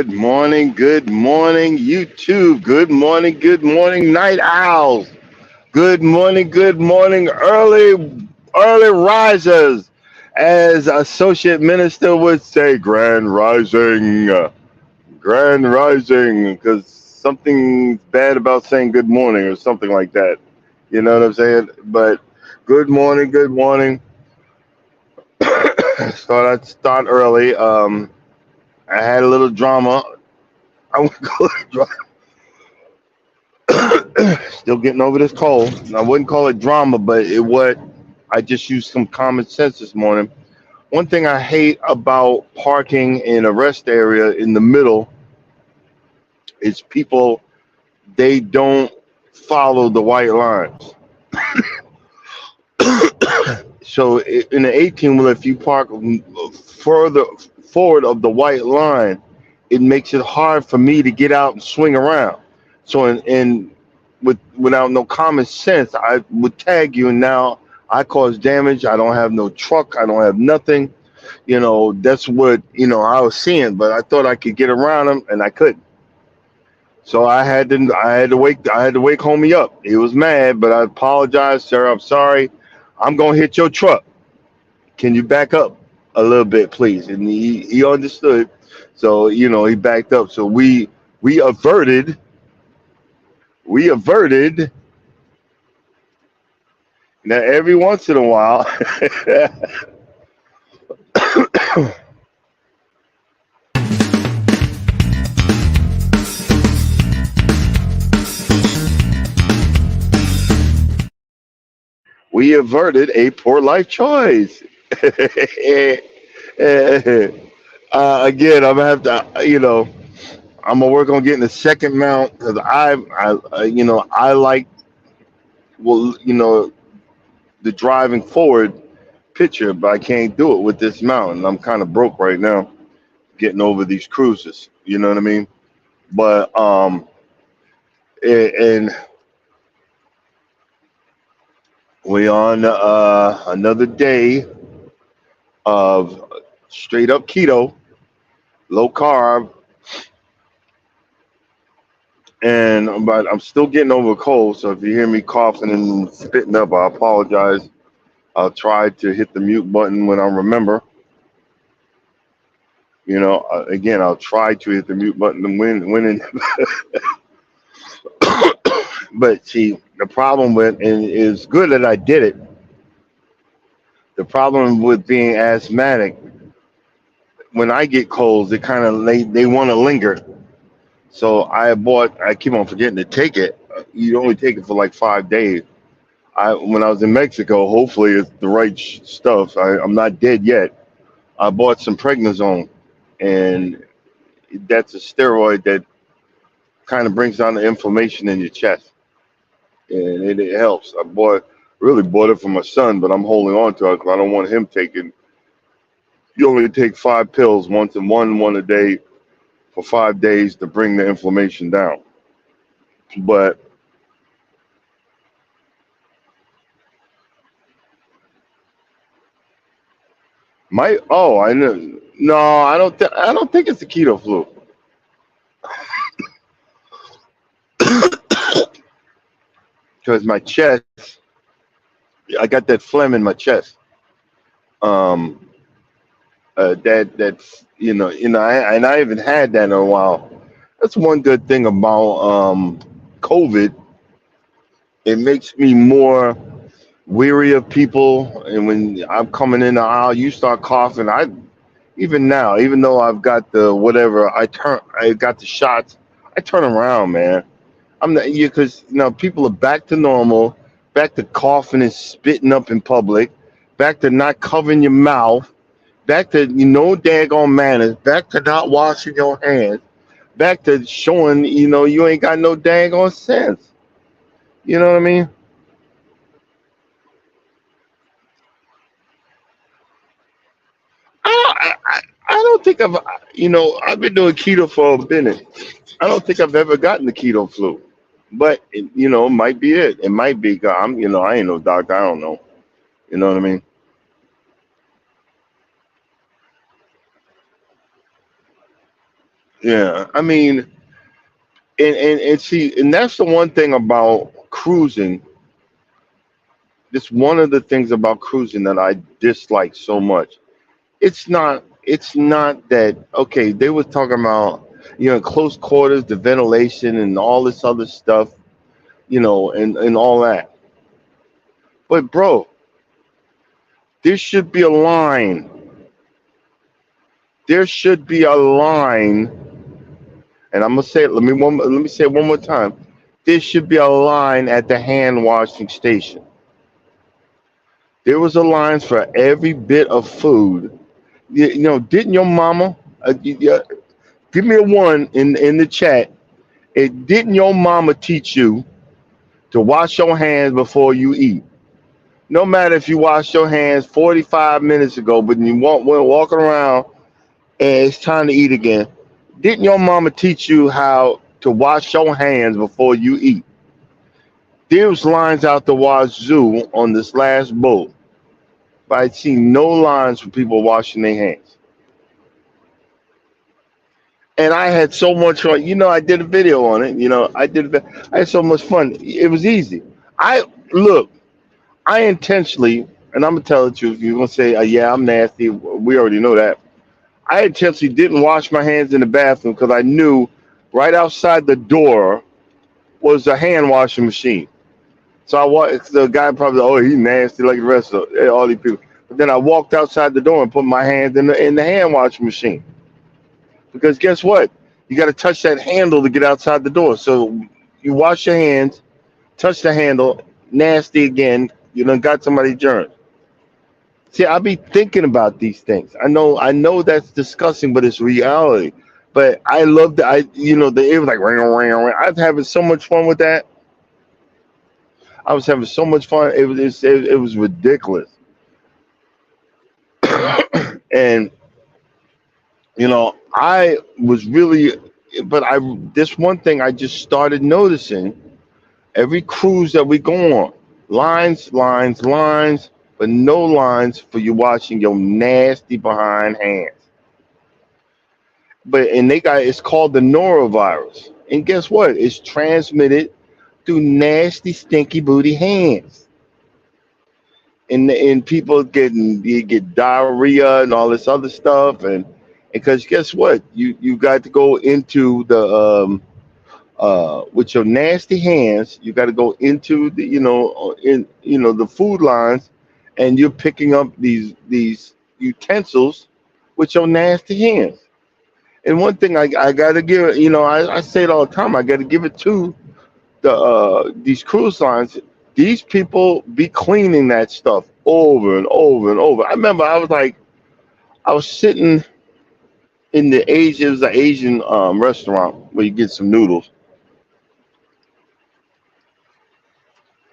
good morning, YouTube. Good morning, night owls. Good morning, early risers. As Associate Minister would say, grand rising, because something bad about saying good morning or something like that. You know what I'm saying? But good morning. Thought I'd start early. I had a little drama. I wouldn't call it still getting over this cold. I wouldn't call it drama, but it what I just used some common sense this morning. One thing I hate about parking in a rest area in the middle is people they don't follow the white lines. So in the 18 wheel, if you park further forward of the white line, it makes it hard for me to get out and swing around. So without no common sense, I would tag you, and now I cause damage. I don't have no truck. I don't have nothing. That's what I was seeing, but I thought I could get around them, and I couldn't. So I had to wake homie up. He was mad, but I apologized, sir. I'm sorry. I'm gonna hit your truck. Can you back up a little bit, please? And he understood. So he backed up. So we averted. Now every once in a while, we averted a poor life choice. Again, I'm gonna have to, I'm gonna work on getting a second mount because I like, well, the driving forward picture, but I can't do it with this mount, and I'm kind of broke right now, getting over these cruises. You know what I mean? But and we on another day of straight up keto, low carb, and but I'm still getting over a cold. So if you hear me coughing and spitting up, I apologize. I'll try to hit the mute button when I remember. Again, I'll try to hit the mute button when but see, the problem with, and it's good that I did it. The problem with being asthmatic, when I get colds, they want to linger. So I keep on forgetting to take it. You only take it for like 5 days. When I was in Mexico, hopefully it's the right stuff. I'm not dead yet. I bought some prednisone, and that's a steroid that kind of brings down the inflammation in your chest, and it helps. Really bought it for my son, but I'm holding on to it because I don't want him taking. You only take 5 pills, one a day for 5 days to bring the inflammation down. But I know. No, I don't think it's the keto flu because my chest. I got that phlegm in my chest. Um, that's and I haven't had that in a while. That's one good thing about COVID. It makes me more weary of people, and when I'm coming in the aisle, you start coughing. Even now, even though I've got the whatever, I got the shots. I turn around, man. I'm not you because people are back to normal, back to coughing and spitting up in public, back to not covering your mouth, back to daggone manners, back to not washing your hands, back to showing you ain't got no daggone sense. You know what I mean? I don't think I've been doing keto for a minute. I don't think I've ever gotten the keto flu, but it might be it. It might be. 'Cause I ain't no doctor. I don't know. You know what I mean? Yeah, I mean, and see, and that's the one thing about cruising. This one of the things about cruising that I dislike so much. It's not that okay. They were talking about close quarters, the ventilation, and all this other stuff, and all that. But bro, there should be a line. There should be a line, and I'm gonna say it. Let me say it one more time. There should be a line at the hand washing station. There was a line for every bit of food. Didn't your mama? Give me a one in the chat. Didn't your mama teach you to wash your hands before you eat? No matter if you wash your hands 45 minutes ago, but you when walking around and it's time to eat again. Didn't your mama teach you how to wash your hands before you eat? There's lines out the wazoo on this last boat, but I see no lines for people washing their hands. And I had so much fun. I did a video on it. I had so much fun. It was easy. I look. I intentionally, and I'm gonna tell the truth. You're gonna say, "Yeah, I'm nasty." We already know that. I intentionally didn't wash my hands in the bathroom because I knew right outside the door was a hand washing machine. So I walked. The guy probably, oh, he's nasty like the rest of all these people. But then I walked outside the door and put my hands in the hand washing machine because guess what? You got to touch that handle to get outside the door. So you wash your hands, touch the handle, nasty again. You done got somebody germs. See, I be thinking about these things. I know that's disgusting, but it's reality. But I love that. It was like ring, ring, ring. I was having so much fun with that. I was having so much fun. It was ridiculous. And I was really, but I this one thing I just started noticing every cruise that we go on, lines, lines, lines, but no lines for you washing your nasty behind hands. And they got it's called the norovirus. And guess what? It's transmitted through nasty, stinky booty hands. And people you get diarrhea and all this other stuff, and because guess what? You got to go into the with your nasty hands. You got to go into the in the food lines, and you're picking up these utensils with your nasty hands. And one thing I got to give it, I say it all the time. I got to give it to these cruise lines. These people be cleaning that stuff over and over and over. I remember I was sitting in it was an Asian restaurant where you get some noodles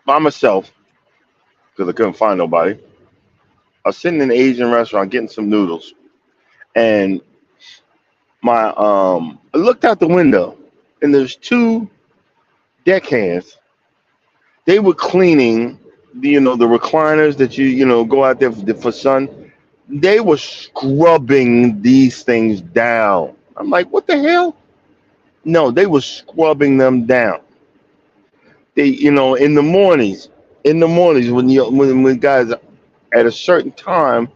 by myself because I couldn't find nobody. I was sitting in an Asian restaurant getting some noodles, and I looked out the window, and there's two deckhands. They were cleaning the recliners that go out there for sun. They were scrubbing these things down. I'm like, what the hell? No, they were scrubbing them down. They, in the mornings when guys at a certain time,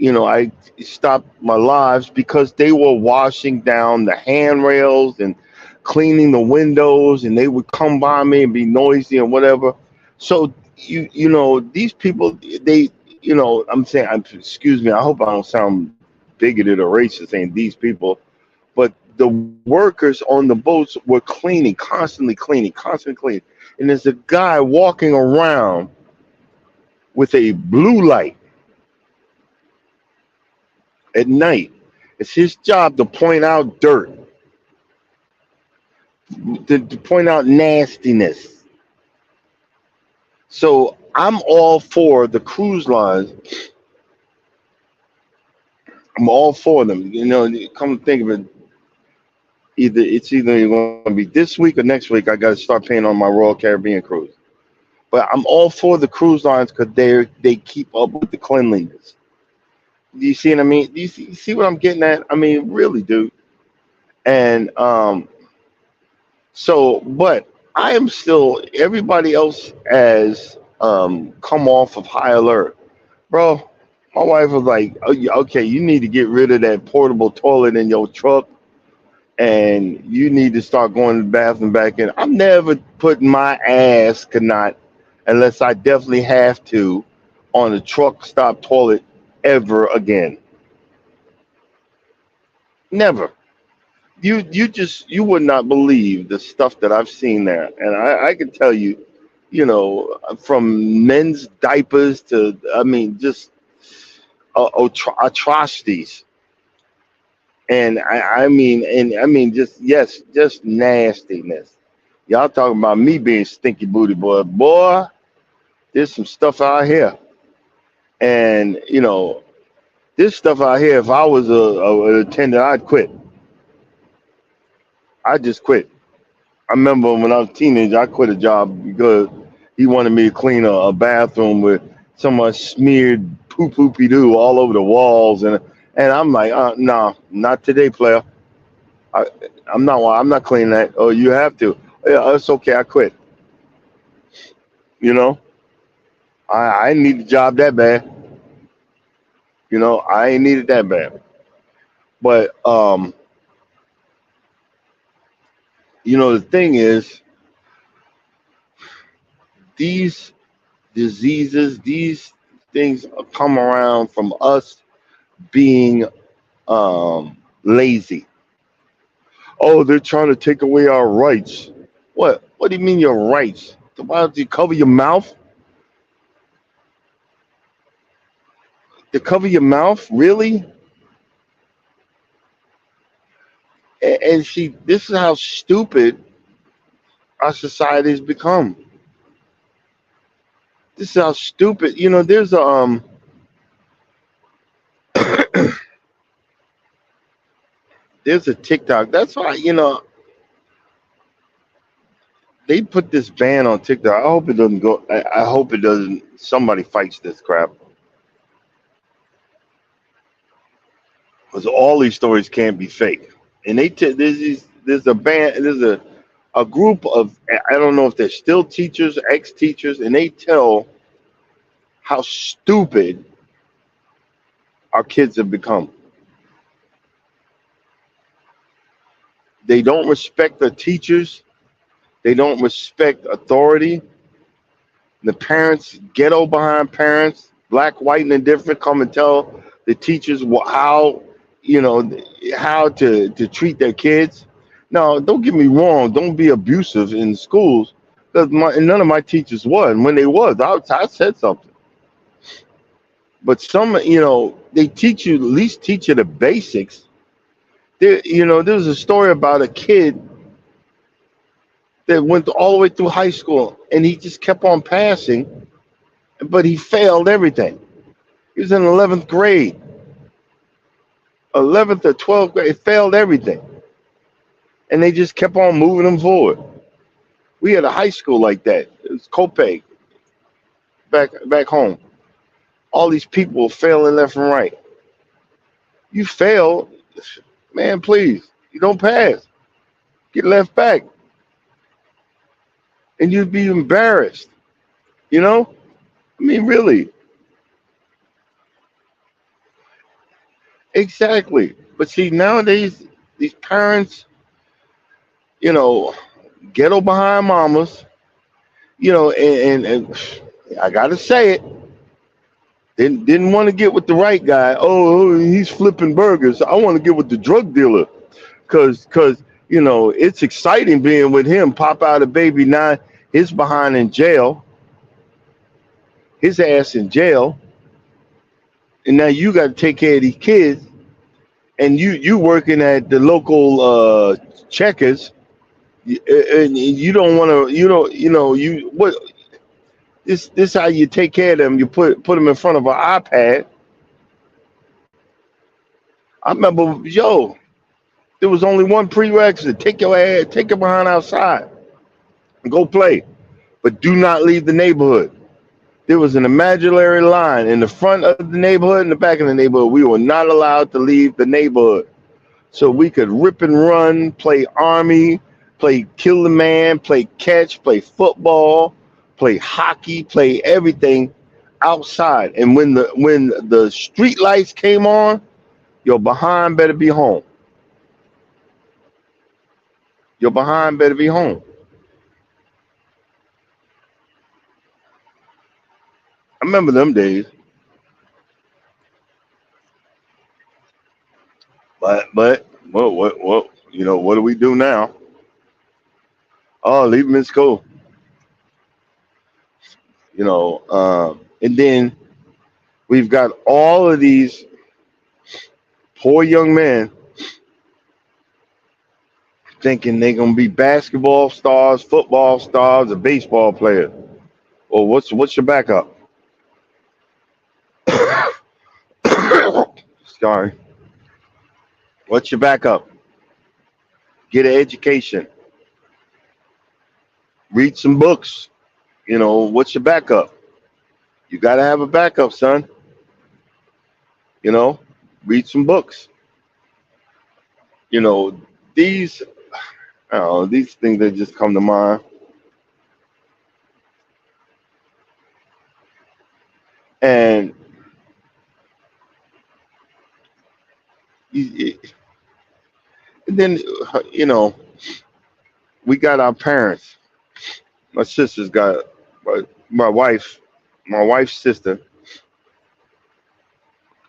I stopped my lives because they were washing down the handrails and cleaning the windows, and they would come by me and be noisy and whatever. So these people, I'm saying, excuse me, I hope I don't sound bigoted or racist saying these people, but the workers on the boats were cleaning, constantly cleaning. And there's a guy walking around with a blue light at night. It's his job to point out dirt, to point out nastiness. So I'm all for the cruise lines. I'm all for them. Come to think of it, it's either going to be this week or next week. I got to start paying on my Royal Caribbean cruise. But I'm all for the cruise lines because they keep up with the cleanliness. Do you see what I mean? Do you see what I'm getting at? I mean, really, dude. And but I am still, everybody else has come off of high alert, bro. My wife was like, oh, okay, you need to get rid of that portable toilet in your truck, and you need to start going to the bathroom back in. I'm never putting my ass, cannot, unless I definitely have to, on a truck stop toilet ever again. Never. You would not believe the stuff that I've seen there, and I can tell you, from men's diapers to, I mean, just atrocities. And I mean, just, yes, just nastiness. Y'all talking about me being stinky booty boy. Boy, there's some stuff out here. And, this stuff out here, if I was an attendant, I'd quit. I just quit. I remember when I was a teenager, I quit a job because he wanted me to clean a bathroom with someone smeared poopy doo all over the walls, and I'm like, no, not today, player. I, I'm not cleaning that. Oh, you have to. Yeah, it's okay. I quit. You know, I didn't need the job that bad. I ain't needed that bad. But the thing is, these diseases, these things come around from us being lazy. Oh, they're trying to take away our rights. What? What do you mean your rights? Why don't you cover your mouth? To cover your mouth, really? And see, this is how stupid our society has become. This is how stupid. There's a there's a TikTok. That's why they put this ban on TikTok. I hope it doesn't go. I hope it doesn't. Somebody fights this crap, because all these stories can't be fake. And there's a band. There's a group of, I don't know if they're still teachers, ex teachers, and they tell how stupid our kids have become. They don't respect the teachers. They don't respect authority. The parents, ghetto behind parents, black, white, and indifferent, come and tell the teachers you know, how to treat their kids. Now, don't get me wrong. Don't be abusive in schools, because none of my teachers was. And when they was, I said something. But some, they teach you, at least teach you the basics. There was a story about a kid that went all the way through high school, and he just kept on passing, but he failed everything. He was in 11th grade, 11th or 12th grade, he failed everything, and they just kept on moving him forward. We had a high school like that. It was Copay, back home. All these people failing left and right. You fail, man, please, you don't pass. Get left back, and you'd be embarrassed. You know, I mean, really, exactly. But see, nowadays, these parents, you know, ghetto behind mamas, and I gotta say it, didn't want to get with the right guy. Oh, he's flipping burgers. I want to get with the drug dealer, cause it's exciting being with him. Pop out a baby, now his behind in jail, his ass in jail, and now you got to take care of these kids, and you working at the local Checkers, and you don't want to, you what. This how you take care of them. You put them in front of an iPad. I remember, there was only one prerequisite: take your behind outside, and go play, but do not leave the neighborhood. There was an imaginary line in the front of the neighborhood and the back of the neighborhood. We were not allowed to leave the neighborhood. so we could rip and run, play army, play kill the man, play catch, play football, play hockey, play everything outside. And when the street lights came on, your behind better be home. Your behind better be home. I remember them days, but what what do we do now? Oh, leave them in school. And then we've got all of these poor young men thinking they're gonna be basketball stars, football stars, or baseball players. Well, what's your backup? Sorry, what's your backup? Get an education, read some books. What's your backup? You got to have a backup, son. You know, read some books. You know, these, I don't know, these things that just come to mind. And you- and then, you know, we got our parents. My sister's got my wife, my wife's sister.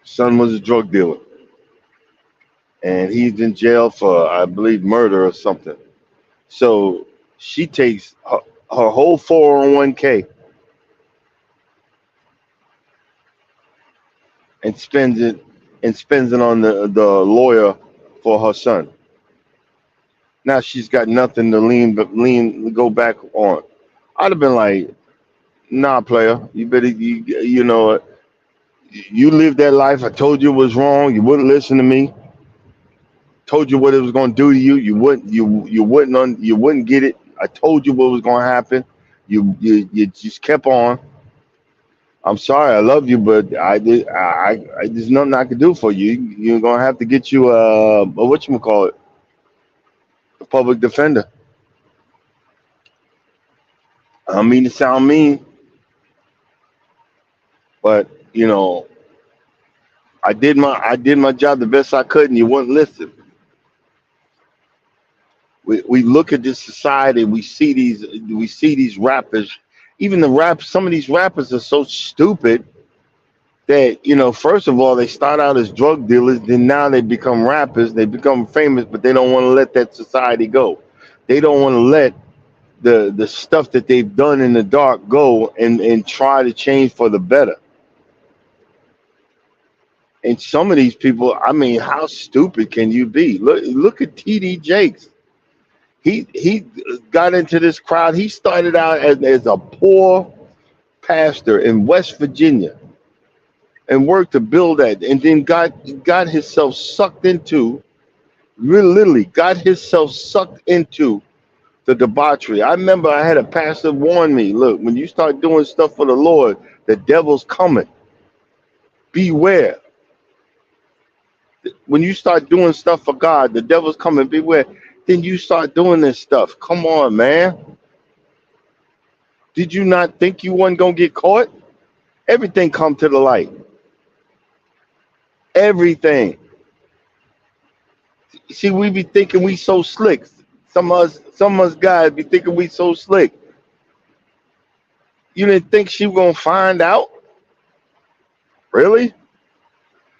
Son was a drug dealer, and he's in jail for, I believe, murder or something. So she takes her whole 401k and spends it on the lawyer for her son. Now she's got nothing to go back on. I'd have been like, nah, player, you better you know you lived that life. I told you it was wrong. You wouldn't listen to me. Told you what it was going to do to you. You wouldn't get it. I told you what was going to happen. You just kept on. I'm sorry, I love you, but there's nothing I can do for you. You're gonna have to get you a what you call it, a public defender. I don't mean to sound mean, but I did my job the best I could, and you wouldn't listen. We look at this society, we see these rappers, even some of these rappers are so stupid that first of all they start out as drug dealers, then now they become rappers, they become famous, but they don't want to let that society go. They don't want to let the stuff that they've done in the dark go and try to change for the better. And some of these people, I mean, how stupid can you be? Look at TD Jakes. He got into this crowd. He started out as a poor pastor in West Virginia and worked to build that, and then got himself sucked into, really literally got himself sucked into the debauchery. I remember I had a pastor warn me, look, when you start doing stuff for the Lord, the devil's coming. Beware. When you start doing stuff for God, the devil's coming. Beware. Then you start doing this stuff. Come on, man. Did you not think you wasn't gonna get caught? Everything come to the light. Everything. See, we be thinking we so slick. Some of us guys be thinking we so slick. You didn't think she was gonna find out? Really?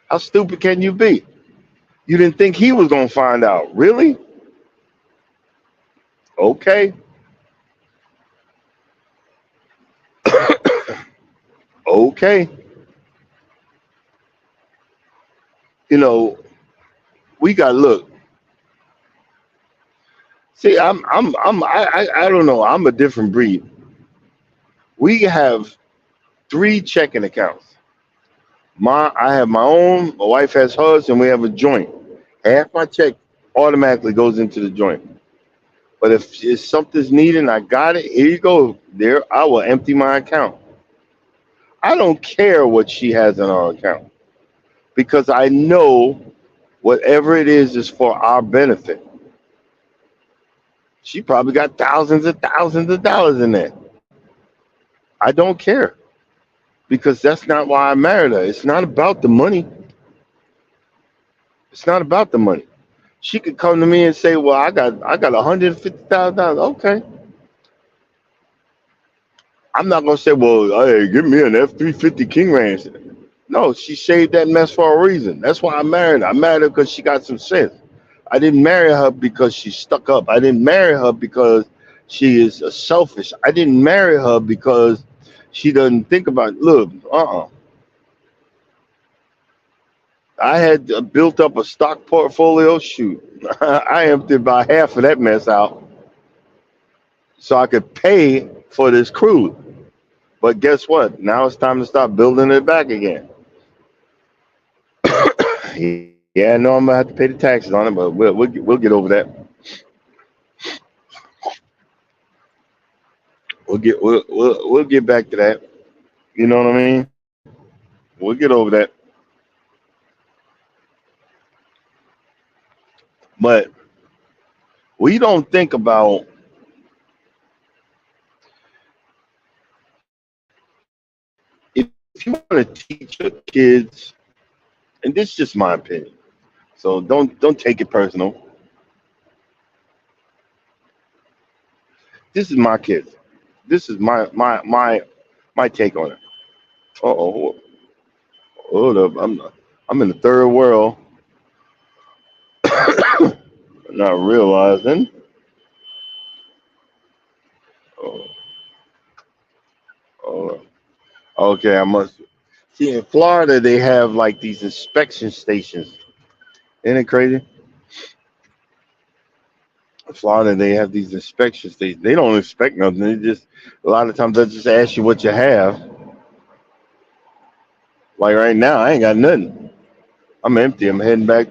How stupid can you be? You didn't think he was gonna find out? Really? Okay. Okay. You know, we got look. See, I don't know. I'm a different breed. We have three checking accounts. I have my own. My wife has hers, and we have a joint. Half my check automatically goes into the joint. But if something's needed, and I got it. Here you go. There, I will empty my account. I don't care what she has in our account because I know Whatever it is for our benefit. She probably got thousands of dollars in that. I don't care because that's not why I married her. It's not about the money. It's not about the money. She could come to me and say, "Well, I got $150,000." Okay, I'm not gonna say, "Well, hey, give me an F-350 King Ranch." No, she saved that mess for a reason. That's why I married her. I married her because she got some sense. I didn't marry her because she's stuck up. I didn't marry her because she is selfish. I didn't marry her because she doesn't think about. Look, I had built up a stock portfolio. Shoot, I emptied about half of that mess out so I could pay for this cruise. But guess what? Now it's time to start building it back again. Yeah, I know I'm gonna have to pay the taxes on it, but we'll get over that. We'll get back to that. You know what I mean? We'll get over that. But we don't think about if you want to teach your kids, and this is just my opinion. So don't take it personal. This is my kids. This is my take on it. Oh, hold up. I'm in the third world, not realizing. Oh, oh, okay, I must see in Florida they have like these inspection stations. Isn't it crazy? In Florida they have these inspection stations. They don't inspect nothing. They just a lot of times they just ask you what you have. Like right now, I ain't got nothing. I'm empty. I'm heading back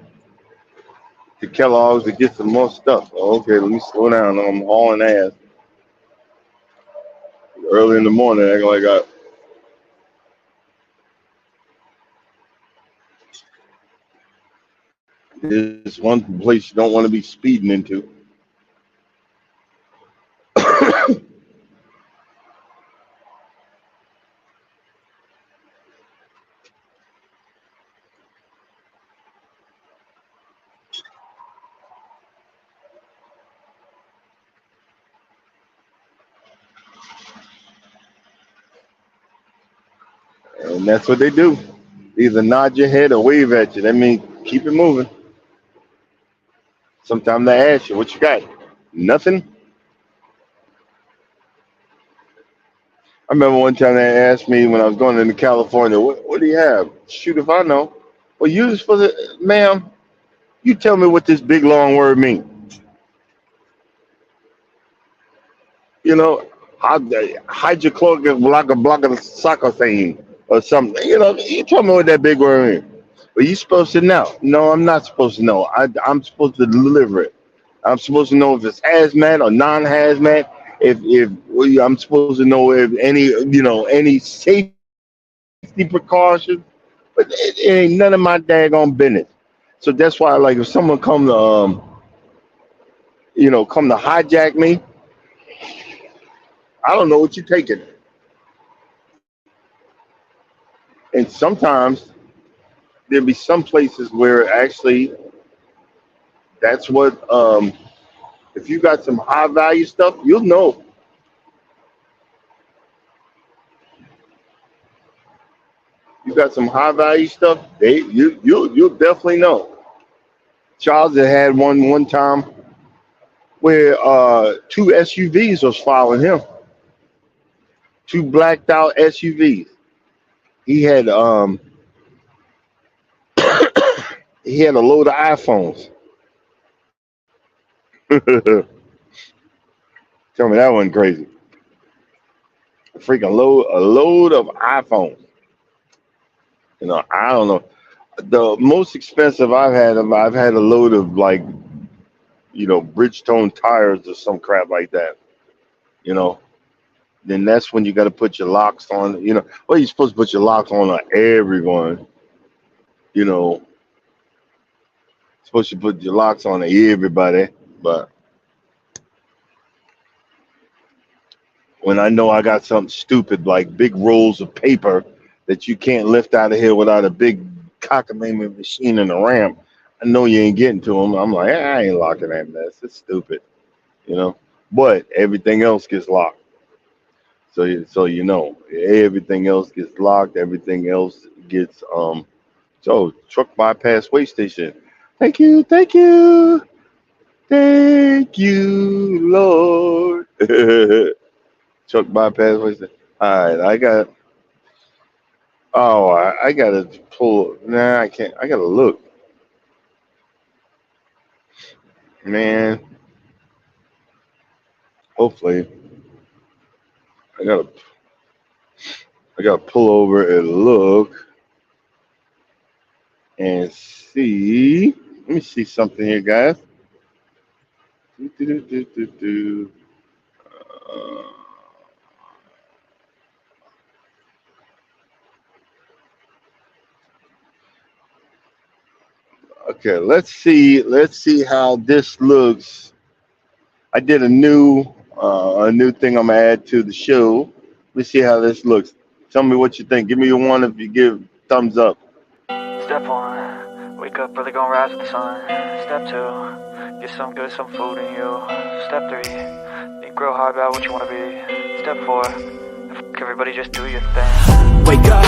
to Kellogg's to get some more stuff. Oh, okay, let me slow down. I'm hauling ass early in the morning. Acting like I this one place you don't want to be speeding into. And that's what they do. Either nod your head or wave at you. That means keep it moving. Sometimes they ask you, what you got? Nothing. I remember one time they asked me when I was going into California, what do you have? Shoot if I know. Well, you just supposed to, ma'am, you tell me what this big long word means. You know, hydrochloric block soccer thing or something. You know, you tell me what that big word means. Well, you supposed to know. No, I'm not supposed to know. I'm supposed to deliver it. I'm supposed to know if it's hazmat or non-hazmat. If well, I'm supposed to know if any any safety precautions. But it ain't none of my daggone business. So that's why, like, if someone come to come to hijack me, I don't know what you're taking. And sometimes there'll be some places where actually that's what if you got some high value stuff, you'll know. You got some high value stuff, you'll definitely know. Charles had one time where two SUVs was following him, two blacked out SUVs. He had he had a load of iPhones. Tell me that wasn't crazy. A freaking load of iPhones. I don't know. The most expensive I've had a load of like Bridgestone tires or some crap like that. You know, then that's when you got to put your locks on. Well, you're supposed to put your locks on everyone. You know, supposed to put your locks on everybody, but when I know I got something stupid like big rolls of paper that you can't lift out of here without a big cockamamie machine and a ramp, I know you ain't getting to them. I'm like, I ain't locking that mess. It's stupid, you know. But everything else gets locked. So you know, everything else gets locked. Everything else gets So truck bypass way station. Thank you, thank you, Lord. Truck bypass way station. All right, I got. Oh, I gotta pull. Nah, I can't. I gotta look, man. Hopefully, I gotta. I gotta pull over and look and see. Let me see something here, guys. Do, do, do, do, do. Uh, okay, let's see. Let's see how this looks. I did a new thing I'm gonna add to the show. Let's see how this looks. Tell me what you think. Give me your one if you give thumbs up. Step one, wake up early, gonna rise with the sun. Step two, get some good, some food in you. Step three, think real hard about what you wanna be. Step four, fuck everybody, just do your thing. Wake up,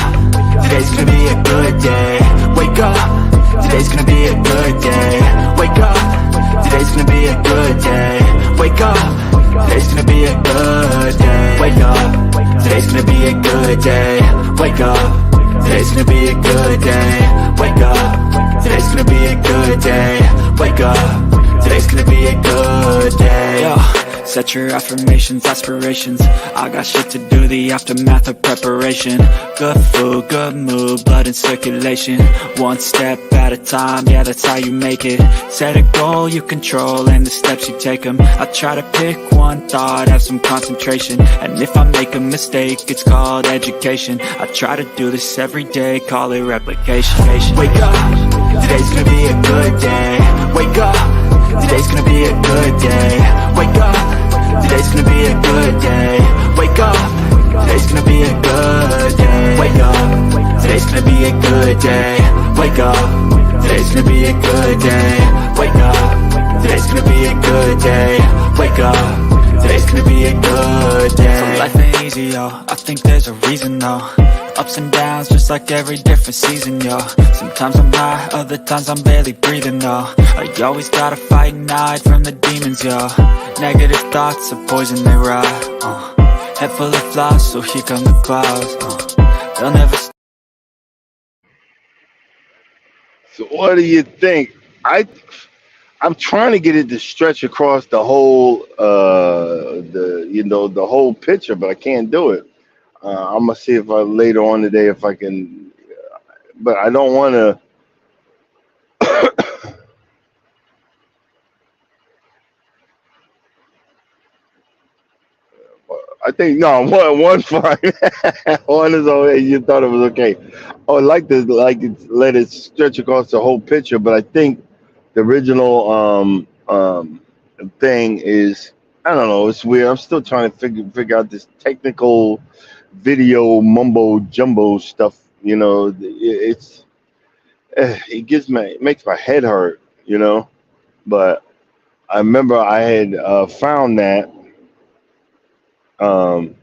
today's gonna be a good day. Wake up, today's gonna be a good day. Wake up, today's gonna be a good day. Wake up, today's gonna be a good day. Wake up, today's gonna be a good day. Wake up, today's gonna be a good day. Wake up, today's gonna be a good day. Wake up, today's gonna be a good day. Yo, set your affirmations, aspirations. I got shit to do, the aftermath of preparation. Good food, good mood, blood in circulation. One step at a time, yeah, that's how you make it. Set a goal you control and the steps you take them. I try to pick one thought, have some concentration. And if I make a mistake, it's called education. I try to do this every day, call it replication. Wake up, today's gonna be a good day. Wake up, today's gonna be a good day. Wake up, today's gonna be a good day. Wake up, today's gonna be a good day. Wake up, today's gonna be a good day. Wake up, today's gonna be a good day. Wake up, today's gonna be a good day. Wake up, today's gonna be a good day. So life ain't easy, yo, I think there's a reason though. Ups and downs, just like every different season, yo. Sometimes I'm high, other times I'm barely breathing, though. I always gotta fight and hide from the demons, yo. Negative thoughts are poison, they rot. Head full of flaws, so here come the clouds. They'll never So what do you think? I'm trying to get it to stretch across the whole the whole picture, but I can't do it. I'm gonna see if I later on today if I can, but I don't want to. I think no one fine. One is okay. You thought it was okay. I would like to let it stretch across the whole picture, but I think the original thing is I don't know. It's weird. I'm still trying to figure out this technical video mumbo jumbo stuff. You know, it it makes my head hurt. You know, but I remember I had found that. Um,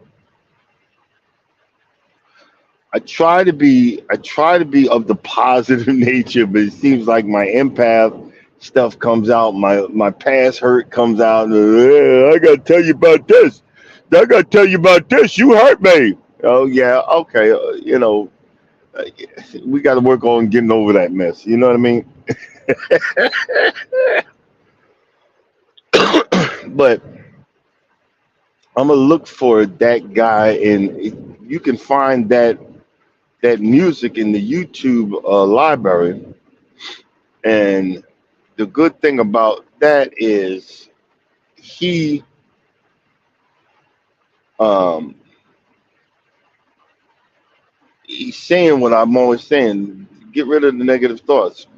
I try to be of the positive nature, but it seems like my empath stuff comes out, my past hurt comes out. I gotta tell you about this. I gotta tell you about this. You hurt me. Oh yeah, okay. Uh, we got to work on getting over that mess. You know what I mean? But I'm gonna look for that guy, and you can find that music in the YouTube library. And the good thing about that is he um, he's saying what I'm always saying: get rid of the negative thoughts.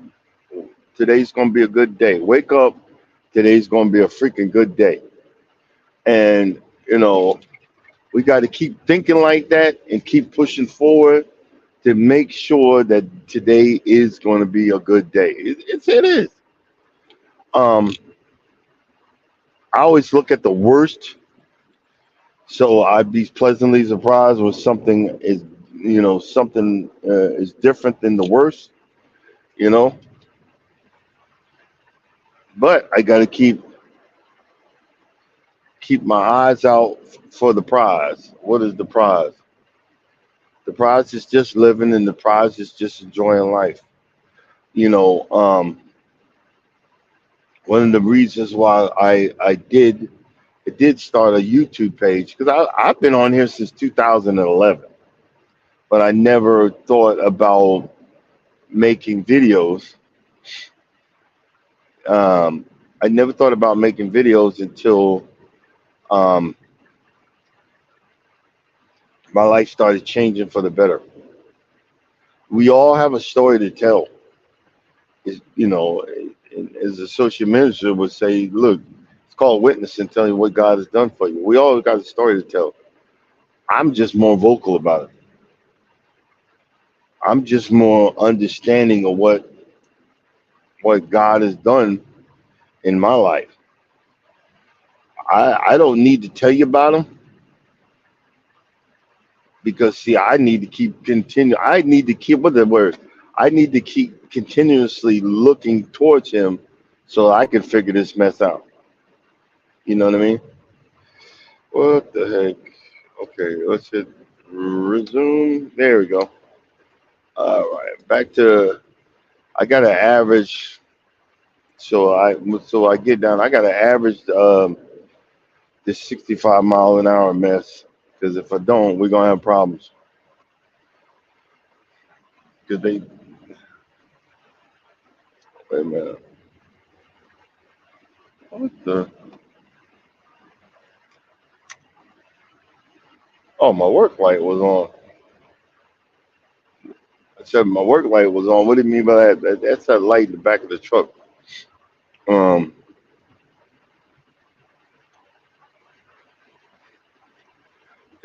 Today's gonna be a good day. Wake up. Today's gonna be a freaking good day. And you know, we got to keep thinking like that and keep pushing forward to make sure that today is going to be a good day. It is. Um, I always look at the worst, so I'd be pleasantly surprised when something is, something is different than the worst. You know, but I got to keep my eyes out for the prize. What is the prize? The prize is just living, and the prize is just enjoying life. You know, one of the reasons why I did start a YouTube page because I've been on here since 2011, but I never thought about making videos. I never thought about making videos until um, my life started changing for the better. We all have a story to tell. As a social minister would say, look, it's called witnessing, telling you what God has done for you. We all got a story to tell. I'm just more vocal about it. I'm just more understanding of what God has done in my life. I don't need to tell you about him because see, I need to keep continue. I need to keep what the word. I need to keep continuously looking towards him so I can figure this mess out. You know what I mean? What the heck? Okay, let's hit resume. There we go. All right, back to I got an average. So I get down. I got an average this 65-mile-an-hour mess because if I don't, we're gonna have problems. Because they wait a minute. What the? Oh, my work light was on. I said my work light was on. What do you mean by that? That's that light in the back of the truck. Um,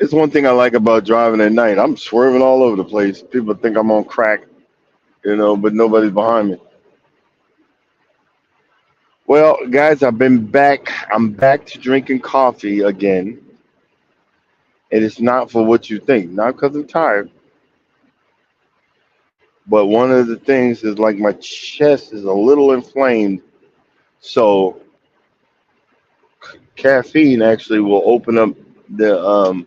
it's one thing I like about driving at night. I'm swerving all over the place. People think I'm on crack, but nobody's behind me. Well, guys, I've been back. I'm back to drinking coffee again, and it's not for what you think. Not because I'm tired, but one of the things is like my chest is a little inflamed, so caffeine actually will open up the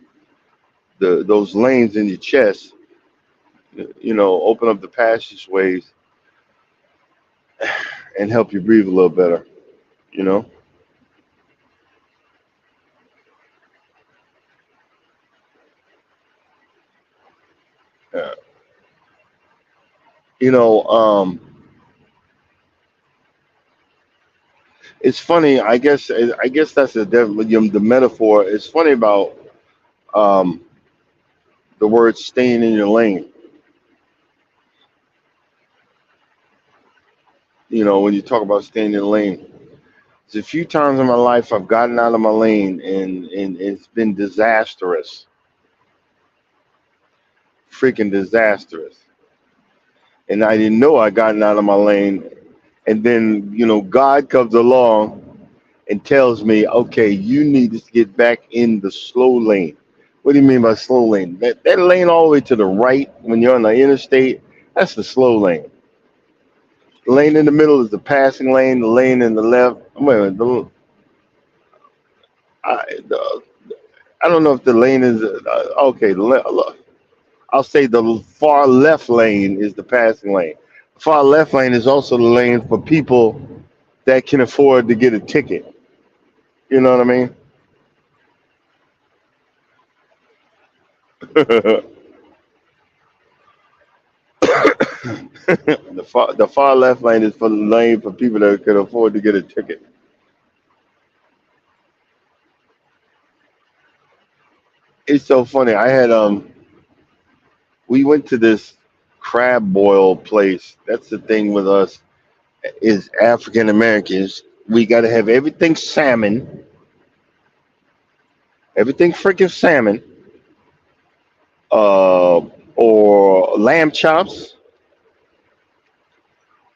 those lanes in your chest. Open up the passageways and help you breathe a little better. You know, uh, you know. It's funny. I guess that's the metaphor. It's funny about um, the word staying in your lane. When you talk about staying in the lane, there's a few times in my life I've gotten out of my lane and it's been disastrous, freaking disastrous. And I didn't know I gotten out of my lane. And then, God comes along and tells me, okay, you need to get back in the slow lane. What do you mean by slow lane? That lane all the way to the right when you're on the interstate, that's the slow lane. The lane in the middle is the passing lane. The lane in the left, wait a minute, the, I don't know if the lane is, okay, I'll say the far left lane is the passing lane. The far left lane is also the lane for people that can afford to get a ticket. You know what I mean? The far left lane is for the lane for people that can afford to get a ticket. It's so funny. We went to this crab boil place. That's the thing with us. is African Americans. We got to have everything salmon, everything freaking salmon, uh, or lamb chops,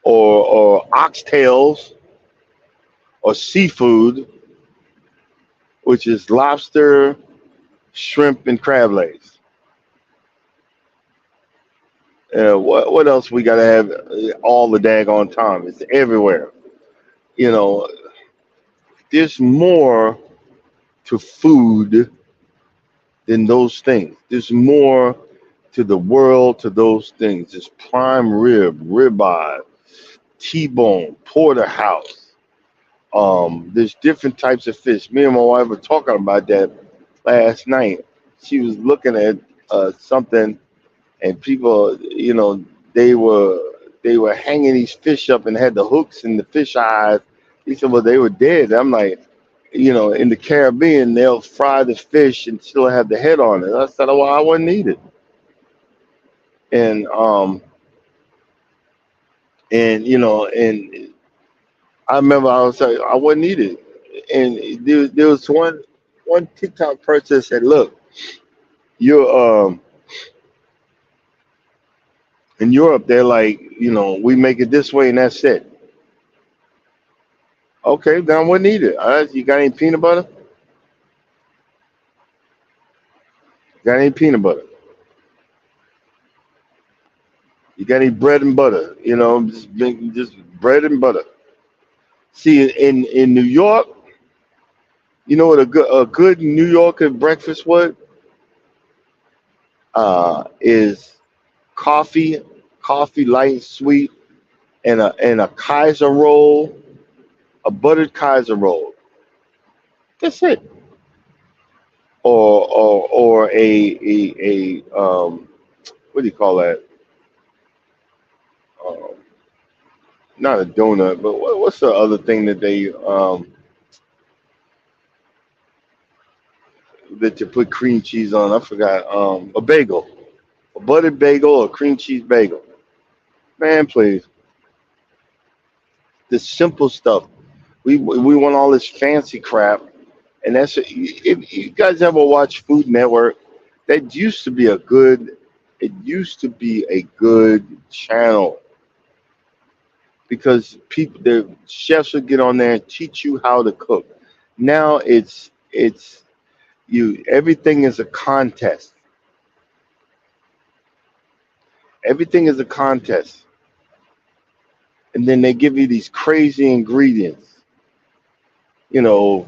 or oxtails, or seafood, which is lobster, shrimp, and crab legs. What else we got to have all the daggone time? It's everywhere. You know, there's more to food than those things. There's more to the world to those things. There's prime rib, ribeye, T-bone, porterhouse. There's different types of fish. Me and my wife were talking about that last night. She was looking at something, and people, they were hanging these fish up and had the hooks and the fish eyes. He said, well, they were dead. I'm like, in the Caribbean, they'll fry the fish and still have the head on it. I said, well, I wouldn't eat it. And and I remember I was like, I wouldn't eat it. And there was one TikTok person that said, look, you're in Europe, they're like, we make it this way and that's it. Okay, then I wouldn't eat it. All right, you got any peanut butter? Got any peanut butter? You got any bread and butter? Just bread and butter. See, in New York, you know what a good New Yorker breakfast was? Is coffee light and sweet, and a Kaiser roll, a buttered Kaiser roll. That's it. Or a what do you call that? Um, Not a donut, but what's the other thing that you put cream cheese on? I forgot. A bagel, a buttered bagel, or cream cheese bagel. Man, please, the simple stuff. We want all this fancy crap, and if you guys ever watch Food Network, that used to be a good. It used to be a good channel because the chefs would get on there and teach you how to cook. Now it's you. Everything is a contest. Everything is a contest, and then they give you these crazy ingredients.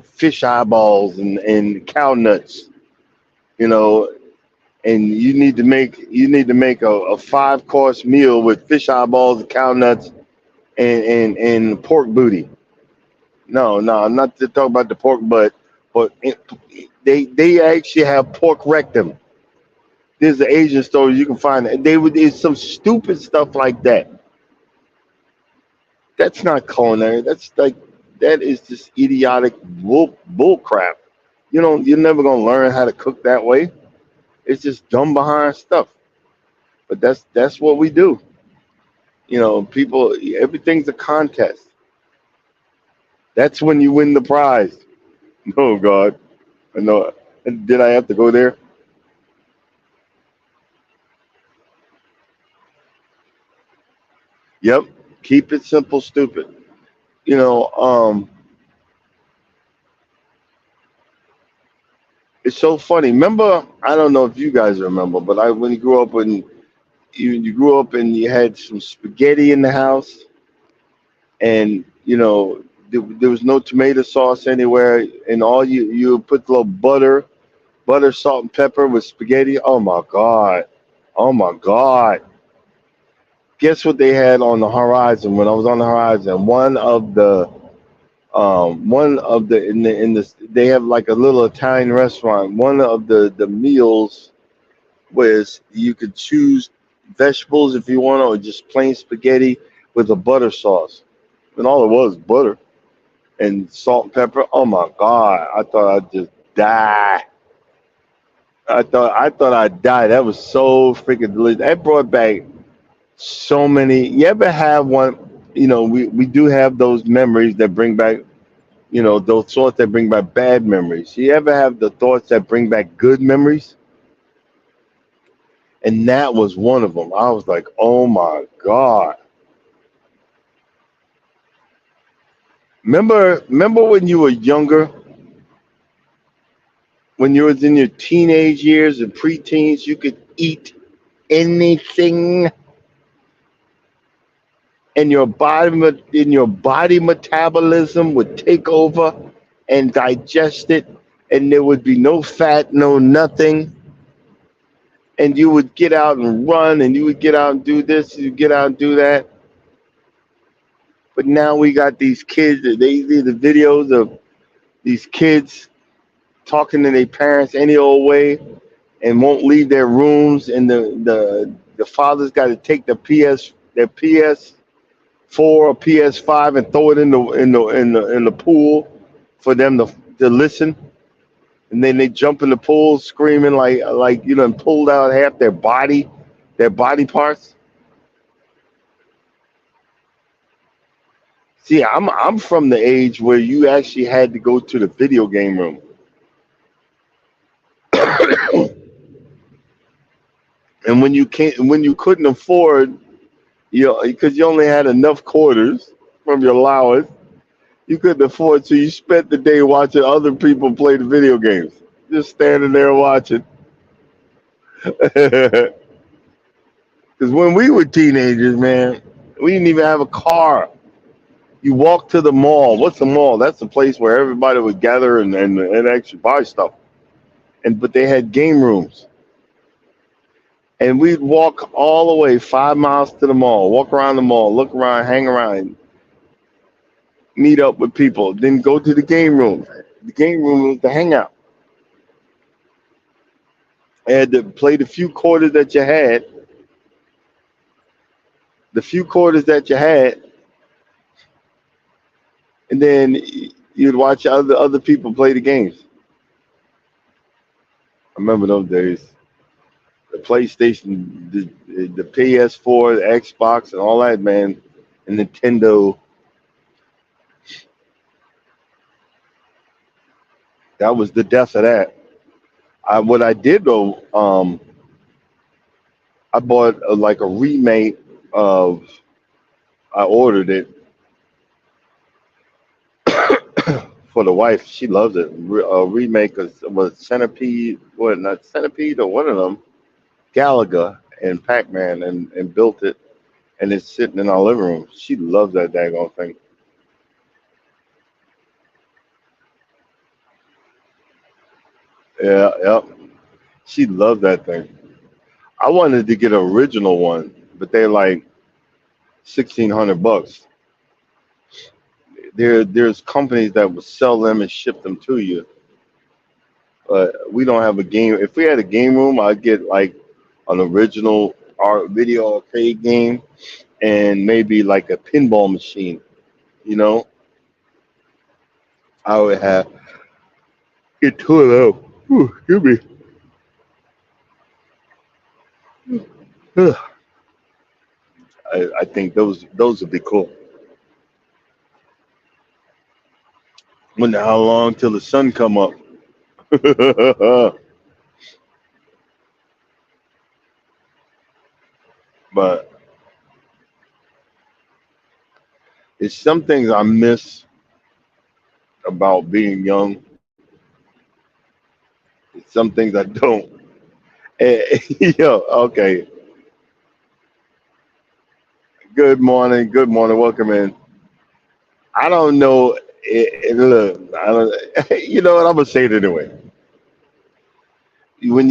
Fish eyeballs and cow nuts. You know, and you need to make a 5 course meal with fish eyeballs and cow nuts and pork booty. No, I'm not to talk about the pork butt, but they actually have pork rectum. There's an Asian store you can find it. It's some stupid stuff like that. That's not culinary. That is just idiotic bull crap. You're never gonna learn how to cook that way. It's just dumb behind stuff. But that's what we do. People, everything's a contest. That's when you win the prize. Oh God, I know. Did I have to go there? Yep. Keep it simple, stupid. You know, um, it's so funny. Remember, I don't know if you guys remember, but when you grew up and you grew up and you had some spaghetti in the house, and there was no tomato sauce anywhere, and all you put a little butter, salt, and pepper with spaghetti. Oh my God, oh my God. Guess what they had on the horizon when I was on the horizon? One of the in the they have like a little Italian restaurant. One of the meals was you could choose vegetables if you want, or just plain spaghetti with a butter sauce. And all it was butter and salt and pepper. Oh my God. I thought I'd just die. I thought I'd die. That was so freaking delicious. That brought back so many. You ever have one? we do have those memories that bring back, those thoughts that bring back bad memories. You ever have the thoughts that bring back good memories? And that was one of them. I was like, oh my God. Remember when you were younger, when you was in your teenage years and preteens, you could eat anything and your body metabolism would take over and digest it, and there would be no fat, no nothing, and you would get out and run, and you would get out and do this, you get out and do that. But now we got these kids that they see the videos of these kids talking to their parents any old way and won't leave their rooms, and the father's got to take their PS4 or PS5 and throw it in the pool for them to listen, and then they jump in the pool screaming like and pulled out half their body parts. See, I'm from the age where you actually had to go to the video game room. And when you couldn't afford, because you only had enough quarters from your allowance, you couldn't afford, so you spent the day watching other people play the video games, just standing there watching. Because when we were teenagers, man, we didn't even have a car. You walk to the mall. What's the mall? That's the place where everybody would gather and actually buy stuff. But they had game rooms. And we'd walk all the way 5 miles to the mall, walk around the mall, look around, hang around, meet up with people, then go to the game room. The game room was the hangout. I had to play the few quarters that you had. And then you'd watch other people play the games. I remember those days. The PlayStation, the PS4, the Xbox, and all that, man, and Nintendo. That was the death of that. What I did though, I bought like a remake of. I ordered it for the wife. She loves it. A remake was Centipede, what, not Centipede, or one of them, Galaga and Pac-Man, and built it, and it's sitting in our living room. She loves that daggone thing. Yeah, yep. She loved that thing. I wanted to get an original one, but they're like $1,600. There's companies that will sell them and ship them to you. But we don't have a game. If we had a game room, I'd get like an original art video arcade game and maybe like a pinball machine. You know, I would have get two of those. Ooh, excuse me. Ugh. I think those would be cool. Wonder how long till the sun come up. But it's some things I miss about being young. It's some things I don't. Okay. Good morning. Welcome in. I don't know. Look, I don't. You know what? I'm gonna say it anyway. When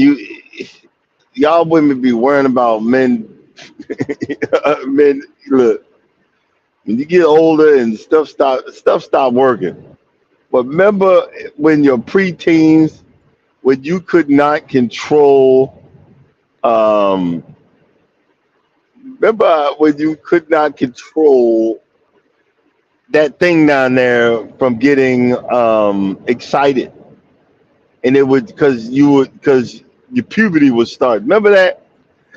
y'all women be worrying about men, men. Look, when you get older and stuff stop working. But remember when you're preteens, when you could not control. Remember when you could not control that thing down there from getting excited, and it would because your puberty would start. Remember that?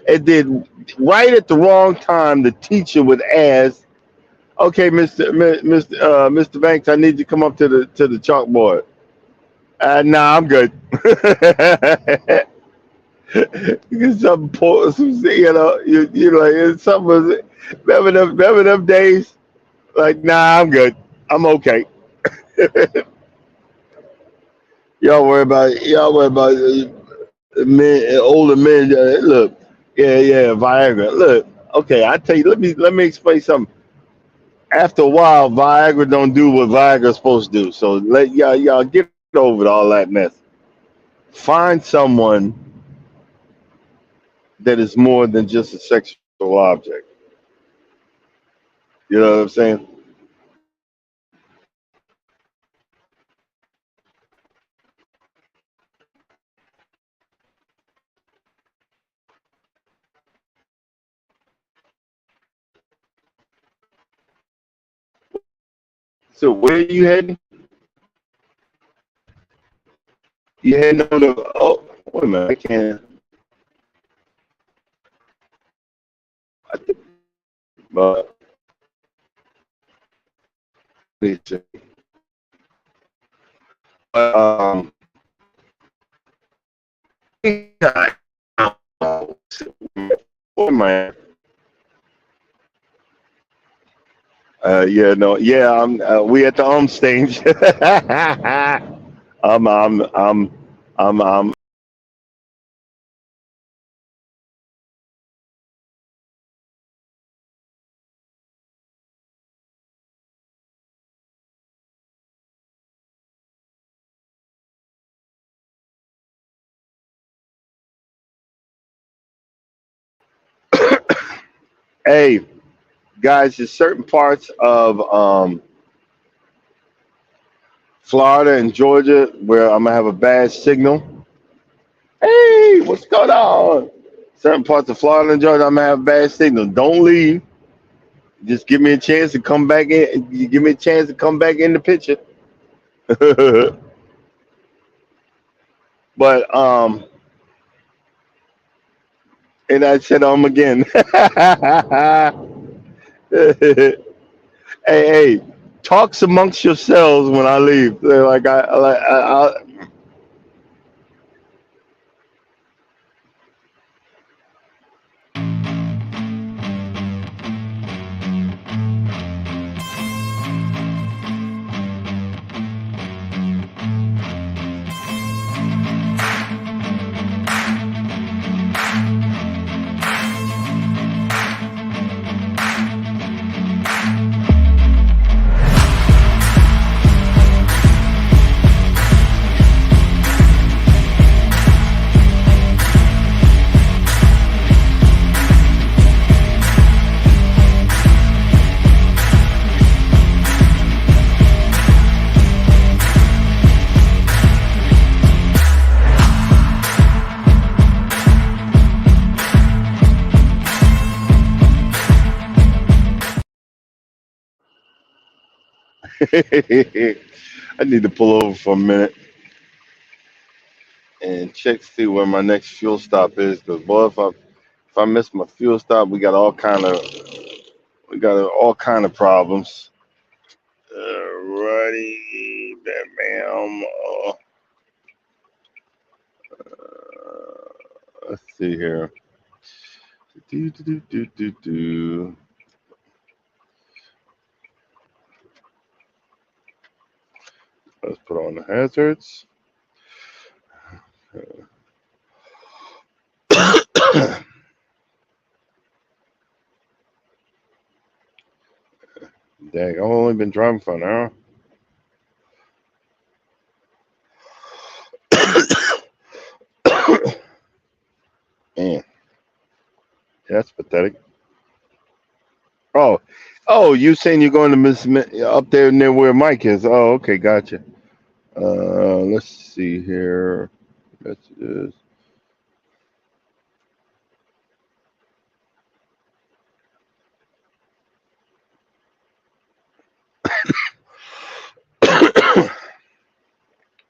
And then right at the wrong time, the teacher would ask, Okay, Mr. Banks, I need you to come up to the chalkboard. Nah, I'm good. Because some poor, you like it's something. Remember them days? Like, nah, I'm good. I'm okay. Y'all worry about men, older men. Look, yeah, Viagra. Look, okay, I tell you. Let me explain something. After a while, Viagra don't do what Viagra's supposed to do. So let y'all get over all that mess. Find someone that is more than just a sexual object. You know what I'm saying? So where you heading? You heading on the? Oh, wait a minute. I can't. I think, but um, where am I? Yeah, no, yeah. We at the stage. I'm, I'm, I'm, I'm. Hey, guys, there's certain parts of Florida and Georgia where I'm gonna have a bad signal. Hey, what's going on? Certain parts of Florida and Georgia, I'm gonna have a bad signal. Don't leave. Just give me a chance to come back in. You give me a chance to come back in the picture. But and I said again. Hey, hey, talks amongst yourselves when I leave. They're like I need to pull over for a minute and check to see where my next fuel stop is. Because boy, if I miss my fuel stop, we got all kind of problems. Righty, bam. Let's see here. Do. Let's put on the hazards. Dang, I've only been driving for an hour. Man, that's pathetic. Oh, you saying you're going to up there near where Mike is? Oh, okay, gotcha. Let's see here. Messages.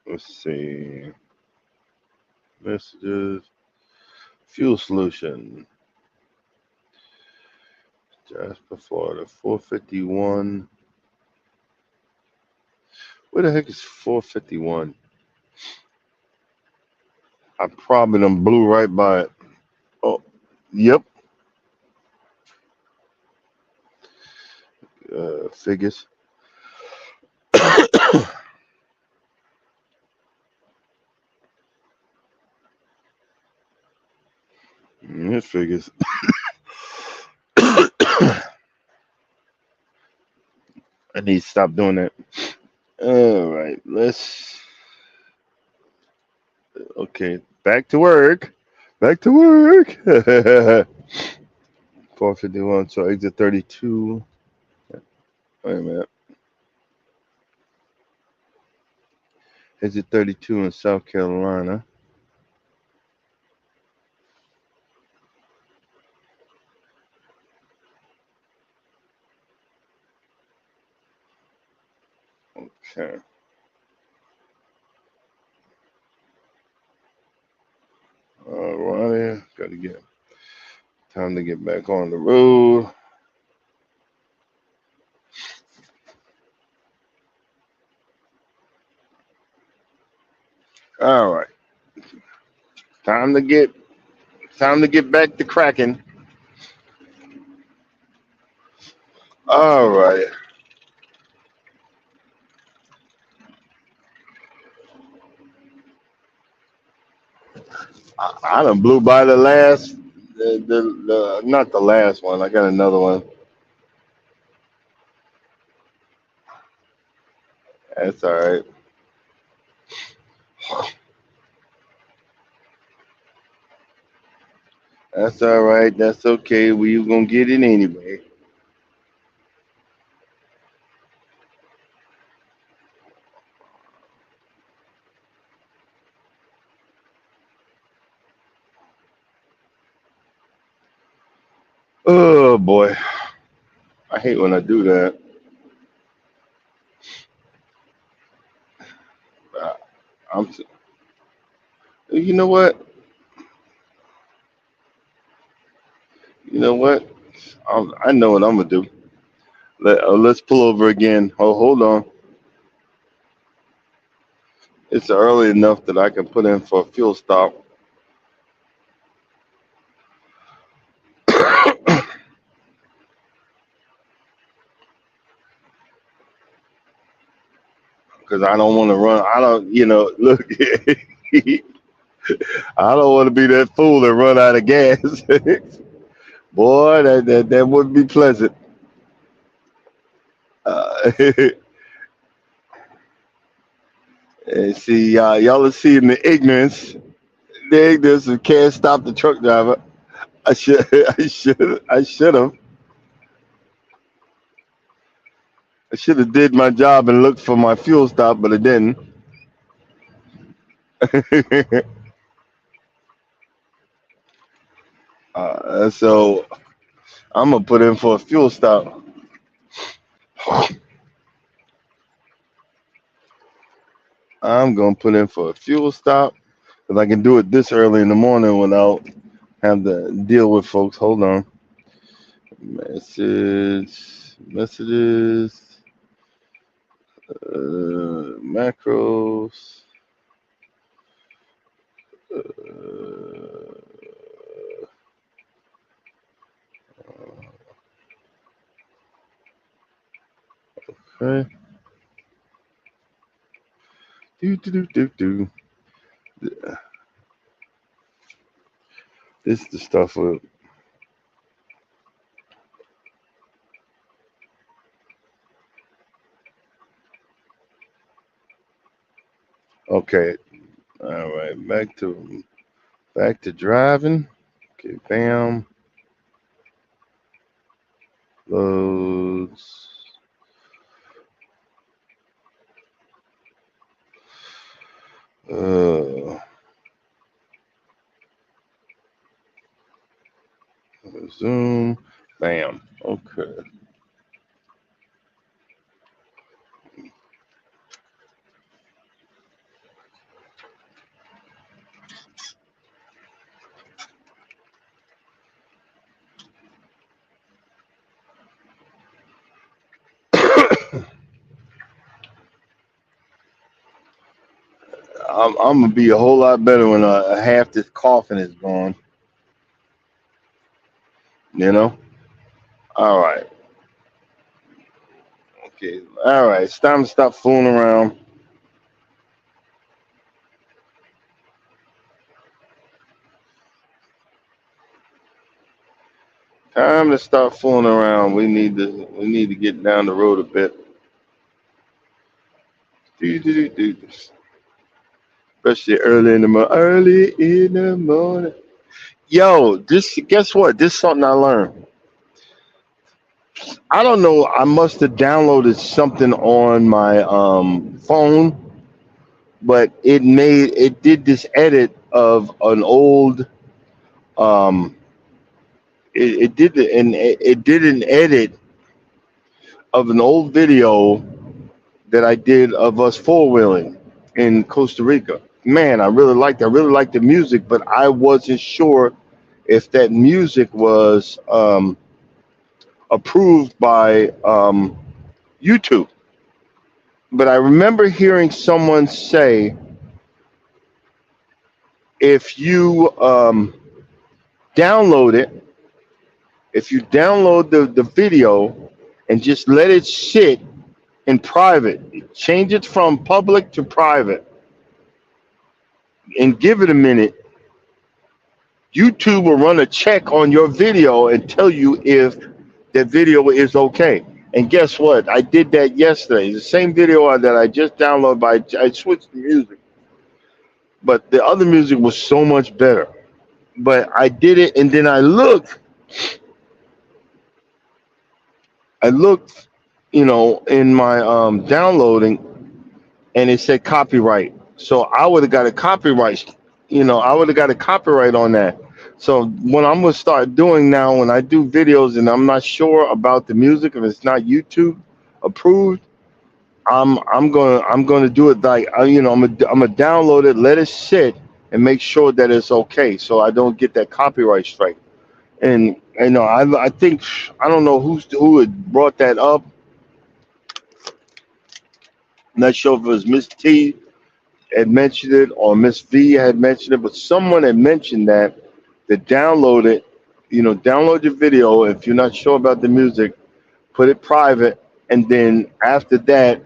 Let's see. Messages. Fuel solution. Jasper, Florida, 451. Where the heck is 451? I probably done blew right by it. Oh, yep. Figures. It figures. I need to stop doing that. All right, let's. Okay, back to work. Back to work. 451. So exit 32. Wait a minute. Exit 32 in South Carolina. Okay. All righty. Got to get time to get back on the road. All right. Time to get back to cracking. All right. I done blew by the last, the not the last one. I got another one. That's all right. That's all right. That's okay. We gonna get it anyway. Oh boy, I hate when I do that. Uh, I'm. You know what? You know what? I know what I'm gonna do. Let's pull over again. Oh, hold on. It's early enough that I can put in for a fuel stop. Because I don't want to run. I don't. Look. I don't want to be that fool that run out of gas. Boy, that would be pleasant. Uh, and see, y'all are seeing the ignorance. The ignorance of can't stop the truck driver. I should, I should have. I should have did my job and looked for my fuel stop, but I didn't. So I'm gonna put in for a fuel stop. I'm gonna put in for a fuel stop because I can do it this early in the morning without having to deal with folks. Hold on. Messages, macros. Uh, okay. Do do do do do. This is the stuff with. Okay. All right. Back to driving. Okay. Bam. Loads. Uh, Zoom. Bam. Okay. I'm gonna be a whole lot better when half this coughing is gone. You know. All right. Okay. All right. It's time to stop fooling around. Time to stop fooling around. We need to get down the road a bit. Do do do do. Especially early in the morning. Yo, this guess what? This is something I learned. I don't know. I must have downloaded something on my phone, but it did this edit of an old um it did an edit of an old video that I did of us four wheeling in Costa Rica. Man, I really liked the music, but I wasn't sure if that music was approved by YouTube. But I remember hearing someone say if you download it, if you download the video and just let it sit in private, change it from public to private, and give it a minute, YouTube will run a check on your video and tell you if that video is okay. And guess what? I did that yesterday. The same video that I just downloaded, I switched the music, but the other music was so much better. But I did it, and then I looked, in my downloading, and it said copyright. So I would have got a copyright. I would have got a copyright on that. So what I'm gonna start doing now when I do videos and I'm not sure about the music, if it's not YouTube approved, I'm gonna do it like I'm gonna download it, let it sit, and make sure that it's okay, so I don't get that copyright strike. And I think I don't know who had brought that up. I'm not sure if it was Miss T had mentioned it or Miss V had mentioned it, but someone had mentioned that to download it, download your video. If you're not sure about the music, put it private, and then after that,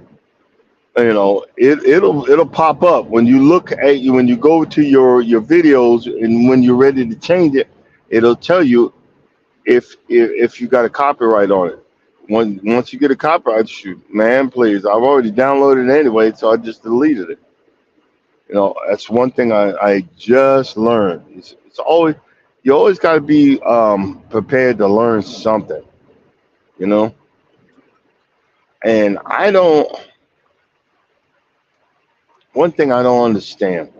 it'll pop up when you look at you when you go to your videos, and when you're ready to change it, it'll tell you if you got a copyright on it. Once you get a copyright, shoot, man, please. I've already downloaded it anyway, so I just deleted it. That's one thing I just learned. It's always you always got to be prepared to learn something, And one thing I don't understand.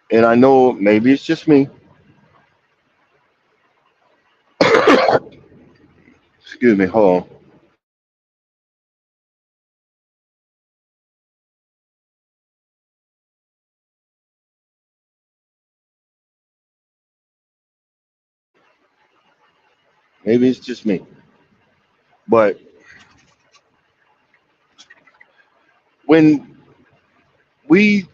And I know maybe it's just me. Excuse me, hold on. Maybe it's just me. But when we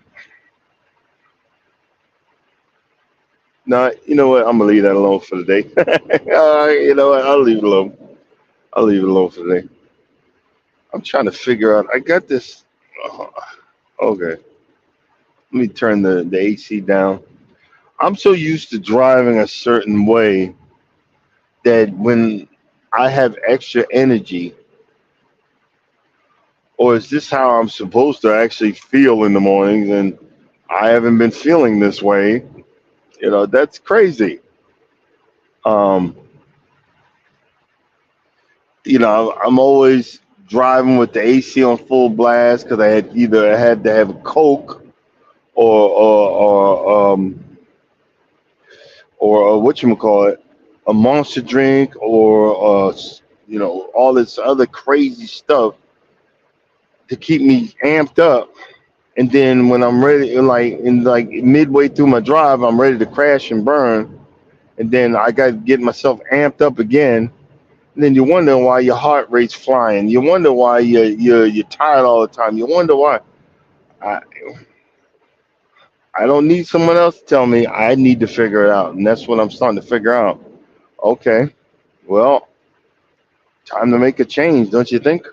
now, you know what? I'm gonna leave that alone for the day. You know what? I'll leave it alone. I'll leave it alone for the day. I'm trying to figure out. I got this. Okay, let me turn the AC down. I'm so used to driving a certain way that when I have extra energy, or is this how I'm supposed to actually feel in the mornings? And I haven't been feeling this way. That's crazy. Um, I'm always driving with the AC on full blast because I had to have a Coke or whatchamacallit, a Monster drink, or all this other crazy stuff to keep me amped up. And then when I'm ready, like midway through my drive, I'm ready to crash and burn. And then I got to get myself amped up again. then you wonder why your heart rate's flying. You wonder why you're tired all the time. You wonder why. I I don't need someone else to tell me. I need to figure it out, and that's what I'm starting to figure out. Okay, well, time to make a change, don't you think?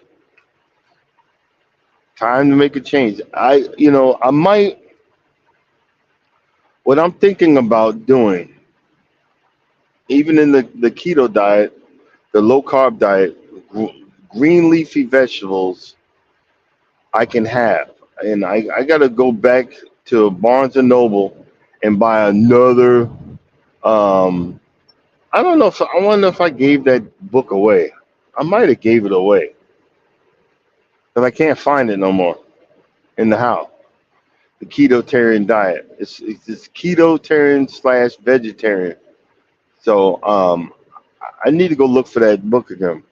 Time to make a change. I might. What I'm thinking about doing, even in the keto diet, the low carb diet, green leafy vegetables I can have. And I got to go back to Barnes and Noble and buy another. Um, I don't know if I wonder if I gave that book away. I might have gave it away because I can't find it no more in the house. The ketotarian diet. It's this ketotarian slash vegetarian. So I need to go look for that book again.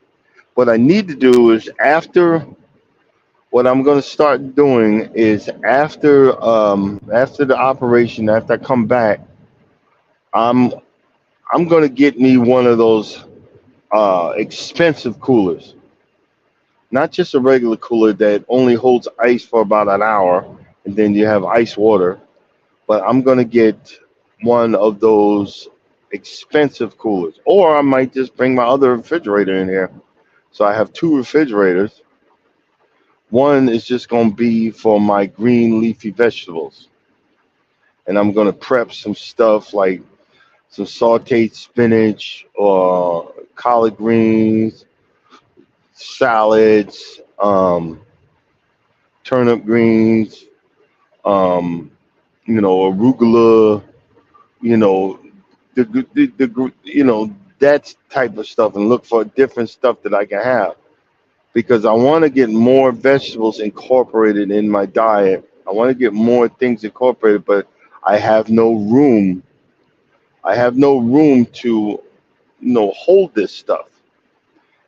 What I need to do is after what I'm going to start doing is after the operation, after I come back, I'm I'm going to get me one of those expensive coolers, not just a regular cooler that only holds ice for about an hour, and then you have ice water. But I'm going to get one of those expensive coolers, or I might just bring my other refrigerator in here. So I have two refrigerators. One is just going to be for my green leafy vegetables, and I'm going to prep some stuff like some sauteed spinach or collard greens, salads, turnip greens, um, arugula, you know, that type of stuff, and look for different stuff that I can have because I want to get more vegetables incorporated in my diet. I want to get more things incorporated, but I have no room. I have no room to, hold this stuff.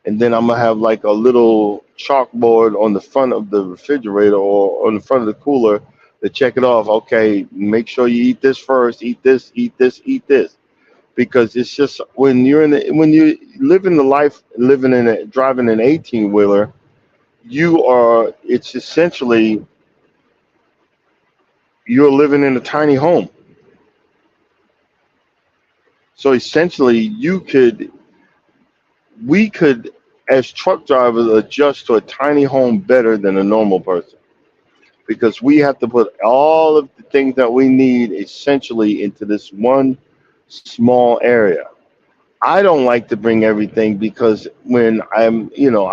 And then I'm gonna have like a little chalkboard on the front of the refrigerator or on the front of the cooler to check it off. Okay, make sure you eat this first. Eat this. Eat this. Eat this. Because it's just when you live in the life living in a driving an 18 wheeler, it's essentially you're living in a tiny home. So essentially, we could, as truck drivers, adjust to a tiny home better than a normal person because we have to put all of the things that we need essentially into this one small area. I don't like to bring everything because when I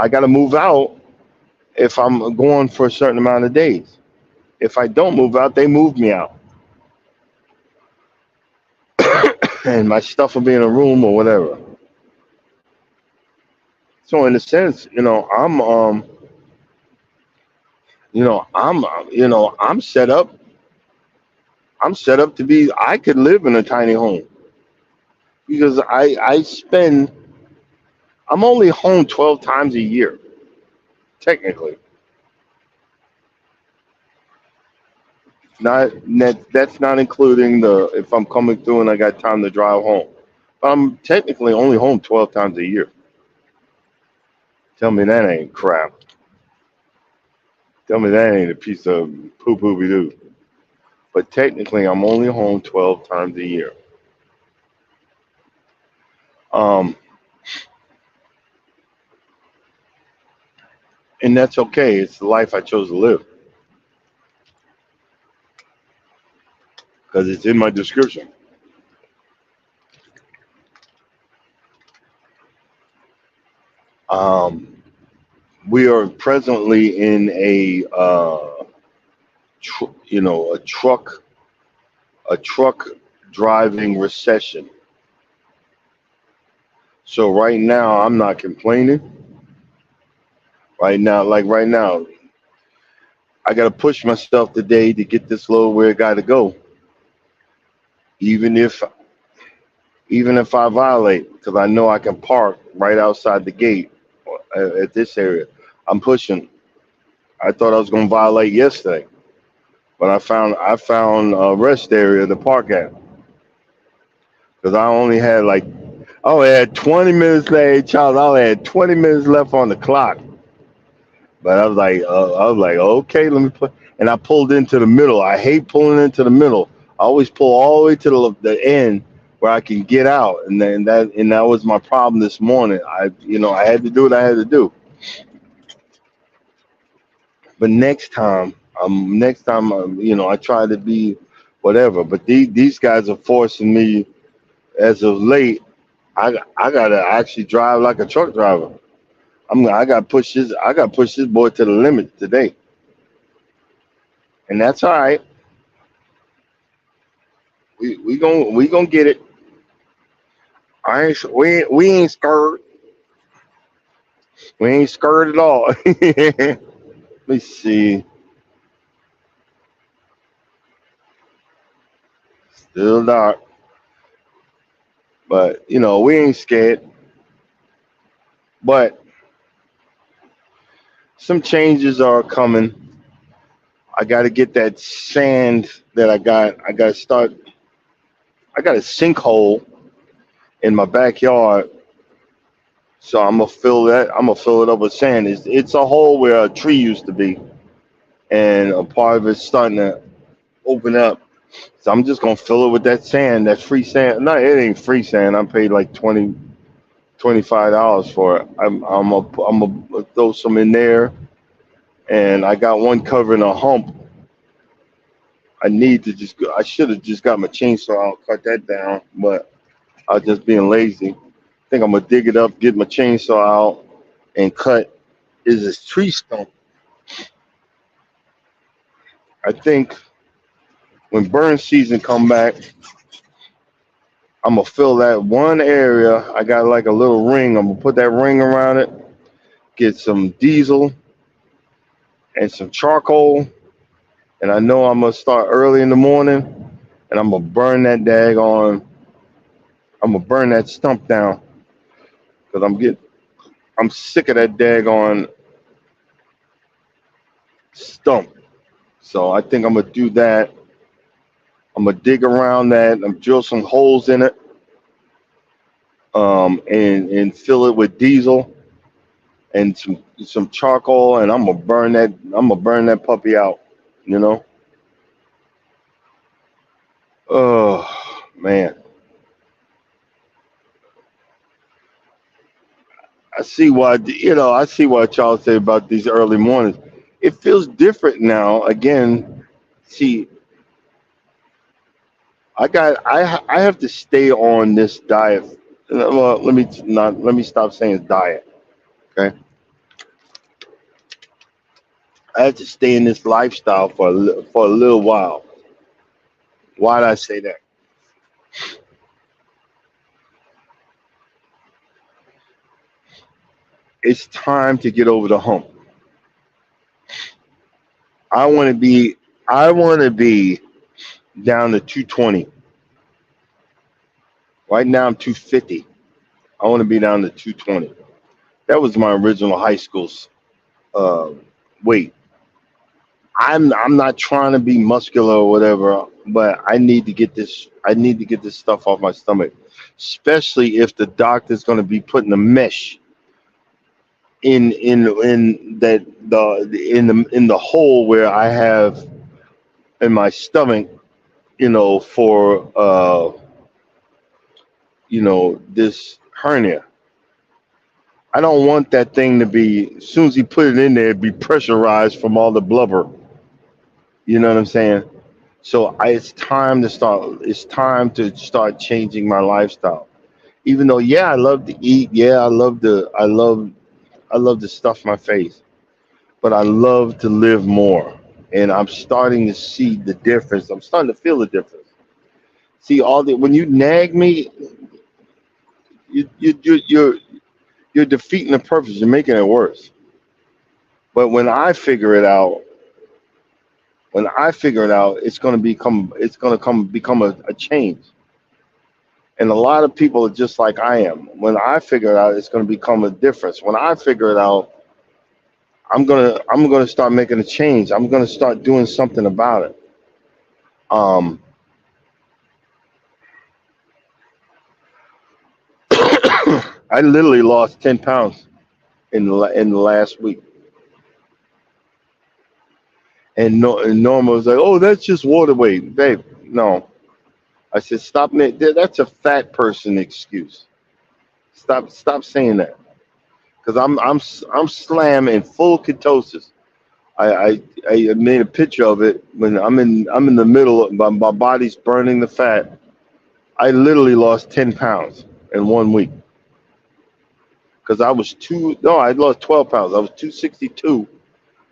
got to move out if I'm going for a certain amount of days. If I don't move out, they move me out. And my stuff will be in a room or whatever. So in a sense, I'm set up. I'm set up to be. I could live in a tiny home because I'm only home 12 times a year, technically. That's not including if I'm coming through and I got time to drive home. I'm technically only home 12 times a year. Tell me that ain't crap. Tell me that ain't a piece of poo-poo-be doo. But technically, I'm only home 12 times a year. Um, and that's okay. It's the life I chose to live because it's in my description. We are presently in a truck driving recession. So right now, I'm not complaining. Right now, I got to push myself today to get this load where it got to go. Even if I violate, because I know I can park right outside the gate at this area. I'm pushing. I thought I was going to violate yesterday, but I found a rest area to park at because I I had 20 minutes left, Charles. I had 20 minutes left on the clock. But I was like, okay, let me put. And I pulled into the middle. I hate pulling into the middle. I always pull all the way to the end where I can get out. And that was my problem this morning. I had to do what I had to do. But next time, I try to be whatever. But these guys are forcing me as of late. I gotta actually drive like a truck driver. I got to push this. I got to push this boy to the limit today, and that's all right. We gonna get it. We ain't scared. We ain't scared at all. Let me see. Still dark, but we ain't scared. But some changes are coming. I got to get that sand that I got. I got to start. I got a sinkhole in my backyard, so I'm gonna fill that. I'm gonna fill it up with sand. It's a hole where a tree used to be, and a part of it's starting to open up. So I'm just gonna fill it with that sand, that free sand. No, it ain't free sand. I paid like $25 for it. I'm gonna throw some in there, and I got one covering a hump. I should have just got my chainsaw out, cut that down, but I was just being lazy. I think I'm gonna dig it up, get my chainsaw out, and cut. Is this tree stump? I think when burn season come back, I'm gonna fill that one area. I got like a little ring. I'm gonna put that ring around it. Get some diesel and some charcoal, and I know I'm gonna start early in the morning, and I'm gonna burn that daggone. I'm gonna burn that stump down because I'm sick of that daggone stump. So I think I'm gonna do that. I'm gonna dig around that. I'm drill some holes in it, and fill it with diesel and some charcoal, and I'm gonna burn that. I'm gonna burn that puppy out. You know. Oh man, I see why. I see what y'all say about these early mornings. It feels different now. Again, see, I have to stay on this diet. Well, let me stop saying diet. Okay, I have to stay in this lifestyle for a little while. Why did I say that? It's time to get over the hump. I want to be I want to be down to 220. Right now I'm 250. I want to be down to 220. That was my original high school's uh, weight. I'm not trying to be muscular or whatever, but I need to get this. I need to get this stuff off my stomach, especially if the doctor's going to be putting a mesh in that the hole where I have in my stomach. For this hernia. I don't want that thing to be. As soon as he put it in there, be pressurized from all the blubber. You know what I'm saying? So it's time to start. It's time to start changing my lifestyle. Even though, yeah, I love to eat. Yeah, I love to stuff my face. But I love to live more, and I'm starting to see the difference. I'm starting to feel the difference. See, when you nag me, you you you you're you're defeating the purpose. You're making it worse. But when I figure it out, it's gonna become a change. And a lot of people are just like I am. When I figure it out, it's gonna become a difference. When I figure it out, I'm gonna start making a change. I'm gonna start doing something about it. Um, I literally lost 10 pounds in the last week. And no, and Norma was like, "Oh, that's just water weight, babe." No, I said, "Stop it. That's a fat person excuse. Stop saying that." Because I'm slam in full ketosis. I made a picture of it when I'm in the middle. My body's burning the fat. I literally lost 10 pounds in 1 week because I was two. No, I lost 12 pounds. I was 262,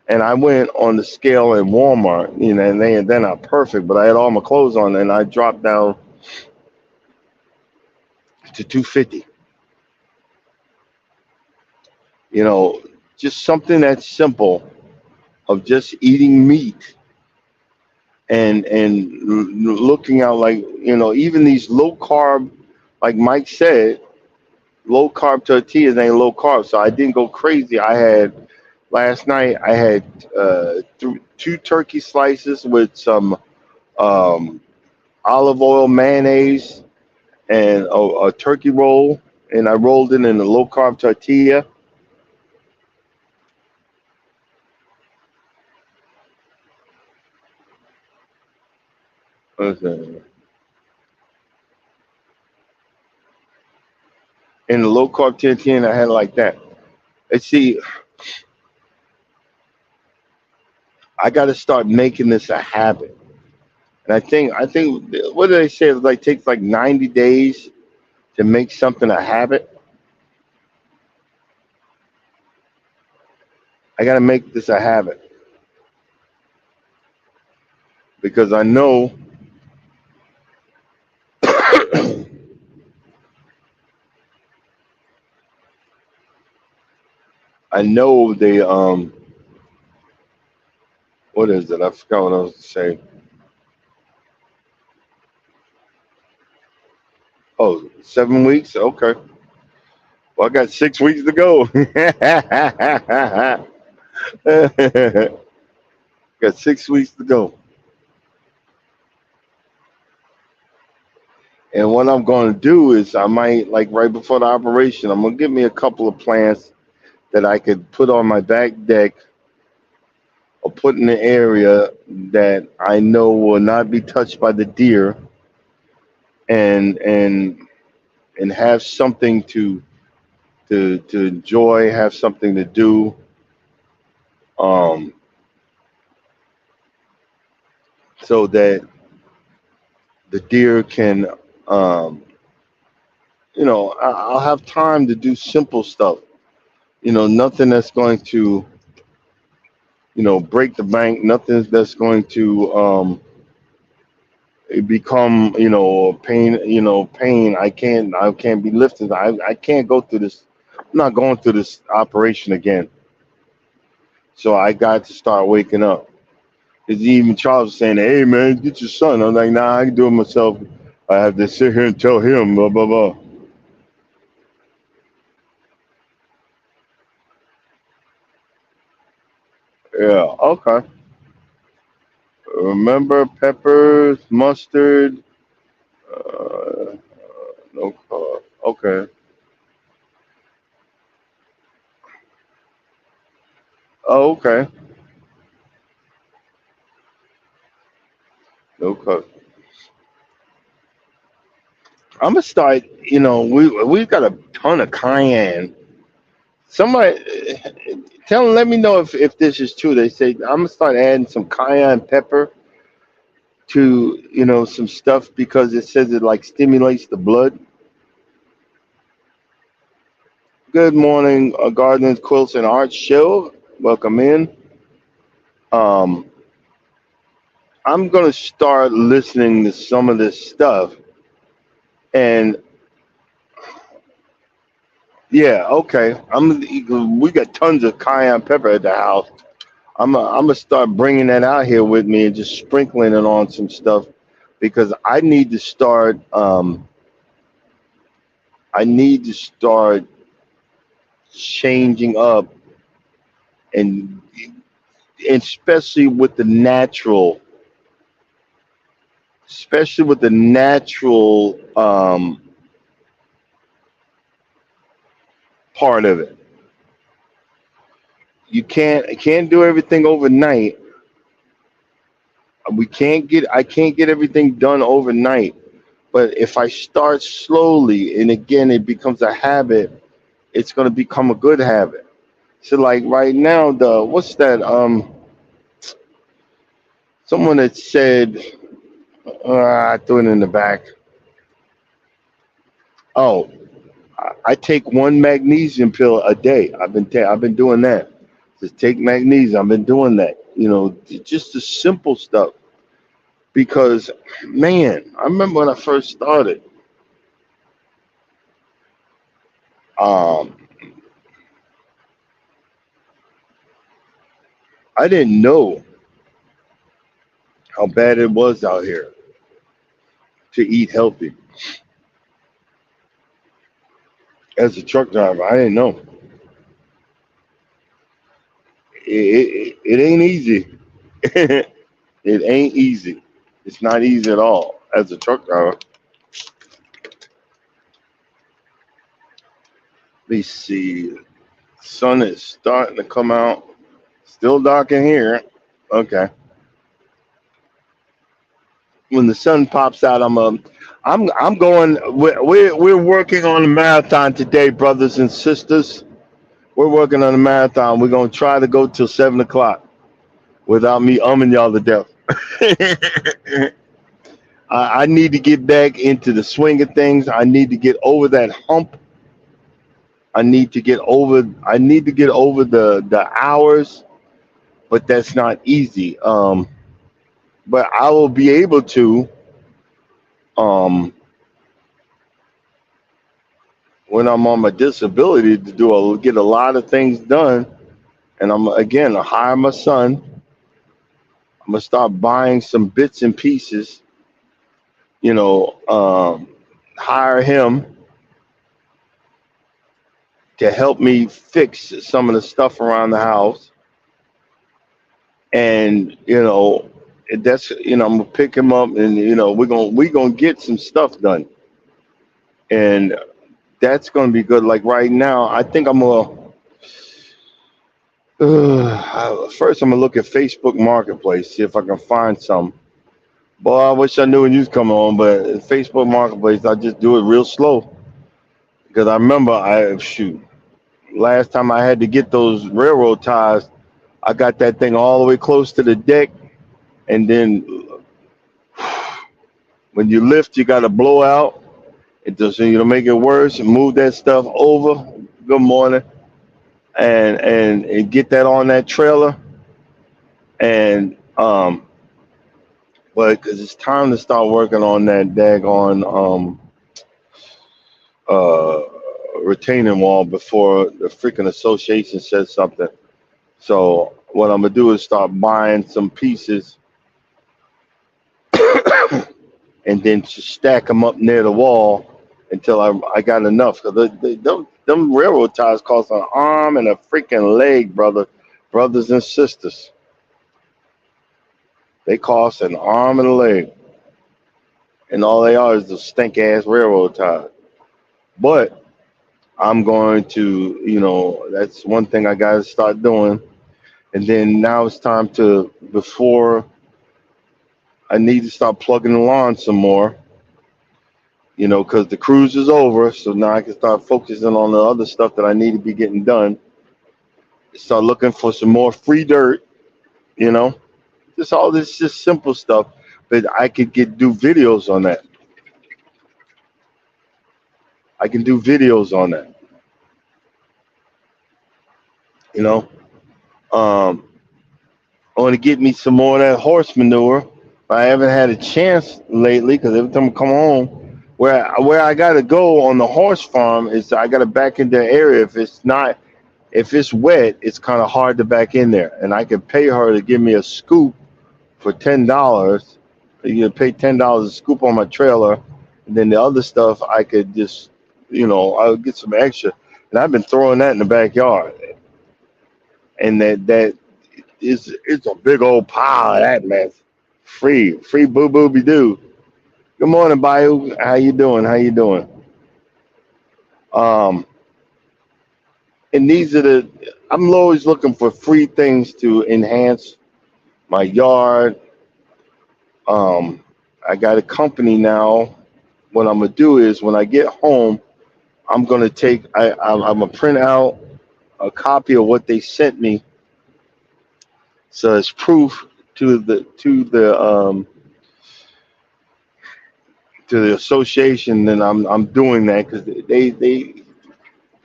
and I went on the scale in Walmart. And they're not perfect, but I had all my clothes on, and I dropped down to 250. You know, just something that's simple of just eating meat and looking out, like, even these low carb, like Mike said, low carb tortillas ain't low carb. So I didn't go crazy. I had last night. I had two turkey slices with some um, olive oil, mayonnaise, and a turkey roll, and I rolled it in a low carb tortilla. In the low carb tortilla, and I had it like that. And see, I got to start making this a habit. And I think what do they say? It like takes like 90 days to make something a habit. I got to make this a habit because I know I know they what is it? I forgot what I was saying. Oh, 7 weeks. Okay. Well, I got 6 weeks to go. Got 6 weeks to go. And what I'm going to do is I might, like, right before the operation, I'm going to get me a couple of plants that I could put on my back deck or put in the area that I know will not be touched by the deer, and have something to enjoy, have something to do, um, so that the deer can, um, I'll have time to do simple stuff. Nothing that's going to, break the bank. Nothing that's going to become, pain. Pain. I can't be lifted. I can't go through this. I'm not going through this operation again. So I got to start waking up. Because even Charles was saying, "Hey man, get your son." I'm like, "Nah, I can do it myself. I have to sit here and tell him blah blah blah." Yeah. Okay. Remember peppers, mustard, uh, no carb. Okay. Oh, okay. No carb. I'm gonna start. We've got a ton of cayenne. Somebody let me know if this is true. They say I'm gonna start adding some cayenne pepper to some stuff because it says it like stimulates the blood. Good morning, Gardens, Quilts, and Art Show. Welcome in. Um, I'm gonna start listening to some of this stuff, and yeah, okay. We got tons of cayenne pepper at the house. I'm gonna start bringing that out here with me and just sprinkling it on some stuff because I need to start. I need to start changing up, and especially with the natural, especially with the natural part of it. You can't do everything overnight. I can't get everything done overnight. But if I start slowly and again it becomes a habit, it's gonna become a good habit. So like right now, the what's that? Someone had said, I threw it in the back. Oh, I take one magnesium pill a day. I've been doing that. Just take magnesium. I've been doing that. Just the simple stuff. Because man, I remember when I first started. Um, I didn't know how bad it was out here to eat healthy. As a truck driver, I didn't know. It ain't easy. It ain't easy. It's not easy at all. As a truck driver, let me see. Sun is starting to come out. Still dark in here. Okay. When the sun pops out, I'm going. We're working on a marathon today, brothers and sisters. We're working on a marathon. We're gonna try to go till 7 o'clock without me umming y'all to death. I need to get back into the swing of things. I need to get over that hump. I need to get over the hours, but that's not easy. But I will be able to um when I'm on my disability to get a lot of things done. And I'm again hire my son. I'm gonna start buying some bits and pieces. Hire him to help me fix some of the stuff around the house. And that's I'm gonna pick him up, and we're gonna get some stuff done, and that's gonna be good. Like right now, I think I'm gonna first I'm gonna look at Facebook Marketplace, see if I can find some. Boy, I wish I knew when you was coming on, but Facebook Marketplace, I just do it real slow because I remember last time I had to get those railroad ties, I got that thing all the way close to the deck, and then when you lift, you got to blow out. It does make it worse and move that stuff over. Good morning, and get that on that trailer, and but because it's time to start working on that daggone uh retaining wall before the freaking association says something. So what I'm gonna do is start buying some pieces and then just stack them up near the wall until I got enough. Cause them railroad ties cost an arm and a freaking leg, brothers and sisters. They cost an arm and a leg, and all they are is the stink ass railroad ties. But I'm going to, that's one thing I got to start doing. And then now it's time before I need to start plugging the lawn some more, because the cruise is over. So now I can start focusing on the other stuff that I need to be getting done. Start looking for some more free dirt, just all this just simple stuff. But I could do videos on that. I can do videos on that. I want to get me some more of that horse manure. But I haven't had a chance lately because every time I come home, where I got to go on the horse farm is I got to back in the area. If it's wet, it's kind of hard to back in there. And I could pay her to give me a scoop for $10. You can pay $10 a scoop on my trailer, and then the other stuff I could just, I'll get some extra. And I've been throwing that in the backyard, and that it's a big old pile of that mess. Free boo boo be doo. Good morning, Bayou. How you doing? Um, and these are the. I'm always looking for free things to enhance my yard. Um, I got a company now. What I'm gonna do is when I get home, I'm gonna take. I'm gonna print out a copy of what they sent me, so it's proof to the association. And I'm doing that because they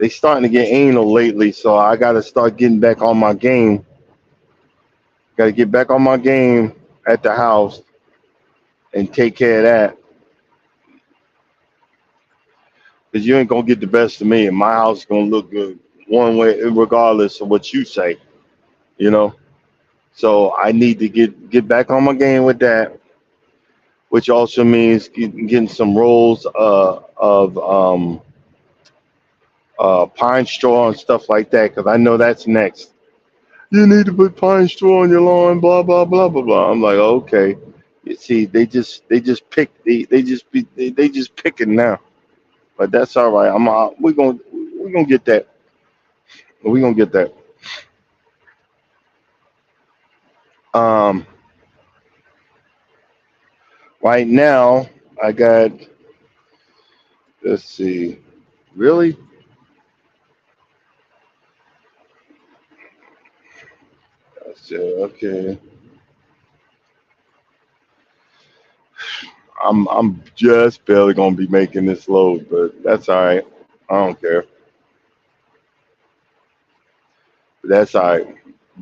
starting to get anal lately. So I got to start getting back on my game. Got to get back on my game at the house and take care of that because you ain't gonna get the best of me, and my house is gonna look good one way, regardless of what you say. You know. So I need to get back on my game with that, which also means getting some rolls of pine straw and stuff like that, because I know that's next. You need to put pine straw on your lawn, blah blah blah blah blah. I'm like, okay. You see, they just picking now, but that's all right. We're gonna get that. We're gonna get that. Um, right now I got. Let's see. Really? Let's see. Okay. I'm just barely gonna be making this load, but that's all right. I don't care. That's all right.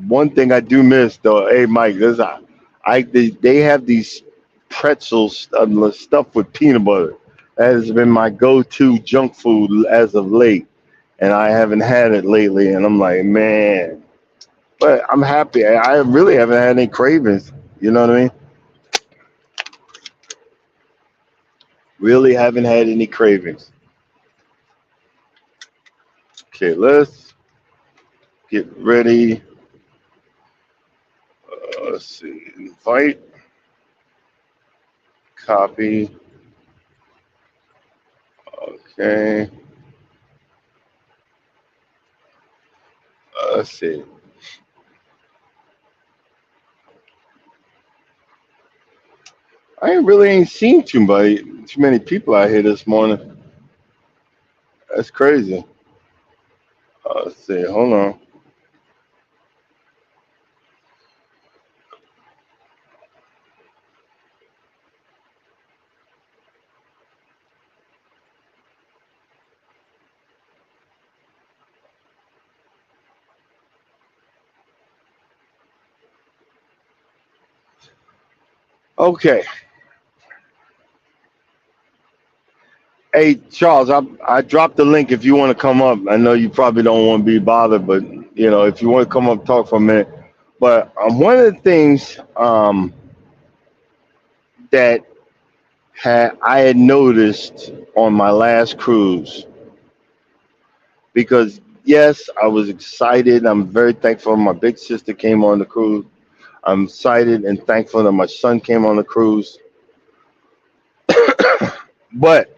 One thing I do miss though, hey Mike, they have these pretzels stuff with peanut butter. That has been my go-to junk food as of late, and I haven't had it lately. And I'm like, man, but I'm happy. I really haven't had any cravings. You know what I mean? Really haven't had any cravings. Okay, let's get ready. Let's see. Invite, copy. Okay. Let's see. I ain't seen too many people out here this morning. That's crazy. Let's see. Hold on. Okay. Hey Charles, I dropped the link if you want to come up. I know you probably don't want to be bothered, but if you want to come up, talk for a minute. But one of the things that I had noticed on my last cruise, because yes, I was excited. I'm very thankful my big sister came on the cruise. I'm excited and thankful that my son came on the cruise. But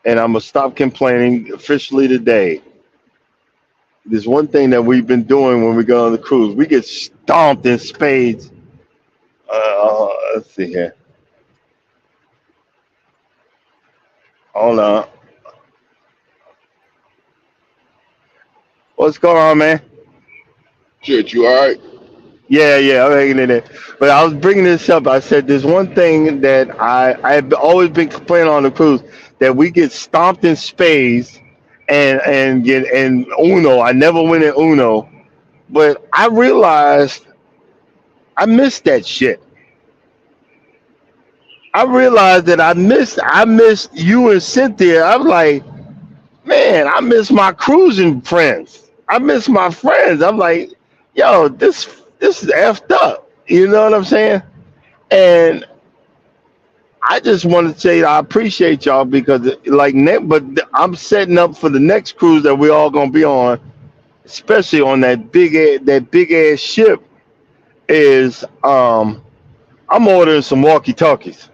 and I'm gonna stop complaining officially today. There's one thing that we've been doing when we go on the cruise. We get stomped in spades. Let's see here. Hold on. What's going on, man? Shit, you all right? Yeah, I'm hanging in there. But I was bringing this up. I said there's one thing that I've always been complaining on the cruise, that we get stomped in spades and get in Uno. I never win in Uno, but I realized I missed that shit. I realized that I missed you and Cynthia. I'm like, man, I miss my cruising friends. I miss my friends. I'm like, yo, this is effed up. You know what I'm saying? And I just want to say I appreciate y'all because but I'm setting up for the next cruise that we're all gonna be on, especially on that big ass ship. Is I'm ordering some walkie talkies.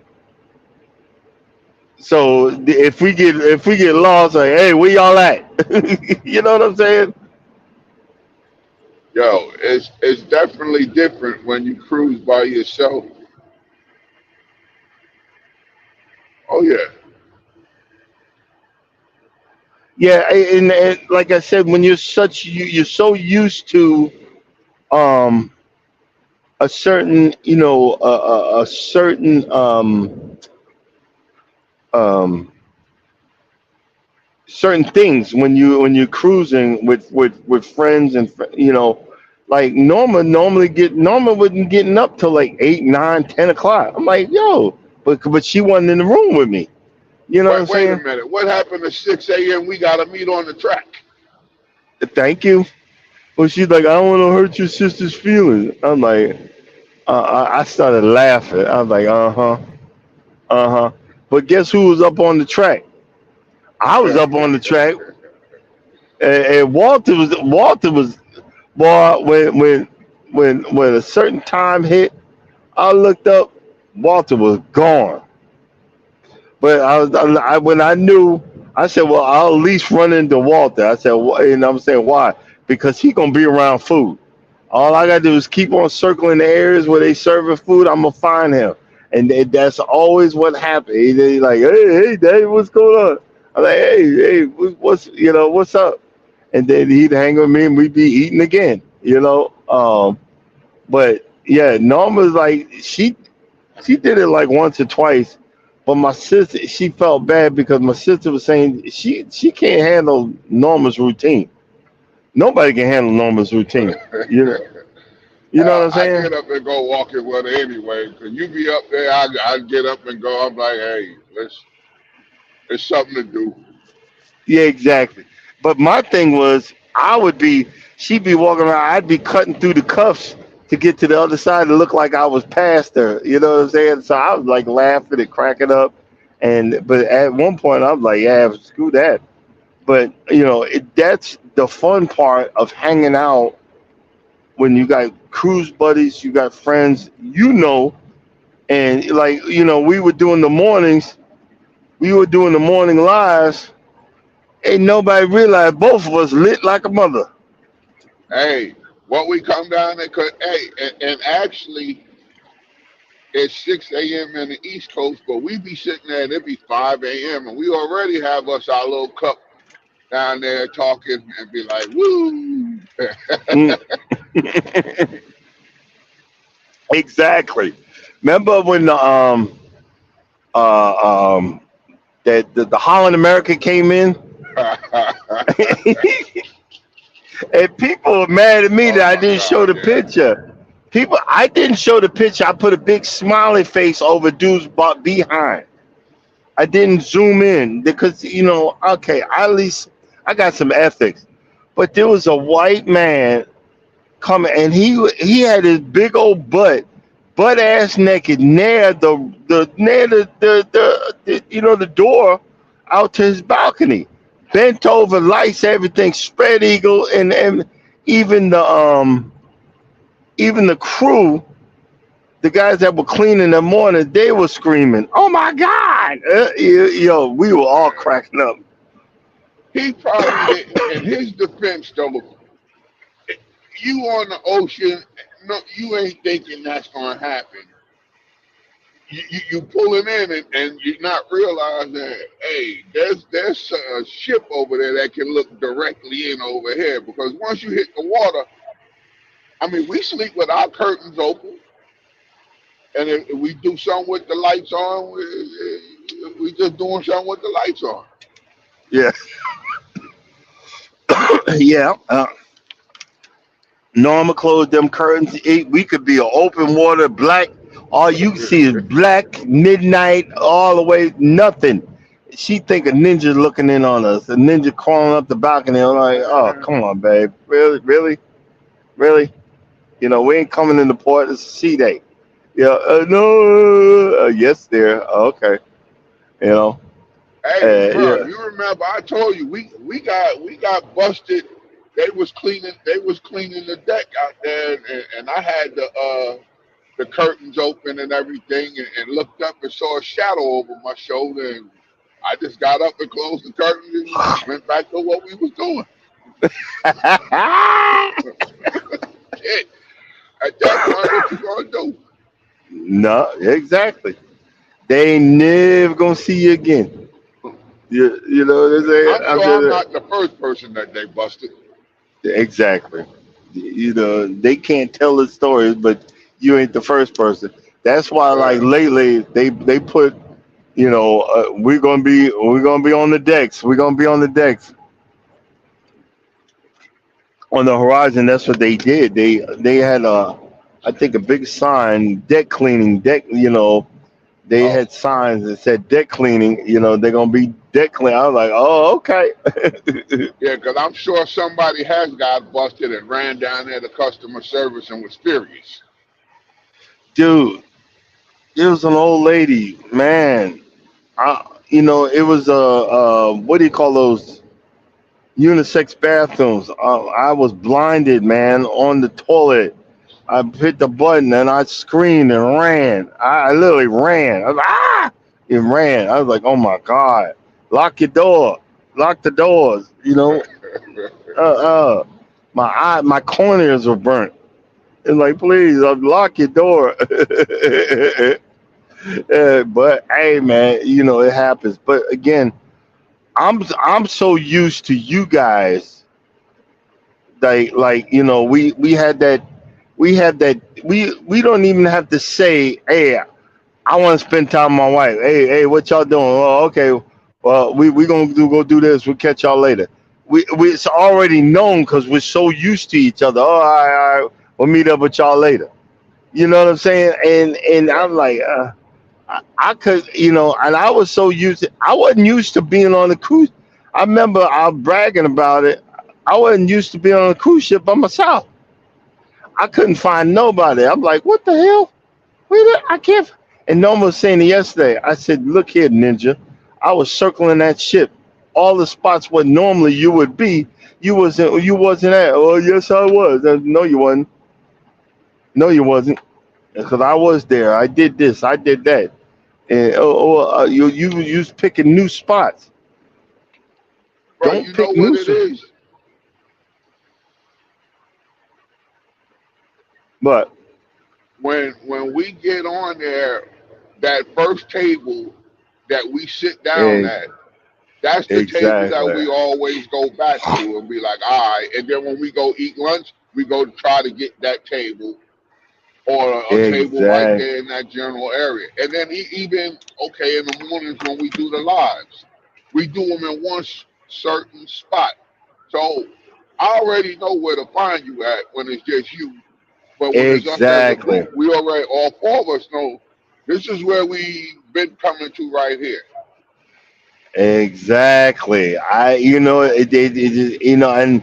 So if we get lost, like, hey, where y'all at? You know what I'm saying? Yo, it's definitely different when you cruise by yourself. Oh yeah. Yeah, and like I said, when you're so used to um a certain a certain um certain things when you're cruising with friends and like Norma wasn't getting up till like 8, 9, 10 o'clock. I'm like, yo, but she wasn't in the room with me. You know what I'm Wait a saying? minute. What happened to 6 a.m.? We gotta meet on the track. Thank you. Well, she's like, I don't want to hurt your sister's feelings. I'm like, I started laughing. I was like, uh huh, uh huh. But guess who was up on the track? I was up on the track, and Walter was boy. When a certain time hit, I looked up. Walter was gone. But when I knew, I said, well, I'll at least run into Walter. I said, and I'm saying why? Because he gonna be around food. All I gotta do is keep on circling the areas where they serving food. I'm gonna find him, and that's always what happened. He like, hey, Dave, what's going on? I'm like, hey, what's up? And then he'd hang with me, and we'd be eating again. But yeah, Norma's like she did it like once or twice, but my sister she felt bad because my sister was saying she can't handle Norma's routine. Nobody can handle Norma's routine. You know, you know what I'm I saying? get up and go walking with her anyway. Cause you be up there, I get up and go. I'm like, hey, it's something to do. Yeah, exactly. But my thing was, she'd be walking around, I'd be cutting through the cuffs to get to the other side to look like I was past her. You know what I'm saying? So I was like laughing and cracking up, but at one point I was like, yeah, screw that. But that's the fun part of hanging out when you got cruise buddies, you got friends, and like we were doing the morning lives. Ain't nobody realized both of us lit like a mother. Hey, what we come down there, cause hey, and actually it's 6 a.m. in the East Coast, but we be sitting there and it be 5 a.m. and we already have us our little cup down there talking and be like, woo. Mm. Exactly. Remember when um that the Holland America came in, and people were mad at me that Oh I my didn't show God, the yeah. picture. I didn't show the picture. I put a big smiley face over dude's behind. I didn't zoom in because okay, at least I got some ethics. But there was a white man coming, and he had his big old butt ass naked near the door out to his balcony, bent over, lights, everything, spread eagle, and even the crew, the guys that were cleaning in the morning, they were screaming, "Oh my God!" Yo, we were all cracking up. He probably didn't. In his defense, though, you on the ocean, no, you ain't thinking that's gonna happen. You pulling in and you not realizing, hey, there's a ship over there that can look directly in over here because once you hit the water, I mean, we sleep with our curtains open, and if we do something with the lights on, we just doing something with the lights on. Yeah, yeah. Norma closed them curtains. We could be an open water black. All you see is black midnight all the way nothing. She think a ninja looking in on us. A ninja crawling up the balcony. I'm like, oh come on, babe. Really, really, really. We ain't coming in the port. It's a sea day. Yeah, no. Yes, there. Okay. You know. Hey, bro, Yeah. you remember I told you we got busted. They was cleaning the deck out there, and I had the curtains open and everything, and looked up and saw a shadow over my shoulder, and I just got up and closed the curtains and went back to what we was doing. Shit. At that point, what you gonna do? No, exactly. They ain't never gonna see you again. You know what I'm saying? I'm sure I'm not the first person that they busted. Exactly. You know, they can't tell the stories, but you ain't the first person. That's why, like Uh, lately, they put, we're gonna be on the decks. We're gonna be on the decks on the horizon. That's what they did. They had I think a big sign, deck cleaning, deck. They oh, had signs that said deck cleaning. They're gonna be deck clean. I was like, oh, okay. yeah, because I'm sure somebody has got busted and ran down there to customer service and was furious. Dude, it was an old lady, man. It was what do you call those unisex bathrooms? I was blinded, man, on the toilet. I hit the button and I screamed and ran. I literally ran. I was like, ah, and ran. I was like, oh my god, lock your door, lock the doors. Uh, my corneas were burnt. And like, please, lock your door. But hey, man, it happens. But again, I'm so used to you guys. We don't even have to say, hey, I want to spend time with my wife. Hey, what y'all doing? Oh, okay. Well, we gonna go do this. We'll catch y'all later. We it's already known because we're so used to each other. Oh, all right. We'll meet up with y'all later. You know what I'm saying? And Right. I'm like, I could, and I was so used to, I wasn't used to being on a cruise. I remember I was bragging about it. I wasn't used to being on a cruise ship by myself. I couldn't find nobody. I'm like, what the hell? I can't. And Norma was saying it yesterday. I said, look here, Ninja. I was circling that ship. All the spots where normally you would be, you wasn't at. Oh, yes, I was. No, you wasn't. No, you wasn't. Because I was there. I did this. I did that. And you was picking new spots. Bro, Don't you know pick what new it spots. is? But When we get on there, that first table that we sit down eh, at, that's the table that exactly, we always go back to and be like, all right. And then when we go eat lunch, we go to try to get that table or a table right exact, there in that general area. And then even, okay, in the mornings when we do the lives, we do them in one certain spot. So I already know where to find you at when it's just you. But when it's us as a exactly, group, we already, all four of us know this is where we been coming to right here. exactly. And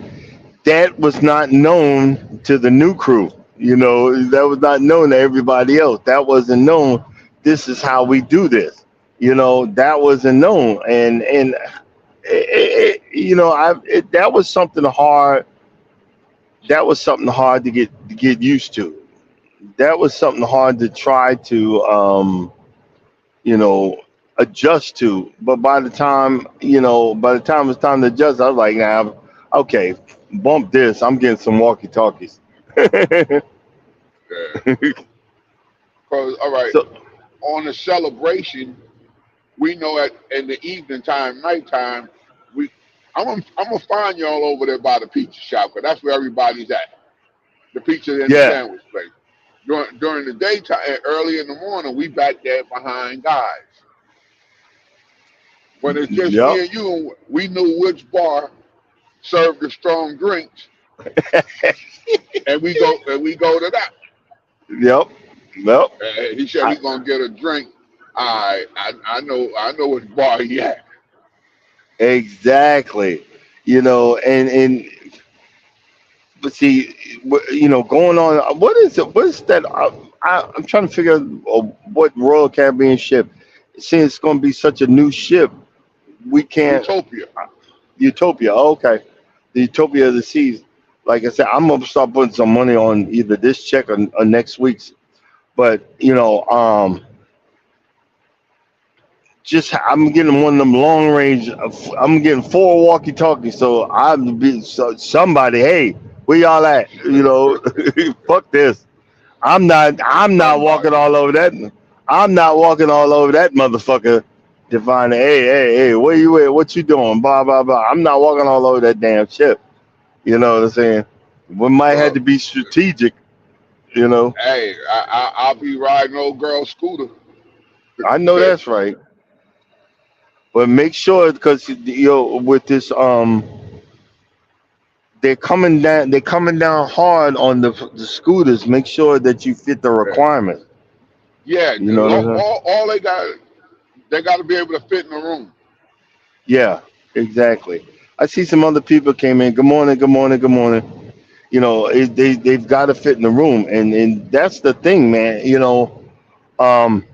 that was not known to the new crew. That was not known to everybody else. That wasn't known. This is how we do this. That wasn't known, and that was something hard. That was something hard to get used to. That was something hard to try to you know adjust to. But by the time it's time to adjust, I was like, nah, okay, bump this. I'm getting some walkie talkies. Yeah. Because, all right, So on the celebration, we know at in the evening time, nighttime, we I'm gonna find y'all over there by the pizza shop because that's where everybody's at. The pizza and the yeah, sandwich place. During the daytime, early in the morning, we back there behind guys. When it's just yep, me and you, we knew which bar served the strong drinks, and we go to that. yep, yep. He said I, he gonna get a drink. I know which bar he at. exactly. And but see, going on. What is it? What is that? I'm trying to figure out what Royal Caribbean ship. Since it's going to be such a new ship, we can't. Utopia. Utopia. Oh, okay, the Utopia of the Seas. Like I said, I'm gonna start putting some money on either this check or next week's. But just I'm getting one of them long range. I'm getting 4 walkie talkies. So I'm be somebody. Hey, where y'all at? You know, fuck this. I'm not walking Somebody. all over that. I'm not walking all over that motherfucker to find hey, where you at? What you doing? Blah blah blah. I'm not walking all over that damn shit. You know what I'm saying? We might have Look, to be strategic. You know, hey, I'll be riding old girl scooter. I know that's right. But make sure because with this they're coming down hard on the scooters. Make sure that you fit the Yeah, requirements. yeah. You know what I'm saying? All they got to be able to fit in the room. Yeah, exactly. I see some other people came in. Good morning, good morning, good morning. They've got to fit in the room, and that's the thing, man. Um,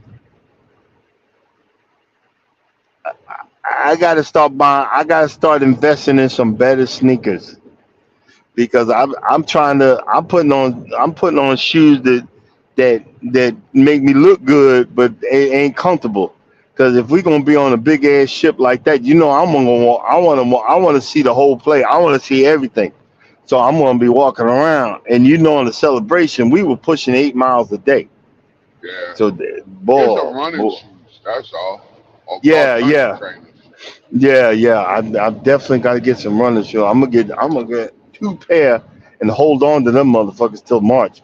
I got to start buying. I got to start investing in some better sneakers because I'm putting on shoes that make me look good, but ain't comfortable. Because if we're gonna be on a big ass ship like that, I'm gonna walk. I want to see the whole play. I want to see everything. So I'm gonna be walking around, and on the celebration, we were pushing 8 miles a day. Yeah, So, get some boy, running boy, shoes. That's all. Or cross yeah, country yeah, trainers. yeah. I've definitely got to get some running shoes. I'm gonna get 2 pair and hold on to them motherfuckers till March.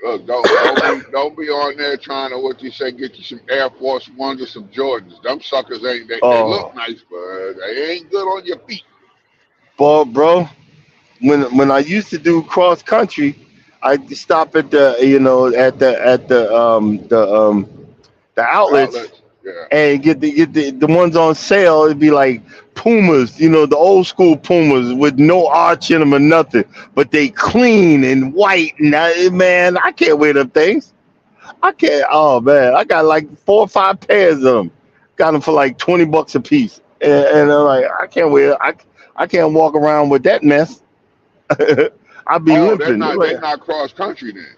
Look, don't be on there trying to what you say. Get you some Air Force Ones or some Jordans. Them suckers ain't they look Oh, nice, but they ain't good on your feet. boy, bro. When I used to do cross country, I'd stop at the outlets Outlets. Yeah. and get the ones on sale. It'd be like Pumas, the old school Pumas with no arch in them or nothing, but they clean and white. And man, I can't wear them things. I can't. Oh man, I got like 4 or 5 pairs of them. Got them for like $20 a piece, and I'm like, I can't wear. I can't walk around with that mess. I'd be Oh, limping. they're Like, not cross country then.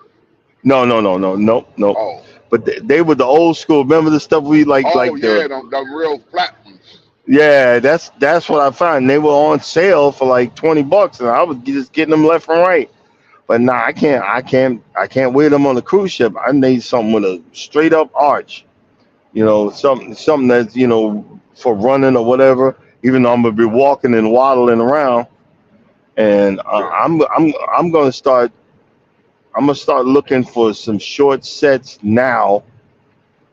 no, no, no, no, no, no. Oh. But they were the old school. Remember the stuff we Oh like yeah, the them real flat ones. yeah. That's what I found. They were on sale for like $20, and I was just getting them left and right. But nah, I can't wear them on the cruise ship. I need something with a straight up arch. Something that's for running or whatever. Even though I'm gonna be walking and waddling around, and Yeah. I'm gonna start looking for some short sets now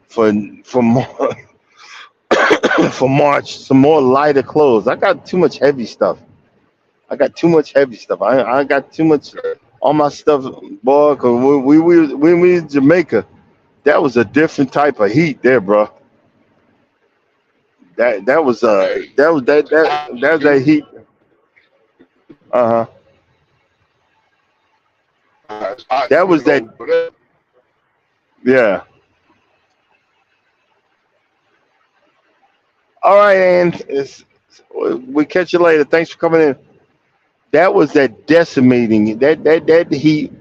for for Mar- for March. Some more lighter clothes. I got too much heavy stuff. I got too much heavy stuff. I got too much. Okay. All my stuff, boy. Cause when we in Jamaica, that was a different type of heat there, bro. That was Hey, that was that it's that hot that was that too. heat. Uh huh. It's hot That was too that. over there. Yeah. All right, and we catch you later. Thanks for coming in. That was that decimating. That heat.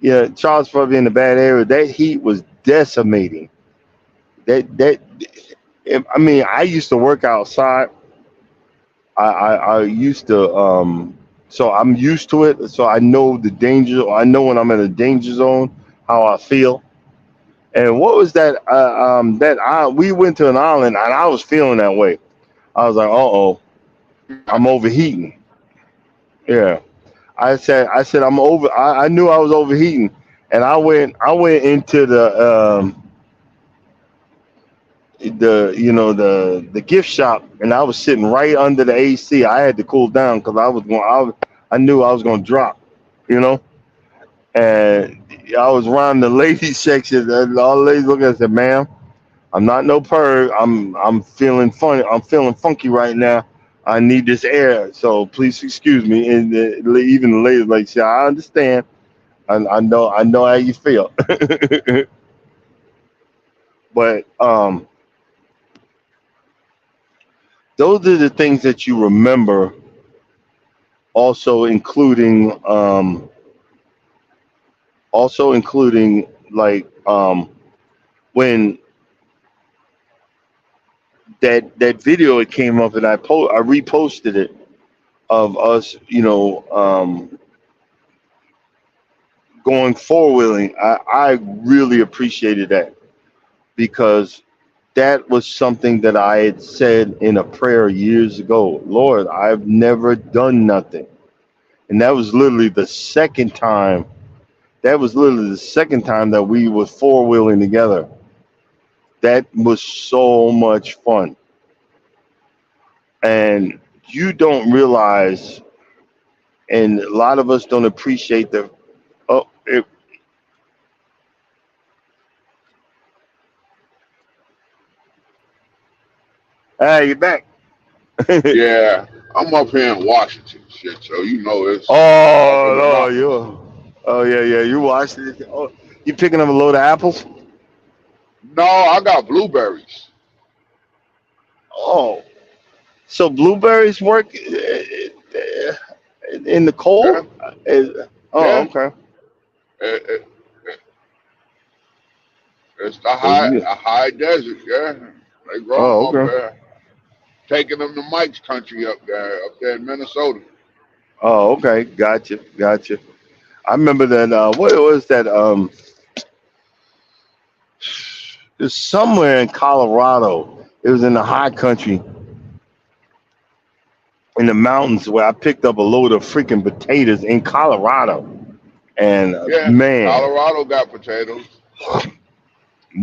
Yeah, Charles probably in the bad area. That heat was decimating. That. I mean, I used to work outside. I used to. So I'm used to it. So I know the danger. I know when I'm in a danger zone, how I feel. And what was that? We went to an island, and I was feeling that way. I was like, oh, I'm overheating. Yeah. I said I'm over. I knew I was overheating, and I went into the gift shop, and I was sitting right under the AC. I had to cool down because I knew I was going to drop, you know. And I was around the ladies section, and all the ladies looking at me and said, "Ma'am, I'm not no perv. I'm feeling funny. I'm feeling funky right now. I need this air, so please excuse me." And even the ladies like, "See, I understand. I know how you feel." But those are the things that you remember. Also including like when that video it came up, and I reposted it of us, going four wheeling. I really appreciated that because that was something that I had said in a prayer years ago. Lord, I've never done nothing, and that was literally the second time. That was literally the second time that we were four wheeling together. That was so much fun, and you don't realize, and a lot of us don't appreciate the. Oh, hey, you're back. Yeah, I'm up here in Washington, shit. So you know it's off of the Oh no, mountain. you. Oh yeah. You watched it. Oh, you picking up a load of apples? No, I got blueberries. Oh, so blueberries work in the Yeah, cold? Oh, yeah. okay. It, it, it's So you. a high desert. Yeah, they grow Oh, them up okay. there. Taking them to Mike's country up there in Minnesota. Oh, okay. Gotcha. I remember that. What was that? It's somewhere in Colorado. It was in the high country, in the mountains, where I picked up a load of freaking potatoes in Colorado. And Yeah, man, Colorado got potatoes.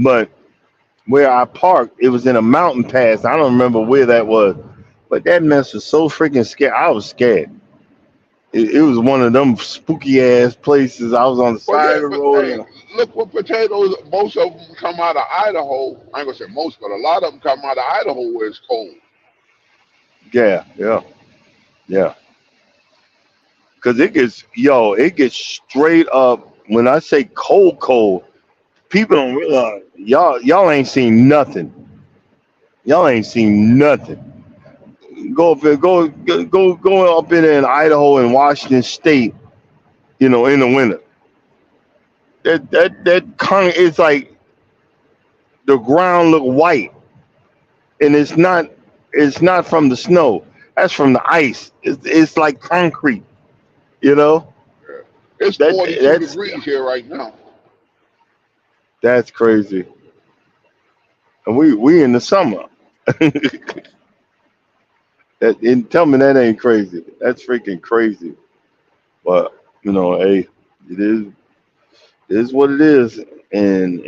but where I parked, it was in a mountain pass. I don't remember where that was, but that mess was so freaking scared. I was scared. It was one of them spooky ass places. I was on the Well, side yeah, of the but road. hey, look what potatoes. Most of them come out of Idaho. I ain't gonna say most, but a lot of them come out of Idaho where it's cold. Yeah. Cause it gets straight up. When I say cold, people don't realize y'all ain't seen nothing. Y'all ain't seen nothing. Go up there, go up in Idaho and Washington State. In the winter. That it's like the ground look white, and it's not from the snow. That's from the ice. It's like concrete. You know Yeah. It's that 42 that's degrees here right now. that's crazy. And we in the summer. And tell me that ain't crazy. That's freaking crazy. But hey, it is what it is, and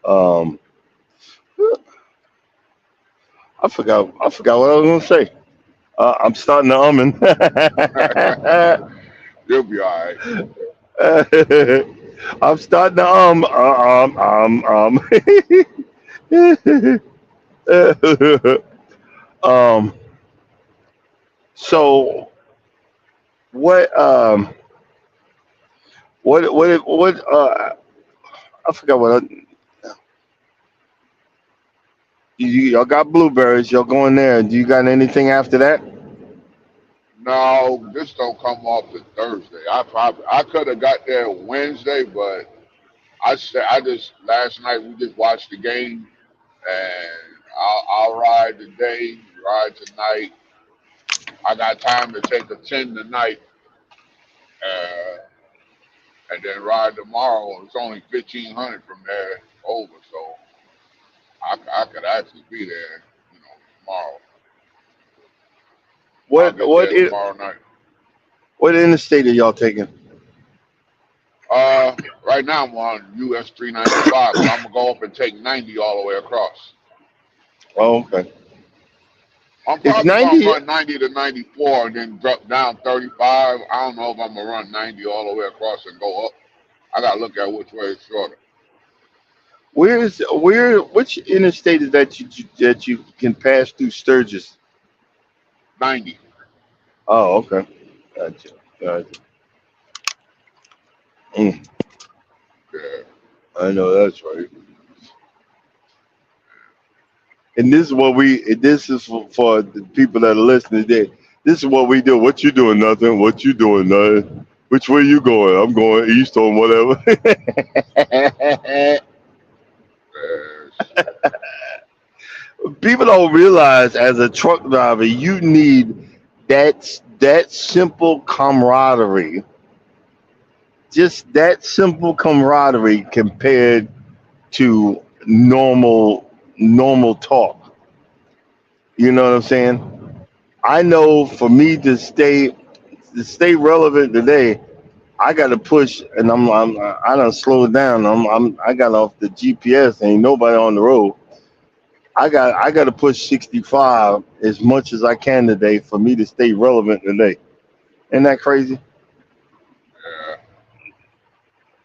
um, I forgot what I was gonna say. I'm starting to You'll be all right. I'm starting to um. So what I forgot y'all got blueberries. Y'all going there? Do you got anything after that? No, this don't come off to Thursday. I could have got there Wednesday, but I just last night we just watched the game, and I'll ride today, ride tonight. I got time to take a 10 tonight, uh, and then ride tomorrow. It's only 1,500 from there over, so I could actually be there, tomorrow. I'll What get what there i- tomorrow night. what interstate are y'all taking? Right now I'm on US 395, but I'm gonna go up and take 90 all the way across. Oh, okay. I'm It's probably gonna 90. run 90 to 94 and then drop down 35. I don't know if I'm gonna run 90 all the way across and go up. I gotta look at which way is shorter. Which interstate is that you can pass through Sturgis? 90. Oh, okay. Gotcha. Mm, Yeah. I know that's right. And this is for the people that are listening today. This is what we do. What you doing? Nothing. What you doing? Nothing. Which way you going? I'm going east or whatever. Shit. People don't realize as a truck driver, you need that simple camaraderie. Just that simple camaraderie compared to normal talk. You know what I'm saying? I know for me to stay relevant today, I got to push, and I done slowed down. I got off the GPS. Ain't nobody on the road. I got to push 65 as much as I can today for me to stay relevant today. Isn't that crazy? Yeah.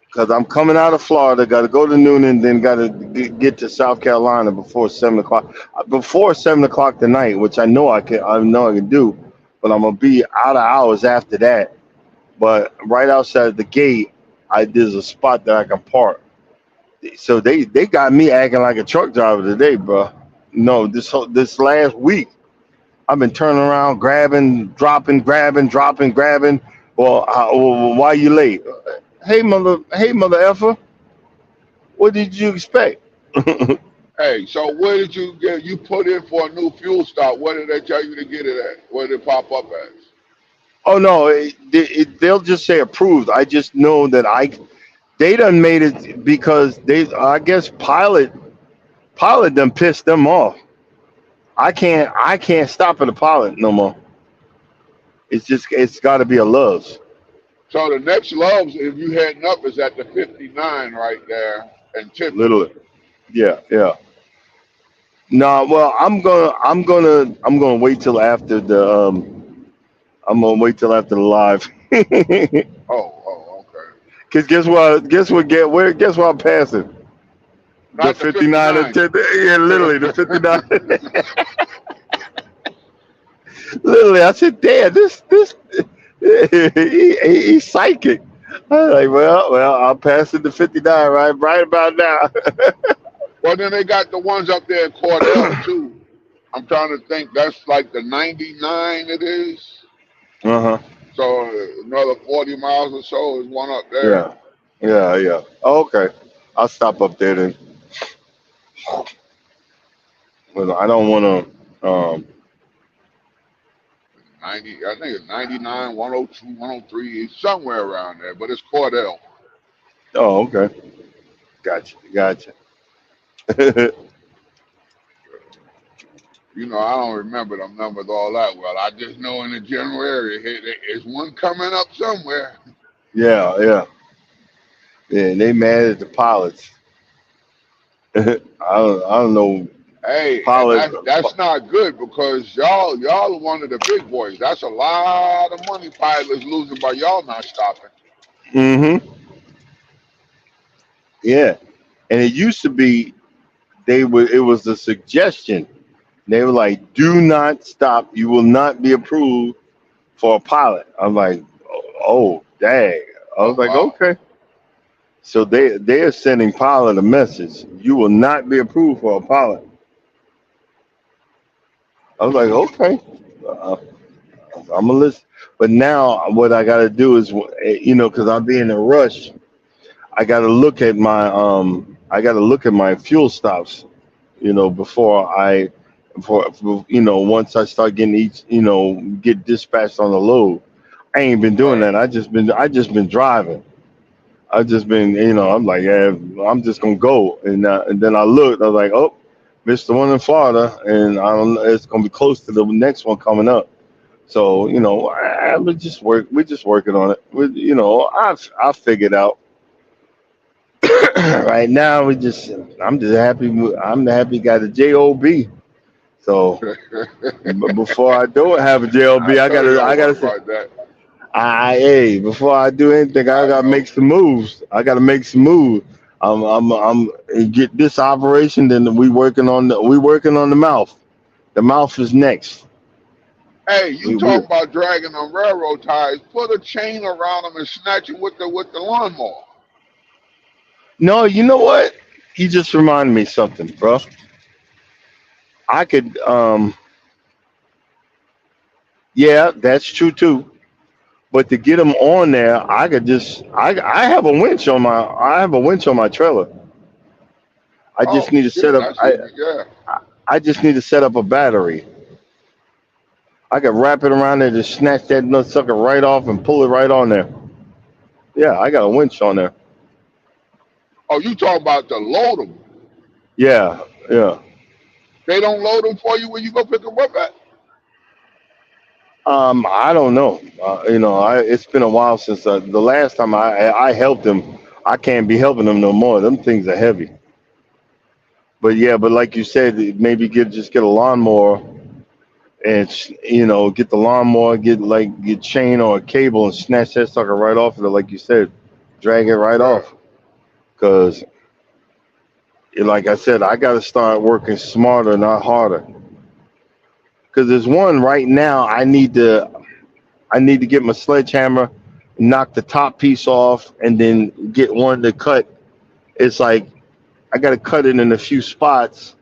Because I'm coming out of Florida, got to go to Noonan, then got to get to South Carolina before 7 o'clock. Before 7 o'clock tonight, which I know I can do, but I'm gonna be out of hours after that. But right outside the gate, there's a spot that I can park. So they got me acting like a truck driver today, bro. No, this last week I've been turning around, grabbing, dropping, grabbing, dropping, grabbing. Well, why you late? Hey mother effer, what did you expect? Hey, so where did you get? You put in for a new fuel stop. Where did they tell you to get it at? Where did it pop up as? Oh no, they'll just say approved. I just know that they done made it because I guess pilot done pissed them off. I can't stop at a pilot no more. It's got to be a Love's. So the next Love's, if you heading up, is at the 59 right there and Tiffany. Literally. Yeah, yeah. No, well, I'm gonna wait till after I'm gonna wait till after the live. Oh, okay. Cause guess what I'm passing? The Not the 59 and 59. 10. Yeah, literally the 59. Literally, I said, "Damn, this he's psychic." I was like, well, I'll pass it to 59 right about now. Well, then they got the ones up there in Cordell too. I'm trying to think. That's like the 99 it is. Uh-huh. So another 40 miles or so is one up there. Yeah. Yeah, yeah. Okay. I'll stop up there then. Well, I don't want to. 90, I think it's 99, 102, 103, it's somewhere around there, but it's Cordell. Oh, okay. Gotcha. You know, I don't remember them numbers all that well. I just know in the general area, there's one coming up somewhere. Yeah. They mad at the pilots. I don't know. Hey, and Pilots. that's not good because y'all are one of the big boys. That's a lot of money pilots losing by y'all not stopping. Mm-hmm. Yeah. And it used to be it was a suggestion. They were like, do not stop. You will not be approved for a pilot. I'm like, oh dang. I Oh was like, wow. okay. So they're sending pilot a message. You will not be approved for a pilot. I was like, okay. Uh, I'm gonna listen. But now what I gotta do is, because I'll be in a rush. I gotta look at my fuel stops, once I start getting get dispatched on the load. I ain't been doing Right. that. I just been driving. I just been, I'm like, yeah, I'm just gonna go, and then I looked. I was like, oh, missed the one in Florida, and I don't. It's gonna be close to the next one coming up. So we just work. We're just working on it. I figured out. Right now, I'm just happy. I'm the happy guy. The job. So before I don't have a job, I know you I don't gotta worry say, about that. hey, before I do anything, I I gotta make know. some moves. I gotta make some moves. I'm get this operation. Then we working on the mouth. The mouth is next. Hey, you We talk about dragging on railroad ties. Put a chain around them and snatch it with the lawnmower. No, you know what? You just reminded me something, bro. I could, yeah, that's true too. But to get them on there, I could I have a winch on my trailer. I Oh just need to set shit, up. that's even yeah. I just need to set up a battery. I could wrap it around there, just snatch that nut sucker right off and pull it right on there. Yeah, I got a winch on there. Oh, you talking about to load them? Yeah, yeah. They don't load them for you when you go pick them up at? I don't know. It's been a while since the last time I helped them. I can't be helping them no more. Them things are heavy. But yeah, but like you said, maybe get a lawnmower and get the lawnmower, get chain or a cable and snatch that sucker right off of it, like you said, drag it right Yeah. off. Cause like I said, I got to start working smarter, not harder. Cause there's one right now. I need to get my sledgehammer, knock the top piece off, and then get one to cut. It's like I got to cut it in a few spots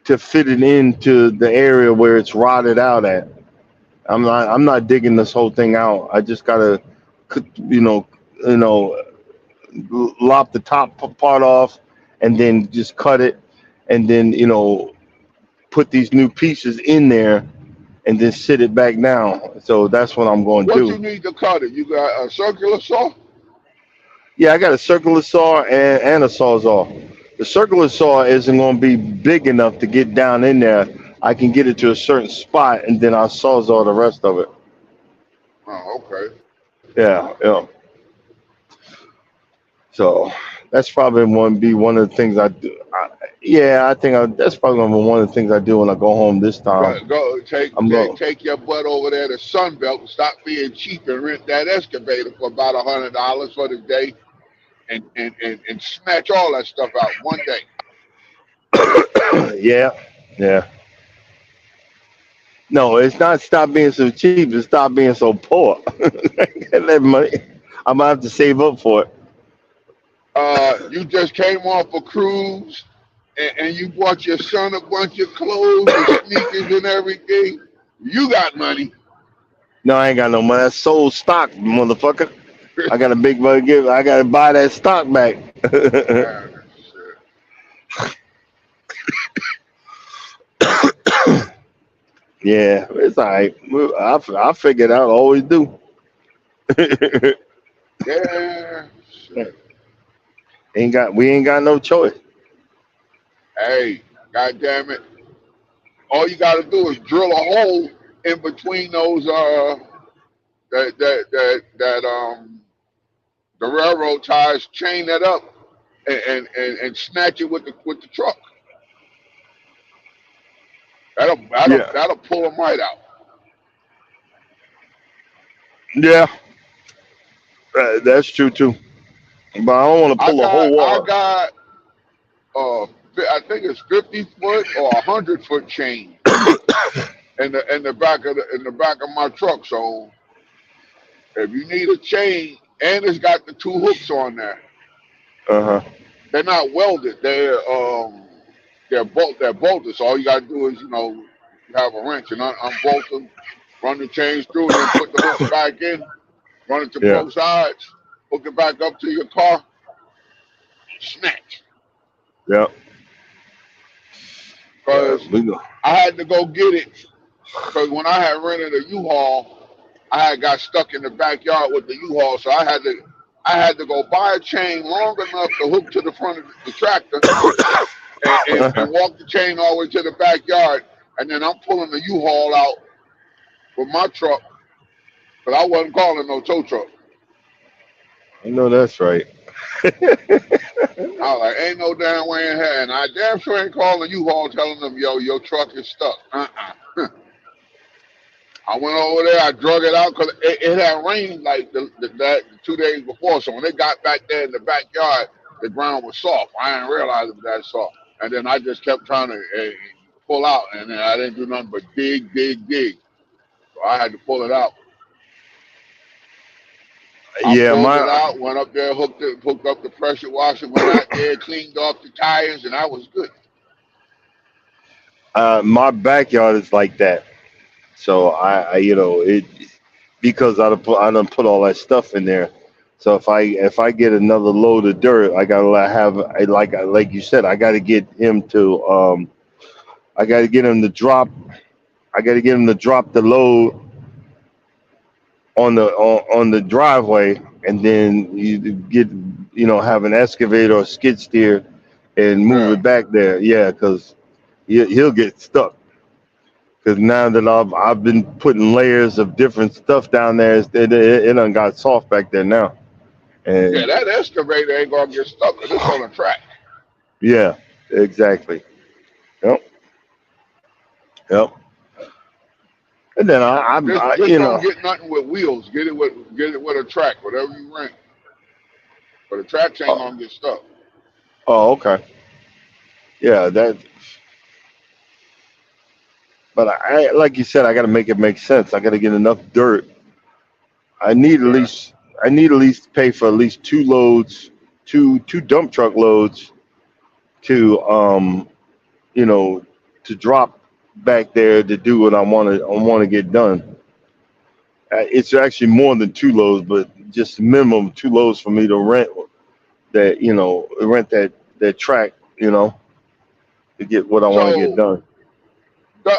to fit it into the area where it's rotted out at. I'm not digging this whole thing out. I just gotta, you know, lop the top part off, and then just cut it, and then put these new pieces in there, and then sit it back down. So that's what I'm going to What you do. need to cut it? You got a circular saw? Yeah, I got a circular saw and a sawzall. The circular saw isn't going to be big enough to get down in there. I can get it to a certain spot, and then I'll sawzall the rest of it. Oh, okay. Yeah, yeah. So that's probably one of the things I do. I think that's probably gonna be one of the things I do when I go home this time. Go take I'm take going. take your butt over there to Sunbelt and stop being cheap and rent that excavator for about $100 for the day and smash all that stuff out one day. Yeah, yeah. No, it's not stop being so cheap. It's stop being so poor. That money, I'm gonna have to save up for it. You just came off a cruise and you bought your son a bunch of clothes and sneakers and everything. You got money. No, I ain't got no money. That's sold stock, motherfucker. I got a big money give. I gotta buy that stock back. Ah, shit. Yeah, it's all right. I figure it out. I always do. Yeah. Shit. We ain't got no choice. Hey, God damn it. All you gotta do is drill a hole in between those the railroad ties, chain that up and snatch it with the truck. That'll that'll Yeah, that'll pull them right out. yeah, that's true too. But I don't want to I pull the got whole I wall. got I think it's 50 foot or 100 foot chain in the back of my truck. So if you need a chain, and it's got the two hooks on there, Uh huh. they're not welded. They're bolted. So all you gotta do is you have a wrench and unbolt them, run the chains through, and then put the hooks back in, run it to Yeah, both sides, hook it back up to your car, snatch. yeah, yeah. Because We go. I had to go get it. Because when I had rented a U-Haul, I had got stuck in the backyard with the U-Haul, so I had to go buy a chain long enough to hook to the front of the tractor and walk the chain all the way to the backyard, and then I'm pulling the U-Haul out with my truck, but I wasn't calling no tow truck. I know that's right. I was like, ain't no damn way in hell, and I damn sure ain't calling U-Haul telling them, yo, your truck is stuck. I went over there, I drug it out because it had rained like the 2 days before. So when they got back there in the backyard, the ground was soft. I didn't realize it was that soft. And then I just kept trying to pull out, and then I didn't do nothing but dig, dig, dig. So I had to pull it out. I Yeah, pulled it my out, went up there, hooked up the pressure washer, went out there, cleaned off the tires, and I was good. my backyard is like that. So it because I done put all that stuff in there. So if I get another load of dirt, I gotta have like you said, I gotta get him to I got to get him to drop. I got to get him to drop the load on the driveway, and then you get have an excavator or skid steer and move Yeah. it back there. Yeah, because he'll get stuck. Because now that I've been putting layers of different stuff down there, it done got soft back there now. Yeah, And that excavator ain't gonna get stuck 'cause it's on a track. yeah, exactly. Yep, yep. And then Just don't get nothing with wheels. Get it with a track, whatever you rent. But the tracks ain't oh, gonna get stuck. oh, okay. Yeah, that. But like you said, I got to make it make sense. I got to get enough dirt. I need at Yeah. least I need at least pay for at least two loads, two dump truck loads to you know to drop back there to do what I want to get done. It's actually more than two loads, but just minimum two loads for me to rent that track, to get what I want to get So done. the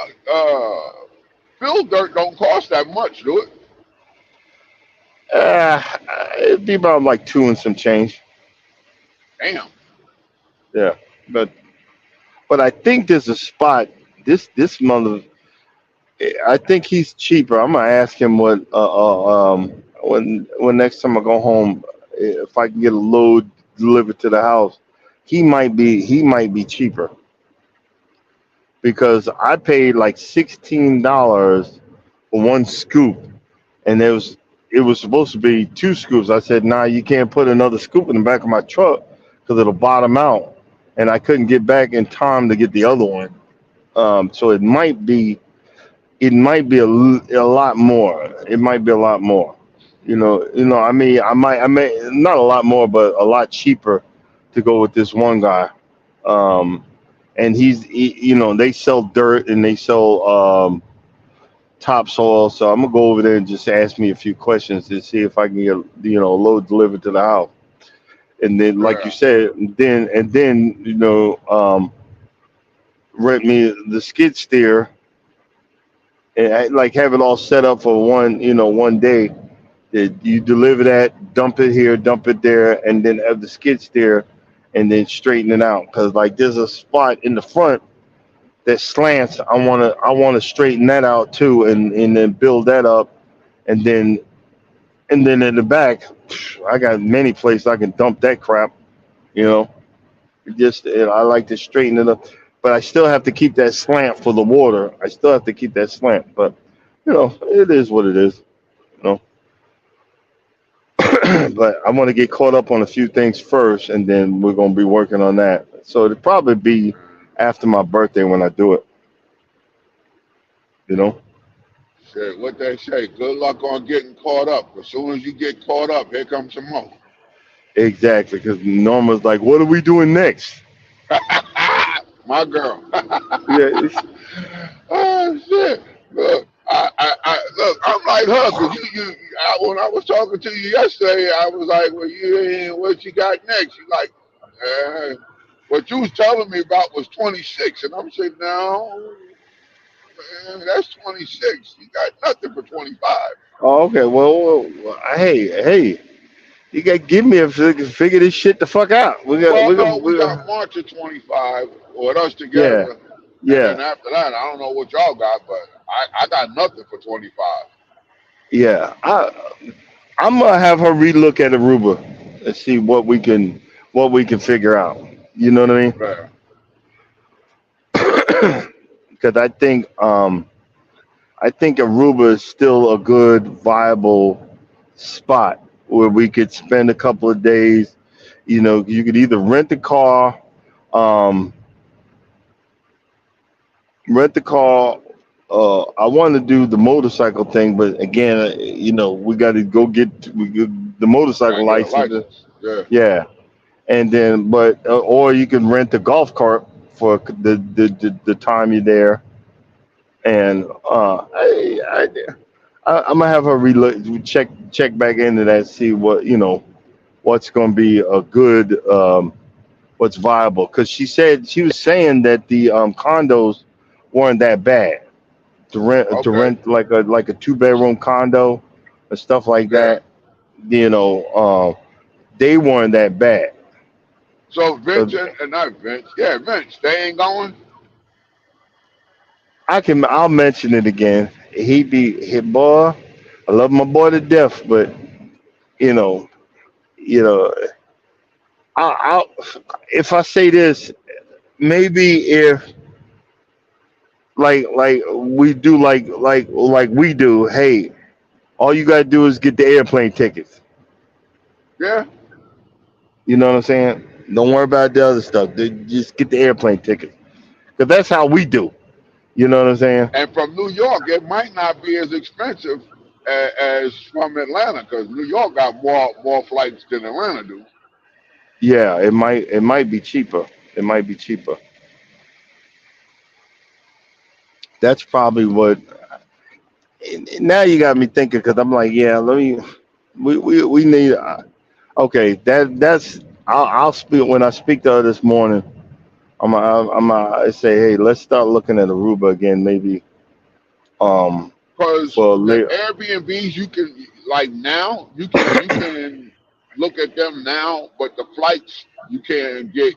fill dirt don't cost that much, do it? Uh, it'd be about like two and some change. Damn. Yeah, but I think there's a spot. This mother, I think he's cheaper. I'm gonna ask him when next time I go home, if I can get a load delivered to the house. He might be cheaper because I paid like $16 for one scoop, and it was supposed to be two scoops. I said, nah, you can't put another scoop in the back of my truck because it'll bottom out, and I couldn't get back in time to get the other one. So it might be a lot more. It might be a lot more. I mean, I may not a lot more, but a lot cheaper to go with this one guy. Um, and they sell dirt and they sell topsoil. So I'm gonna go over there and just ask me a few questions to see if I can get a load delivered to the house. And then, like you Yeah. said, then rent me the skid steer and like have it all set up for one day. That you deliver that, dump it here, dump it there, and then have the skid steer, and then straighten it out. Cause like there's a spot in the front that slants. I wanna straighten that out too, and then build that up, and then in the back, I got many places I can dump that crap. You know, I like to straighten it up, but I still have to keep that slant for the water. I still have to keep that slant, but it is what it is. You know, but I want to get caught up on a few things first, and then we're gonna be working on that. So it'll probably be after my birthday when I do it. You know, Shit, what they say, good luck on getting caught up. As soon as you get caught up, here comes some more. exactly. Because Norma's like, "What are we doing next?" My girl. Yeah, Oh shit! Look, look. I'm like her because when I was talking to you yesterday, I was like, "Well, you ain't what you got next?" You like, what you was telling me about was 26, and I'm saying, no, man, that's 26. You got nothing for 25. oh, okay. Well, hey, you got to give me a figure this shit the fuck out. We got, Well, we got, no, we got March of 25 with us yeah, together, and yeah, then after that, I don't know what y'all got, but I got nothing for 25. yeah. I'm gonna have her relook at Aruba and see what we can figure out. You know what I mean? Man. Because I think Aruba is still a good viable spot where we could spend a couple of days. You could either um, rent the car. I want to do the motorcycle thing, but again, we got to go get the motorcycle Gotta get a license. license. Yeah. Yeah, and then, but or you can rent the golf cart for the time you're there. And I'm gonna have her relook, check back into that, see what's gonna be a good what's viable. Because she was saying that the condos weren't that bad. Okay. Like a 2 bedroom condo and stuff like Yeah. that. You know, they weren't that bad. So Uh, Vince and not Vince. Yeah, Vince. They ain't going. I'll mention it again. He be hit boy. I love my boy to death, but you know, you know, I'll if I say this, maybe if like we do like we do, hey, all you gotta do is get the airplane tickets. Yeah. You know what I'm saying? Don't worry about the other stuff. Just get the airplane tickets. Cause that's how we do. You know what I'm saying? And from New York, it might not be as expensive as from Atlanta because New York got more flights than Atlanta do. Yeah, it might be cheaper. It might be cheaper. That's probably what. Now you got me thinking because I'm like, yeah, let me. We need. Okay, that's. I'll speak when I speak to her this morning. I say, hey, let's start looking at Aruba again, maybe. Um, Because for the later. Airbnbs you can like now you can look at them now, but the flights you can get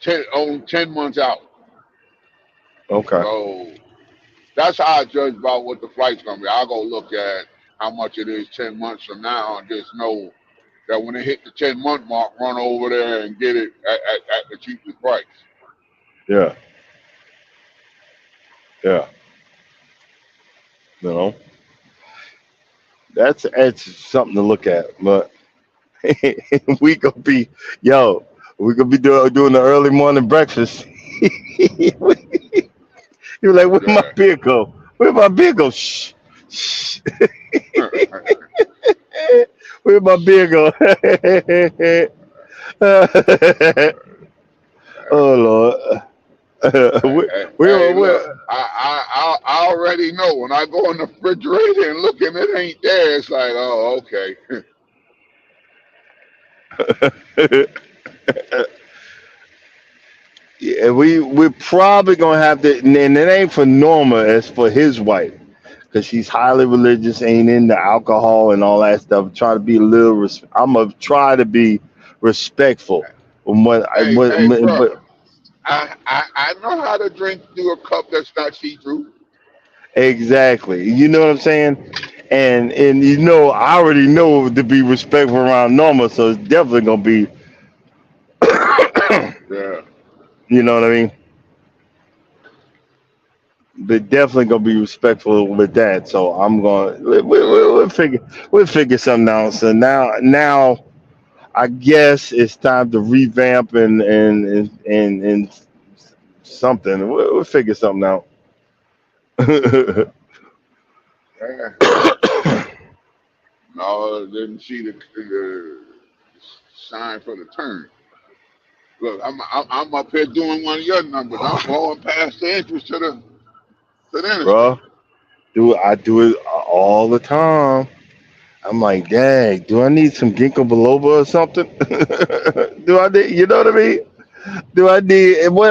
10 months out. Okay. So that's how I judge about what the flight's gonna be. I'll go look at how much it is 10 months from now and just know that when it hit the 10-month mark, run over there and get it at the cheapest price. Yeah. Yeah. You know, that's something to look at. But we gonna be yo, we gonna be doing the early morning breakfast. You're like, where my Yeah. beer go? Where my beer go? Shh, shh. Where my beer go? Oh Lord. Hey, where, hey, where, hey, look, where, I already know when I go in the refrigerator and look and it ain't there. It's like, oh, okay. yeah, we're probably gonna have to, and it ain't for Norma, it's for his wife, because she's highly religious, ain't into alcohol and all that stuff. Try to be a little. I'm gonna try to be respectful. From Hey, bro, what I know how to drink through a cup that's not see through. exactly. You know what I'm saying? And I already know to be respectful around Norma, so it's definitely gonna be. Yeah. You know what I mean? But definitely gonna be respectful with that. So I'm going. We'll figure something out. So now I guess it's time to revamp and something. We'll figure something out. Yeah. No, didn't see the sign for the turn. Look, I'm up here doing one of your numbers. I'm blowing past the entrance to the Bro, interstate. I do it all the time. I'm like, dang, do I need some ginkgo biloba or something? Do I need, you know what I mean? Do I need what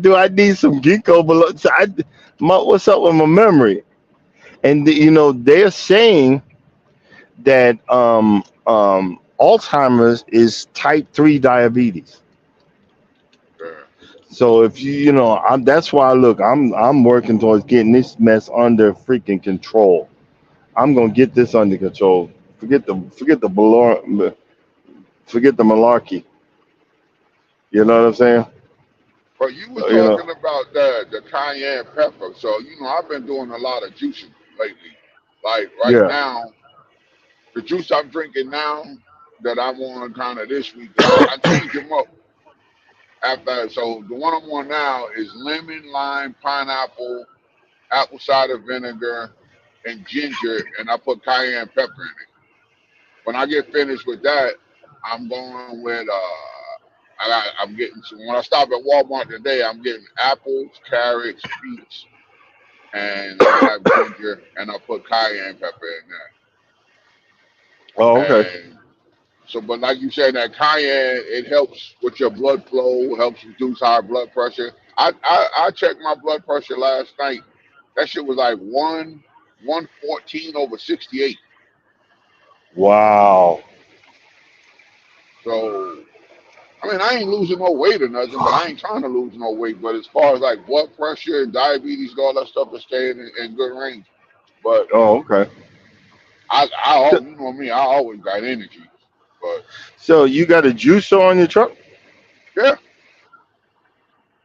do I need some ginkgo biloba? What's up with my memory? And they're saying that Alzheimer's is type 3 diabetes. Yeah. So if that's why look, I'm working towards getting this mess under freaking control. I'm gonna get this under control. Forget the malarkey. You know what I'm saying? But you was You know, talking about the cayenne pepper. So, I've been doing a lot of juicing lately. Like right yeah. now, the juice I'm drinking now that I'm on kind of this week, I changed them up after. So the one I'm on now is lemon, lime, pineapple, apple cider vinegar, and ginger, and I put cayenne pepper in it. When I get finished with that, I'm going with I'm getting some. When I stop at Walmart today, I'm getting apples, carrots, beets, and I have ginger, and I put cayenne pepper in Oh, okay. there. And so, but like you said, that cayenne it helps with your blood flow, helps reduce high blood pressure. I checked my blood pressure last night. That shit was like 114 over 68. Wow. So I mean, I ain't losing no weight or nothing, but I ain't trying to lose no weight. But as far as like blood pressure and diabetes and all that stuff is staying in good range. But Oh, okay. you know me, I always got energy. But So you got a juicer on your truck? yeah,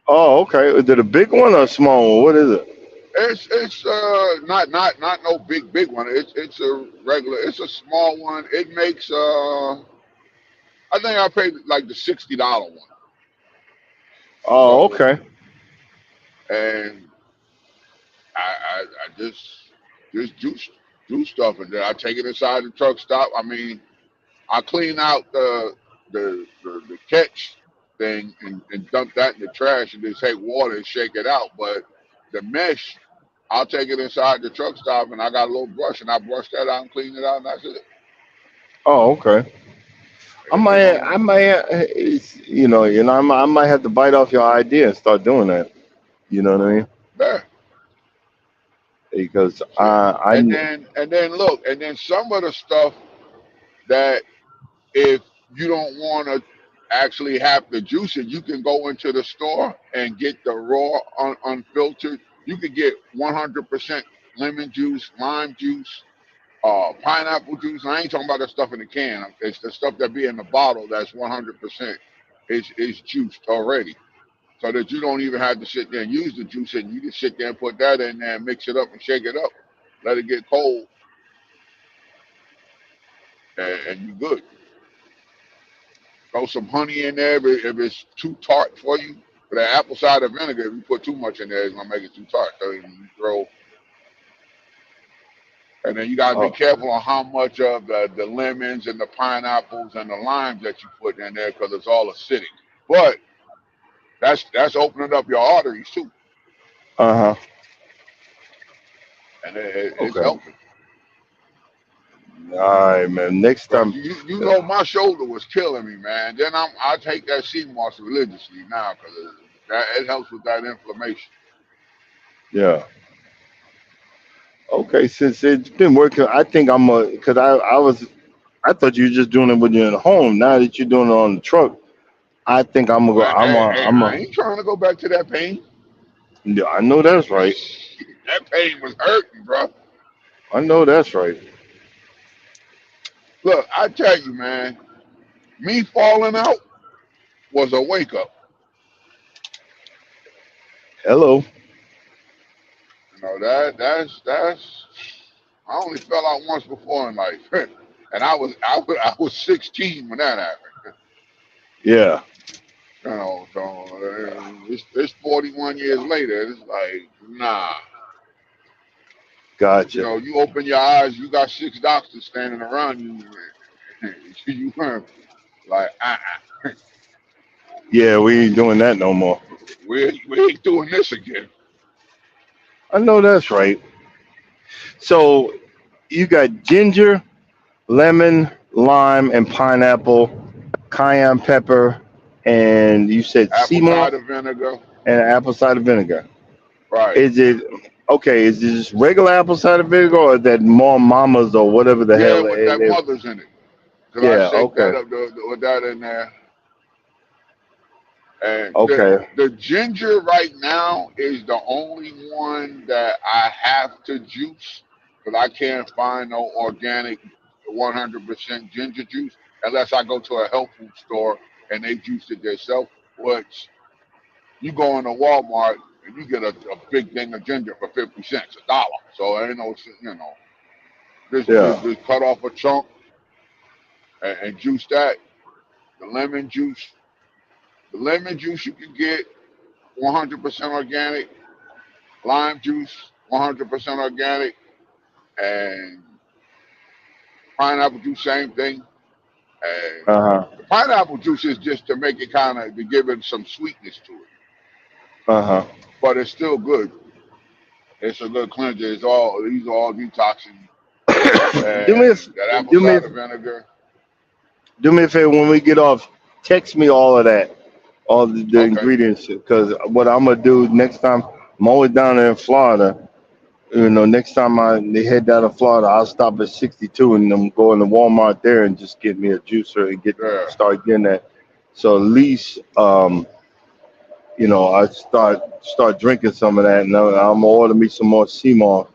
Oh, okay. Is it a big one or a small one? What is it? it's not no big one. It's a regular. It's a small one. It makes I think I paid like the $60 one. Oh, So okay. and I just do stuff, and then I take it inside the truck stop. I mean, I clean out the catch thing and dump that in the trash and just take water and shake it out. But the mesh, I'll take it inside the truck stop, and I got a little brush, and I brush that out and clean it out, and that's it. Oh, okay. You know, I might, I might have to bite off your idea and start doing that. You know what I mean? there. Because See, I, and then look, and then some of the stuff that if you don't want to actually have to juice it, you can go into the store and get the raw, unfiltered. You could get 100% lemon juice, lime juice, pineapple juice. I ain't talking about the stuff in the can. It's the stuff that be in the bottle that's 100% is juiced already. So that you don't even have to sit there and use the juice, and you can sit there and put that in there and mix it up and shake it up, let it get cold, and you good. Throw some honey in there if it's too tart for you. But that apple cider vinegar, if you put too much in there, it's gonna make it too tart. So you throw, and then you gotta be oh, careful on how much of the lemons and the pineapples and the limes that you put in there because it's all acidic. But that's opening up your arteries too, uh-huh. and it's Okay. helping. All right, man. Next Cause time. you know my shoulder was killing me, man. Then I take that sea moss religiously now because it helps with that inflammation. Yeah. Okay. Since it's been working, I think because I thought you were just doing it when you're at home. Now that you're doing it on the truck, I think I'm gonna go. I ain't trying to go back to that pain. Yeah, I know that's right. That pain was hurting, bro. I know that's right. Look, I tell you, man, me falling out was a wake up. Hello. You know that's. I only fell out once before in life, and I was 16 when that happened. Yeah. You know, so it's 41 years later. It's like, nah. You Gotcha. know, you open your eyes, you got six doctors standing around you. You like, Yeah, we ain't doing that no more. we ain't doing this again. I know that's right. So you got ginger, lemon, lime, and pineapple, cayenne pepper, and you said sea Apple moss cider vinegar, and apple cider vinegar. right? Is it okay? Is it just regular apple cider vinegar, or is that more mamas or whatever the Yeah, hell with that it? mother's in it. Cause I Yeah. shake that Okay. up with that in there. And Okay. the ginger right now is the only one that I have to juice because I can't find no organic 100% ginger juice unless I go to a health food store and they juice it themselves. Which you go into Walmart and you get a big thing of ginger for 50 cents, $1. So ain't no, Yeah. just cut off a chunk and juice that. The lemon juice, the lemon juice you can get 100% organic, lime juice 100% organic, and pineapple juice same thing. And Uh huh. the pineapple juice is just to make it kind of to give it some sweetness to it, Uh huh. but it's still good. It's a good cleanser. These are all detoxing, do me a and that apple do me cider vinegar. do me a favor when we get off. Text me all of that all the Okay. ingredients. Because what I'm gonna do next time, I'm always down there in Florida. You know, next time they head down to Florida, I'll stop at 62 and then go into Walmart there and just get me a juicer and Yeah. start getting that. So at least you know, I start drinking some of that, and I'm gonna order me some more CMOS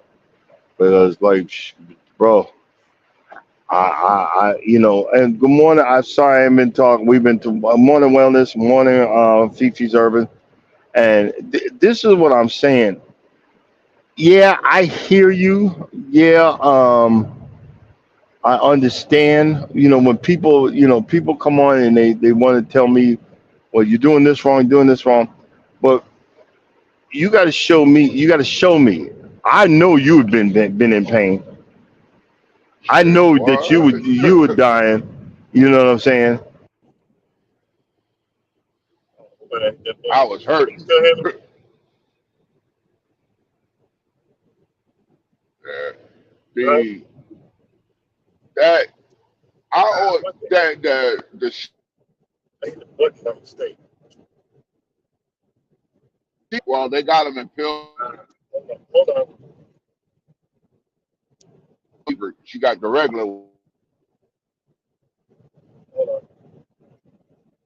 because like, bro. You know, and good morning. I'm sorry I haven't been talking. We've been to morning wellness, morning Fifi's Urban, and this is what I'm saying. Yeah, I hear you. Yeah, I understand. You know, when people come on and they want to tell me, well, you're doing this wrong, you're doing this wrong, but you got to show me. You got to show me. I know you've been in pain. I Shit, know that what? you were dying. You know what I'm saying? I was hurting. Yeah. The that I that the well, they got them in pill. She got the regular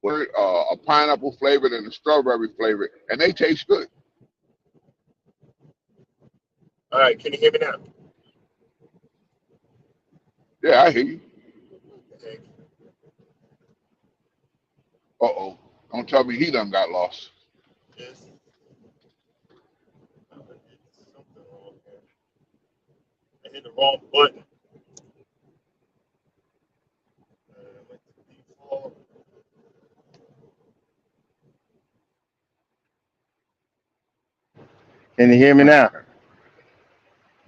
a pineapple flavored and a strawberry flavored, and they taste good. Yeah, I hear you. Uh-oh. Don't tell me he done got lost. Can you hear me now?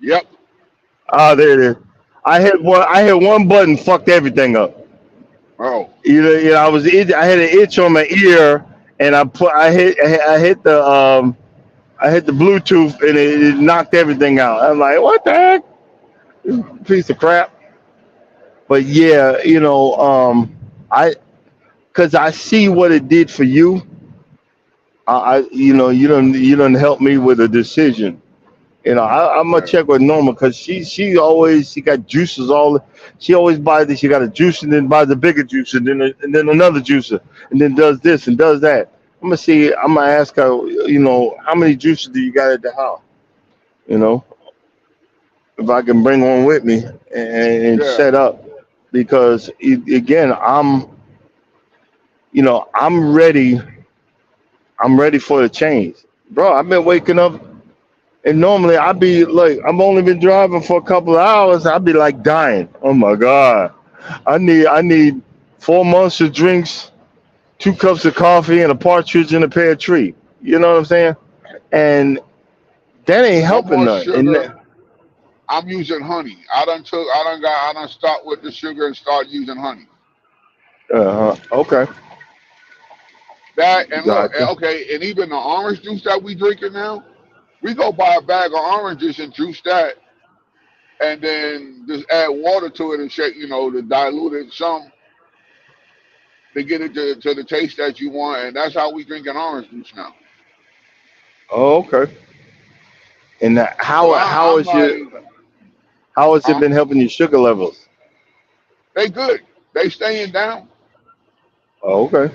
Yep. Oh, there it is. I hit one button, fucked everything up. Oh, I I had an itch on my ear, and I hit I hit the Bluetooth, and it knocked everything out. I'm like, what the heck? Piece of crap. But yeah, I because I see what it did for you. You don't help me with a decision. You know, I'm gonna yeah. check with Norma because she got juices all. She always buys this. She got a juice and then buys a bigger juice and then another juicer and then does this and does that. I'm gonna see. I'm gonna ask her. You know, how many juices do you got at the house? You know, if I can bring one with me and Yeah. set up because again, I'm ready. I'm ready for the change, bro. I've been waking up. And normally I'd be like, I've only been driving for a couple of hours. I'd be like dying. Oh my God. I need 4 months of drinks, 2 cups of coffee, and a partridge in a pear tree. You know what I'm saying? And that ain't No helping more none. sugar. I'm using honey. I done start with the sugar and start using honey. Okay. That and look, Gotcha. okay, and even the orange juice that we drinking now, we go buy a bag of oranges and juice that, and then just add water to it and shake, to dilute it some to get it to the taste that you want, and that's how we drinking orange juice now. Oh, okay. And So I'm like, how has it huh? been helping your sugar levels? They good. They staying down. Oh, okay.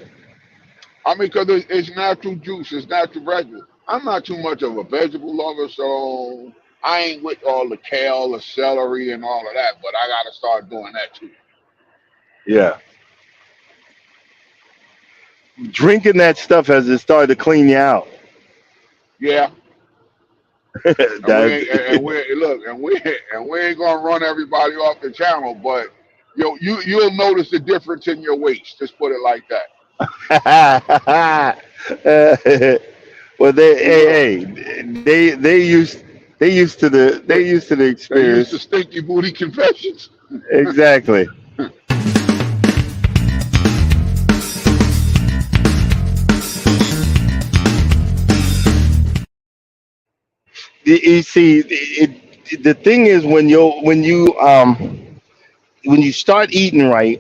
I mean, because it's natural juice. It's natural regular. I'm not too much of a vegetable lover, so I ain't with all the kale, the celery, and all of that. But I got to start doing that too. Yeah. Drinking that stuff has it started to clean you out. Yeah, and we ain't, that and we look, and we ain't gonna run everybody off the channel, but you'll notice the difference in your weights. Just put it like that. well, You will. they used to They the they used to experience. stinky booty confessions. Exactly. You see, the thing is when you start eating right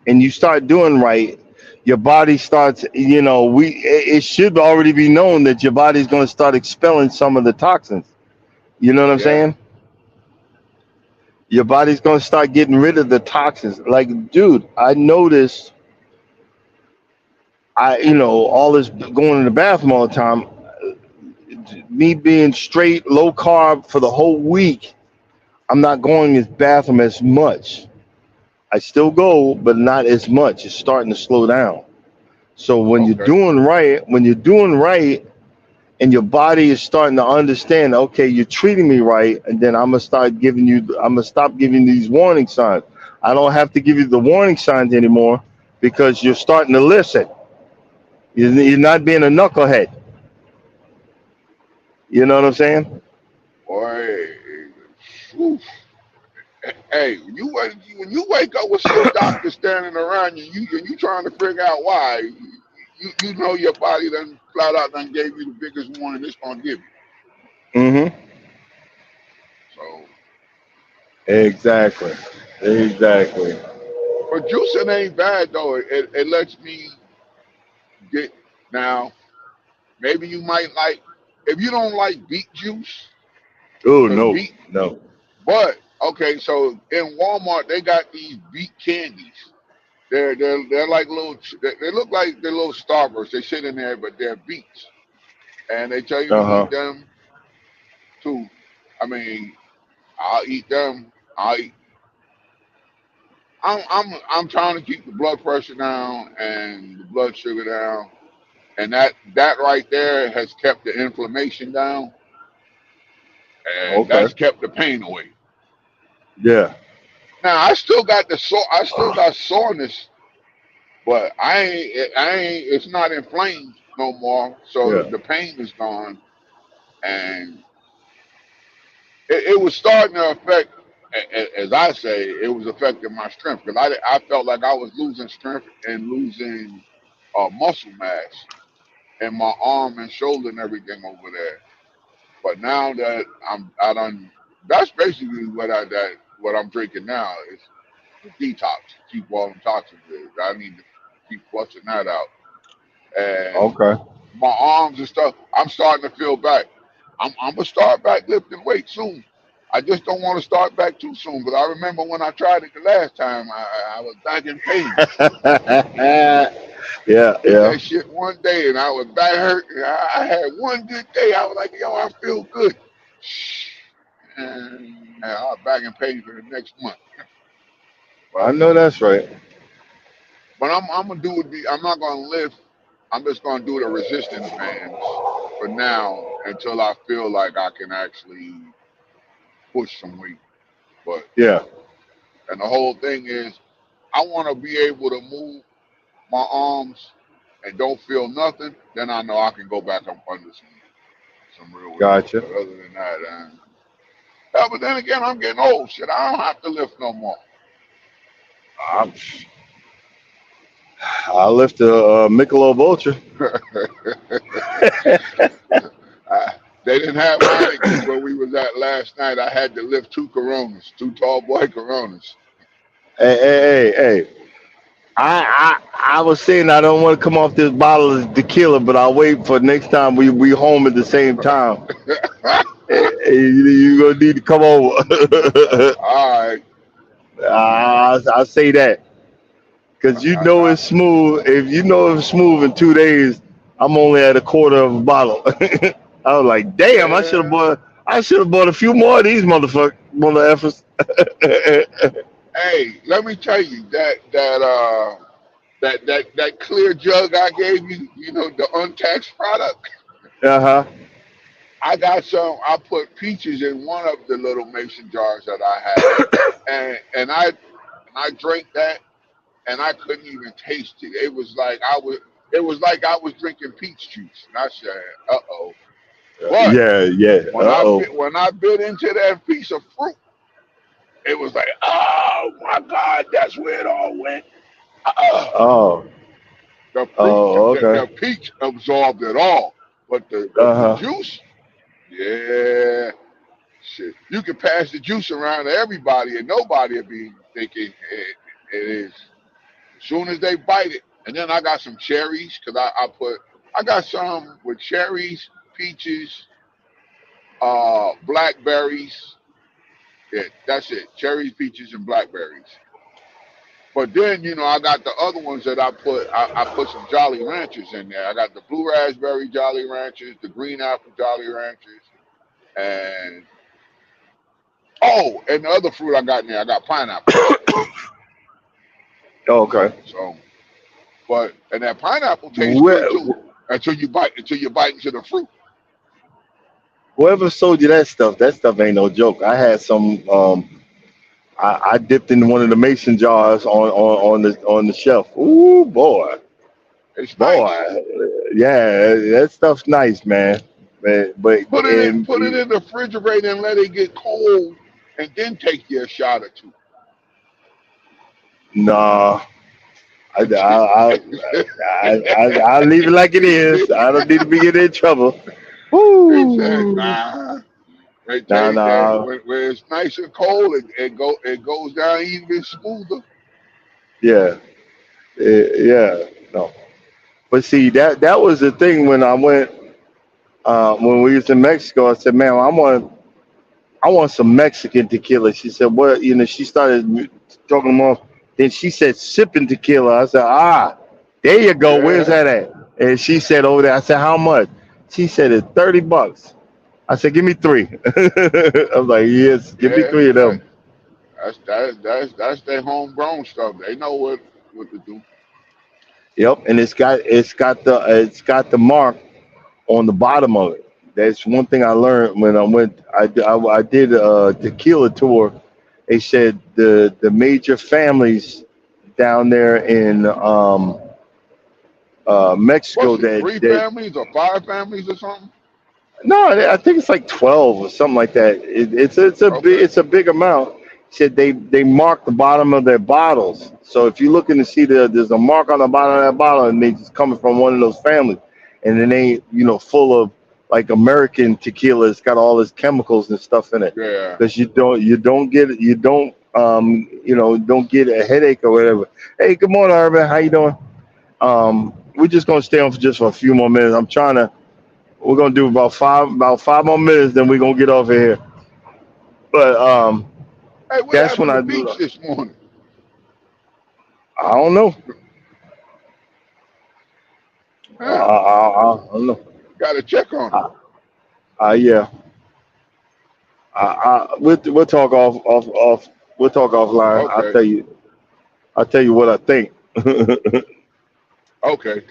and you start doing right, your body starts, it should already be known that your body's going to start expelling some of the toxins. You know what I'm Yeah. saying? Your body's going to start getting rid of the toxins. Like, dude, I noticed, all this going in the bathroom all the time, me being straight low carb for the whole week, I'm not going to the bathroom as much. I still go, but not as much. It's starting to slow down. So Okay. when you're doing right, and your body is starting to understand, okay, you're treating me right, and then I'm gonna stop giving you these warning signs. I don't have to give you the warning signs anymore because you're starting to listen. You're not being a knucklehead. You know what I'm saying? Boy, whew. Hey, when you wake up with some doctor standing around you, and you trying to figure out why, you know your body done flat out done gave you the biggest warning it's gonna give you. Mm-hmm. So, Exactly. Exactly. but juicing ain't bad though. It lets me get now. Maybe you might like if you don't like beet juice, Oh because no, beet. no. But okay, so in Walmart they got these beet candies. They're like little. They look like they're little Starbursts. They sit in there, but they're beets, and they tell you to Uh eat huh. them too. I mean, I'll eat them. I eat. I'm trying to keep the blood pressure down and the blood sugar down, and that right there has kept the inflammation down, and Okay. that's kept the pain away. Yeah. Now I still got I still got soreness, but I ain't. It's not inflamed no more, so Yeah. the pain is gone, and it was starting to affect. As I say, it was affecting my strength because I felt like I was losing strength and losing muscle mass in my arm and shoulder and everything over there. But now that I done, that's basically what I'm drinking now is the detox, keep all them toxins. I need to keep flushing that out. And Okay. my arms and stuff, I'm starting to feel back. I'm gonna start back lifting weights soon. I just don't want to start back too soon. But I remember when I tried it the last time, I was back in pain. Yeah. Did Yeah. that shit one day, and I was back hurt. And I had one good day. I was like, yo, I feel good. And I was back in pain for the next month. I But know that's right. I'm gonna do it. I'm not gonna lift. I'm just gonna do the resistance bands for now until I feel like I can actually push some weight. But Yeah. and the whole thing is, I want to be able to move my arms and don't feel nothing. Then I know I can go back up under some real weight. Gotcha. But other than that, yeah. But then again, I'm getting old. Shit, I don't have to lift no more. I'm, I lift a Michelob Ultra. I, they didn't have Heineken where we was at last night. I had to lift two Coronas, two tall boy Coronas. Hey. I was saying I don't want to come off this bottle of tequila, but I'll wait for next time we home at the same time. Hey, you gonna need to come over. All right. I'll say that because you know I, it's smooth. If you know it's smooth in 2 days, I'm only at a quarter of a bottle. I was like, damn, yeah. I should have bought a few more of these mother effers. Hey, let me tell you that clear jug I gave you, the untaxed product. Uh-huh. I got some. I put peaches in one of the little mason jars that I had, and I drank that, and I couldn't even taste it. It was like I was drinking peach juice, and I said, "Uh oh." But Yeah. Uh-oh. when I bit into that piece of fruit, it was like, "Oh my God, that's where it all went." Uh, Oh. Oh, okay. the peach absorbed it all, but the Uh-huh. juice, yeah, shit. You can pass the juice around to everybody, and nobody will be thinking it is. As soon as they bite it, And then I got some cherries because I got some with cherries, peaches, blackberries. Yeah, that's it. Cherries, peaches, and blackberries. But then, I got the other ones that I put some Jolly Ranchers in there. I got the blue raspberry Jolly Ranchers, the green apple Jolly Ranchers, and and the other fruit I got in there, I got pineapple. Oh, okay. So, and that pineapple tastes good too until you bite into the fruit. Whoever sold you that stuff ain't no joke. I had some. I dipped in one of the mason jars on the shelf. Ooh, boy, It's boy, nice. yeah, that stuff's nice, man. But Put it in the refrigerator and let it get cold, and then take your shot or two. nah, I leave it like it is. I don't need to be getting in trouble. He said, Woo. nah. They tell you that when it's nice and cold, it goes down even smoother. Yeah, yeah, no. But see, that was the thing when I went when we was in Mexico. I said, man, I want some Mexican tequila. She said, what? She started talking more. Then she said, sipping tequila. I said, there you go. Where's Yeah, that at? And she said, over there. I said, how much? She said, it's $30. I said, give me three. I was like, yes, give me yeah. three of them. That's their homegrown stuff. They know what to do. Yep, and it's got the mark on the bottom of it. That's one thing I learned when I went. I did a tequila tour. They said the major families down there in Mexico What's it? that Three that families or five families or something? no, I think it's like 12 or something like that. Okay. It's a big amount. Said they mark the bottom of their bottles. So if you're looking to see there's a mark on the bottom of that bottle, and it's coming from one of those families, and it ain't full of like American tequila. It's got all this chemicals and stuff in it. Yeah. Because don't get a headache or whatever. Hey, good morning, Urban. How you doing? We're just gonna stay on for a few more minutes. We're gonna do about five more minutes, then we're gonna get off of here. But Hey, what that's when happened to I do. Beach this morning? I don't know. Huh? I don't know. Got to check on him. Yeah. We'll talk off. We'll talk offline. Okay. I'll tell you what I think. Okay.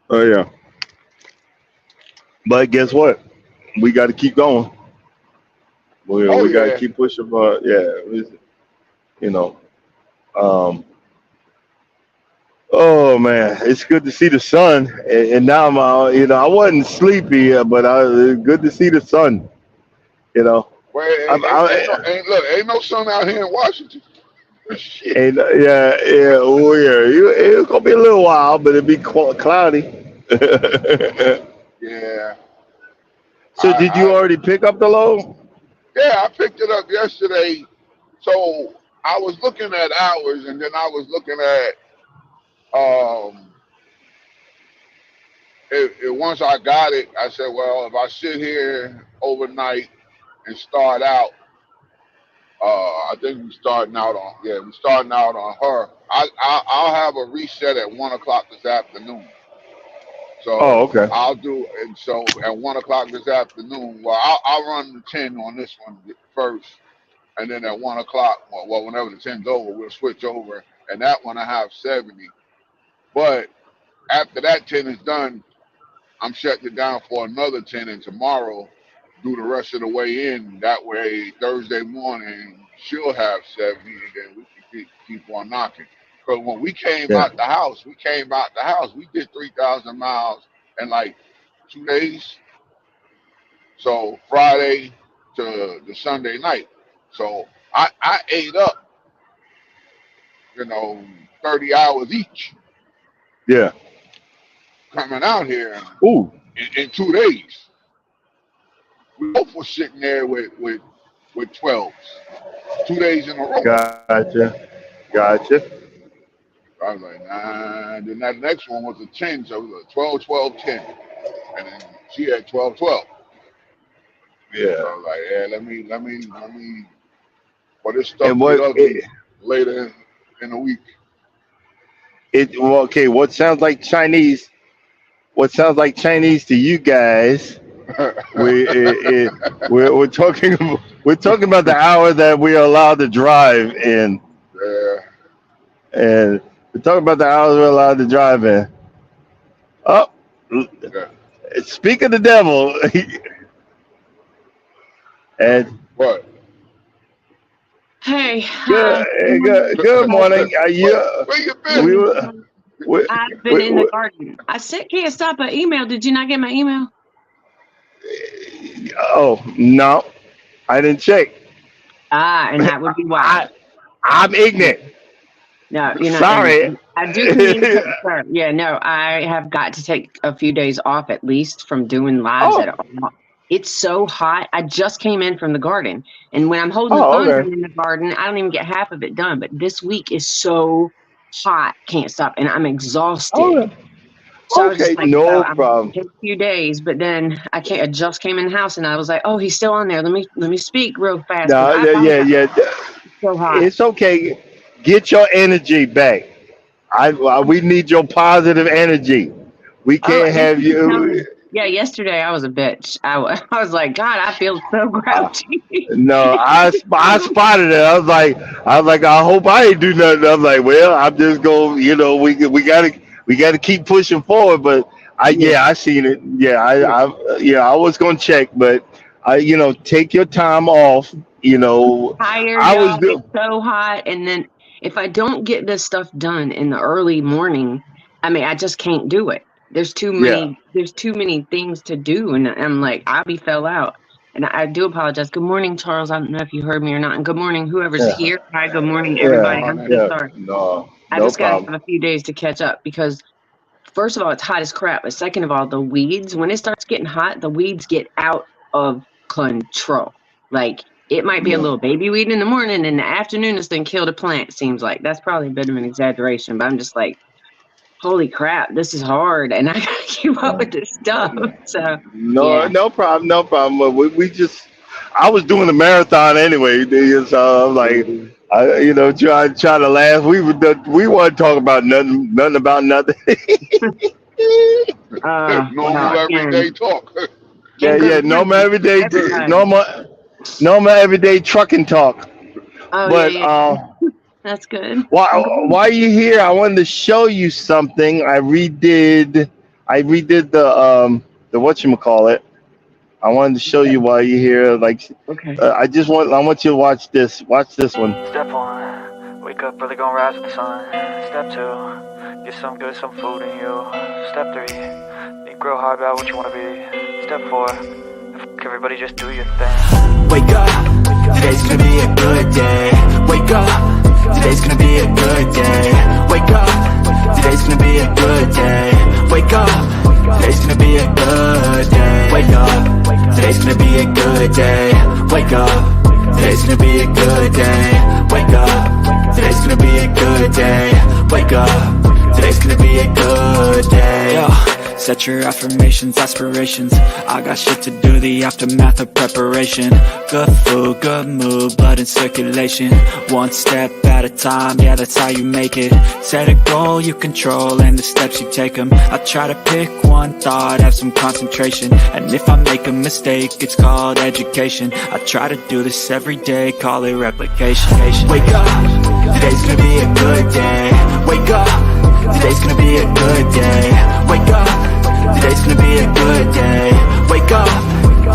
Oh yeah. But guess what? We got to keep going. Oh We got to yeah. keep pushing. But yeah, you know. Um, oh man, it's good to see the sun. And now I wasn't sleepy, but it's good to see the sun. You know. Well, I, ain't no sun out here in Washington. Shit. And yeah, oh yeah, it's gonna be a little while, but it'll be cloudy. Yeah. So did you I already pick up the load? I picked it up yesterday. So I was looking at hours, and then I was looking at once I got it, I said, well, if I sit here overnight and start out, I think we're starting out on her. I'll have a reset at 1 o'clock this afternoon. Oh, So okay. I'll do, and so at 1 o'clock this afternoon, well, I'll run the 10 on this one first, and then at 1 o'clock, well, whenever the 10's over, we'll switch over, and that one I have 70. But after that 10 is done, I'm shutting it down for another 10, and tomorrow do the rest of the way in. That way, Thursday morning she'll have 70, and then we can keep on knocking. Because when we came Yeah, out the house, we did 3,000 miles in like 2 days. So Friday to the Sunday night. So I ate up, 30 hours each yeah. coming out here Ooh, in 2 days. We both were sitting there with 12s, 2 days in a row. gotcha. I was like, nah. Then that next one was a 10, so it was a 12, 12, 10. And then she had 12, 12. So Yeah. I was like, yeah, let me, for this stuff And get ugly later in the week. okay, what sounds like Chinese? What sounds like Chinese to you guys? We're talking about the hour that we are allowed to drive in, Yeah. and we're talking about the hours we're allowed to drive in. Oh, Yeah. speak of the devil, and What? Hey, good morning. Where you been? We were, we, I've been in the garden. I said, can't stop an email. Did you not get my email? oh no, I didn't check. And that would be why. I'm ignorant. No, you're not. Sorry. I do communicate, sir. Yeah, no, I have got to take a few days off at least from doing lives at all. It's so hot. I just came in from the garden. And when I'm holding the phone okay. in the garden, I don't even get half of it done. But this week is so hot, can't stop. And I'm exhausted. Oh, So I was okay, just like, no I'm problem. gonna take a few days, but then I just came in the house and I was like, oh, he's still on there. Let me speak real fast. No, yeah. It's so hot. It's okay. Get your energy back. We need your positive energy. We can't have you. Yeah, yesterday I was a bitch. I was like, God, I feel so grouchy. No, I spotted it. I was like, I hope I ain't do nothing. I'm like, well, I'm just going. We gotta keep pushing forward. But I seen it. Yeah, I was gonna check, but take your time off. Tired, I was it's so hot, and then if I don't get this stuff done in the early morning, I just can't do it. There's too many. There's too many things to do, and I'm like, I'll be fell out. And I do apologize. Good morning, Charles. I don't know if you heard me or not. And good morning, whoever's here. Hi, good morning, everybody. I'm so sorry. No, I just got to have a few days to catch up because, first of all, it's hot as crap. But second of all, the weeds. When it starts getting hot, the weeds get out of control. Like it might be a little baby weed in the morning, in the afternoon it's then killed a plant. It seems like that's probably a bit of an exaggeration, but I'm just like, holy crap, this is hard, and I gotta keep up with this stuff. So no problem. But I was doing the marathon anyway, so I'm like, try to laugh. We weren't talking about nothing about nothing. Normal everyday talk. Normal everyday trucking talk. Oh, but that's good. While you're here, I wanted to show you something. I redid the whatchamacallit. I wanted to show you while you're here. Okay. I want you to watch this. Watch this one. Step 1, wake up early, gonna rise with the sun. Step 2, get some good, some food in you. Step 3, think real hard about what you wanna be. Step 4, everybody just do your thing. Wake up, today's gonna be a good day. Wake up, today's gonna be a good day. Wake up, today's gonna be a good day. Wake up, today's gonna be a good day. Wake up, today's gonna be a good day. Wake up, today's gonna be a good day. Wake up, today's gonna be a good day. Wake up, today's gonna be a good day. Yo, set your affirmations, aspirations. I got shit to do, the aftermath of preparation. Good food, good mood, blood in circulation. One step at a time, yeah, that's how you make it. Set a goal you control and the steps you take them. I try to pick one thought, have some concentration. And if I make a mistake, it's called education. I try to do this every day, call it replication. Wake up, today's gonna be a good day. Wake up, today's gonna be a good day. Wake up, today's gonna be a good day. Wake up,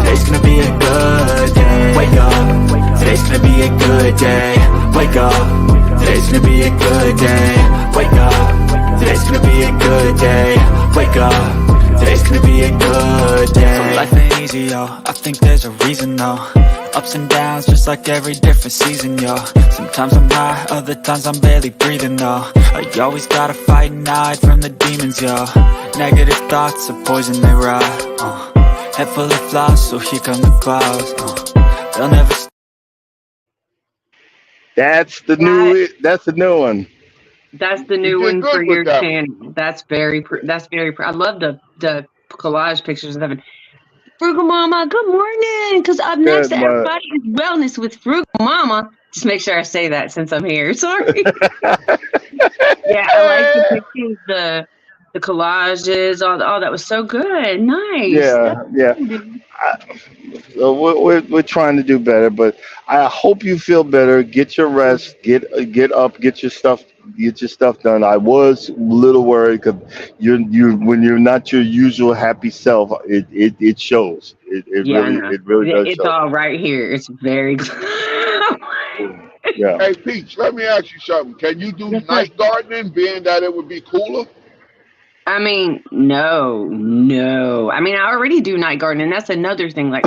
today's gonna be a good day. Wake up, today's gonna be a good day. Wake up, today's gonna be a good day. Wake up, today's gonna be a good day. Wake up, today's gonna be a good day. So life ain't easy, yo, I think there's a reason though. Ups and downs, just like every different season, yo. Sometimes I'm high, other times I'm barely breathing, though. I always gotta fight and hide from the demons, yo. Negative thoughts are poison, they rot. Head full of flaws, so here come the clouds. They'll never. That's the new one. That's the You new did one for good with your that one. channel. That's very. I love the collage pictures of them. Frugal Mama, good morning. Because up next Good, to my, everybody is wellness with Frugal Mama. Just make sure I say that since I'm here. Sorry. Yeah, I like the pictures, the collages, all that was so good. Nice. That's yeah, yeah. good. So we're trying to do better, but I hope you feel better. Get your rest. Get up. Get your stuff done. I was a little worried because you when you're not your usual happy self, it shows. Yeah, I know. It really does It's show. all right here. It's very Yeah. Hey, Peach, let me ask you something. Can you do Yes, sir. night gardening, being that it would be cooler? I mean, no. I mean, I already do night gardening. That's another thing. Like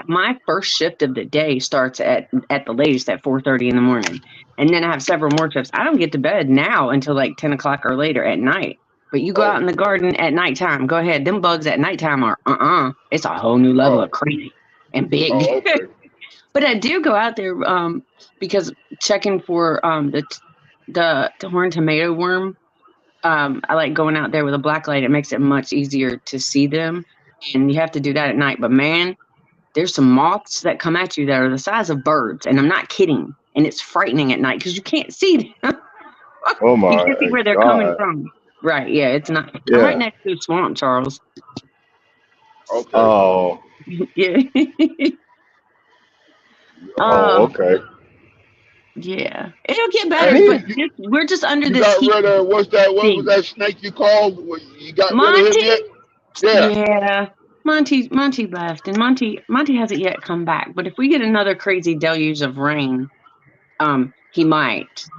my first shift of the day starts at the latest at 4:30 in the morning, and then I have several more shifts. I don't get to bed now until like 10 o'clock or later at night. But you go out Oh, in the garden at nighttime. Go ahead. Them bugs at nighttime are It's a whole new level of oh, crazy and big. oh, okay. But I do go out there because checking for the horned tomato worm. I like going out there with a black light. It makes it much easier to see them, and you have to do that at night. But man, there's some moths that come at you that are the size of birds, and I'm not kidding. And it's frightening at night because you can't see them. Oh You my can't see where they're coming God. from. Right? Yeah, it's not. I'm right Yeah. next to a swamp, Charles. Okay. Oh. Yeah. Oh. um. Okay. Yeah. It'll get Hey, better, Me. but we're just under you this got heat rid of what was thing. that snake you called? You got rid of him Monty. yet? Yeah. Yeah. Monty left, and Monty hasn't yet come back. But if we get another crazy deluge of rain, he might.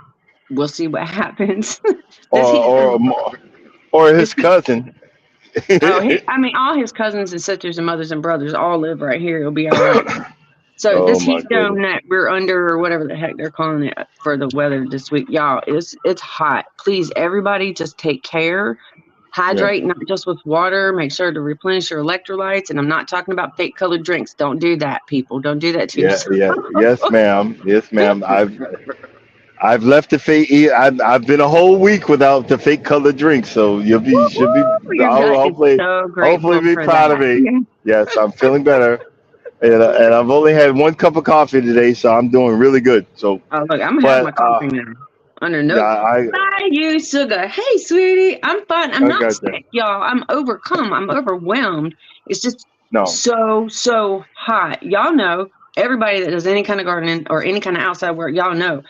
We'll see what happens. Or This heat is or gonna, or this his heat, cousin. I mean, all his cousins and sisters and mothers and brothers all live right here. It'll be all right. So Oh this my heat dome goodness. that we're under, or whatever the heck they're calling it for the weather this week, y'all, it's hot. Please, everybody, just take care. Yeah. Hydrate, not just with water. Make sure to replenish your electrolytes. And I'm not talking about fake colored drinks. Don't do that, people. Don't do that to Yeah. yourself. Yeah. Yes, ma'am. Yes, ma'am. I've left the fake. I've been a whole week without the fake colored drink, so should be. Woo-hoo! Your gut is so Hopefully grateful be for proud of that. me. Yes, I'm feeling better, and I've only had one cup of coffee today, so I'm doing really good. So, Oh, look, I'm going to have my but coffee now. Under yeah, no. I Bye, you sugar. Hey, sweetie. I'm fine. I'm I not got that. sick, y'all. I'm overcome. I'm overwhelmed. It's just No, so hot. Y'all know, everybody that does any kind of gardening or any kind of outside work, y'all know,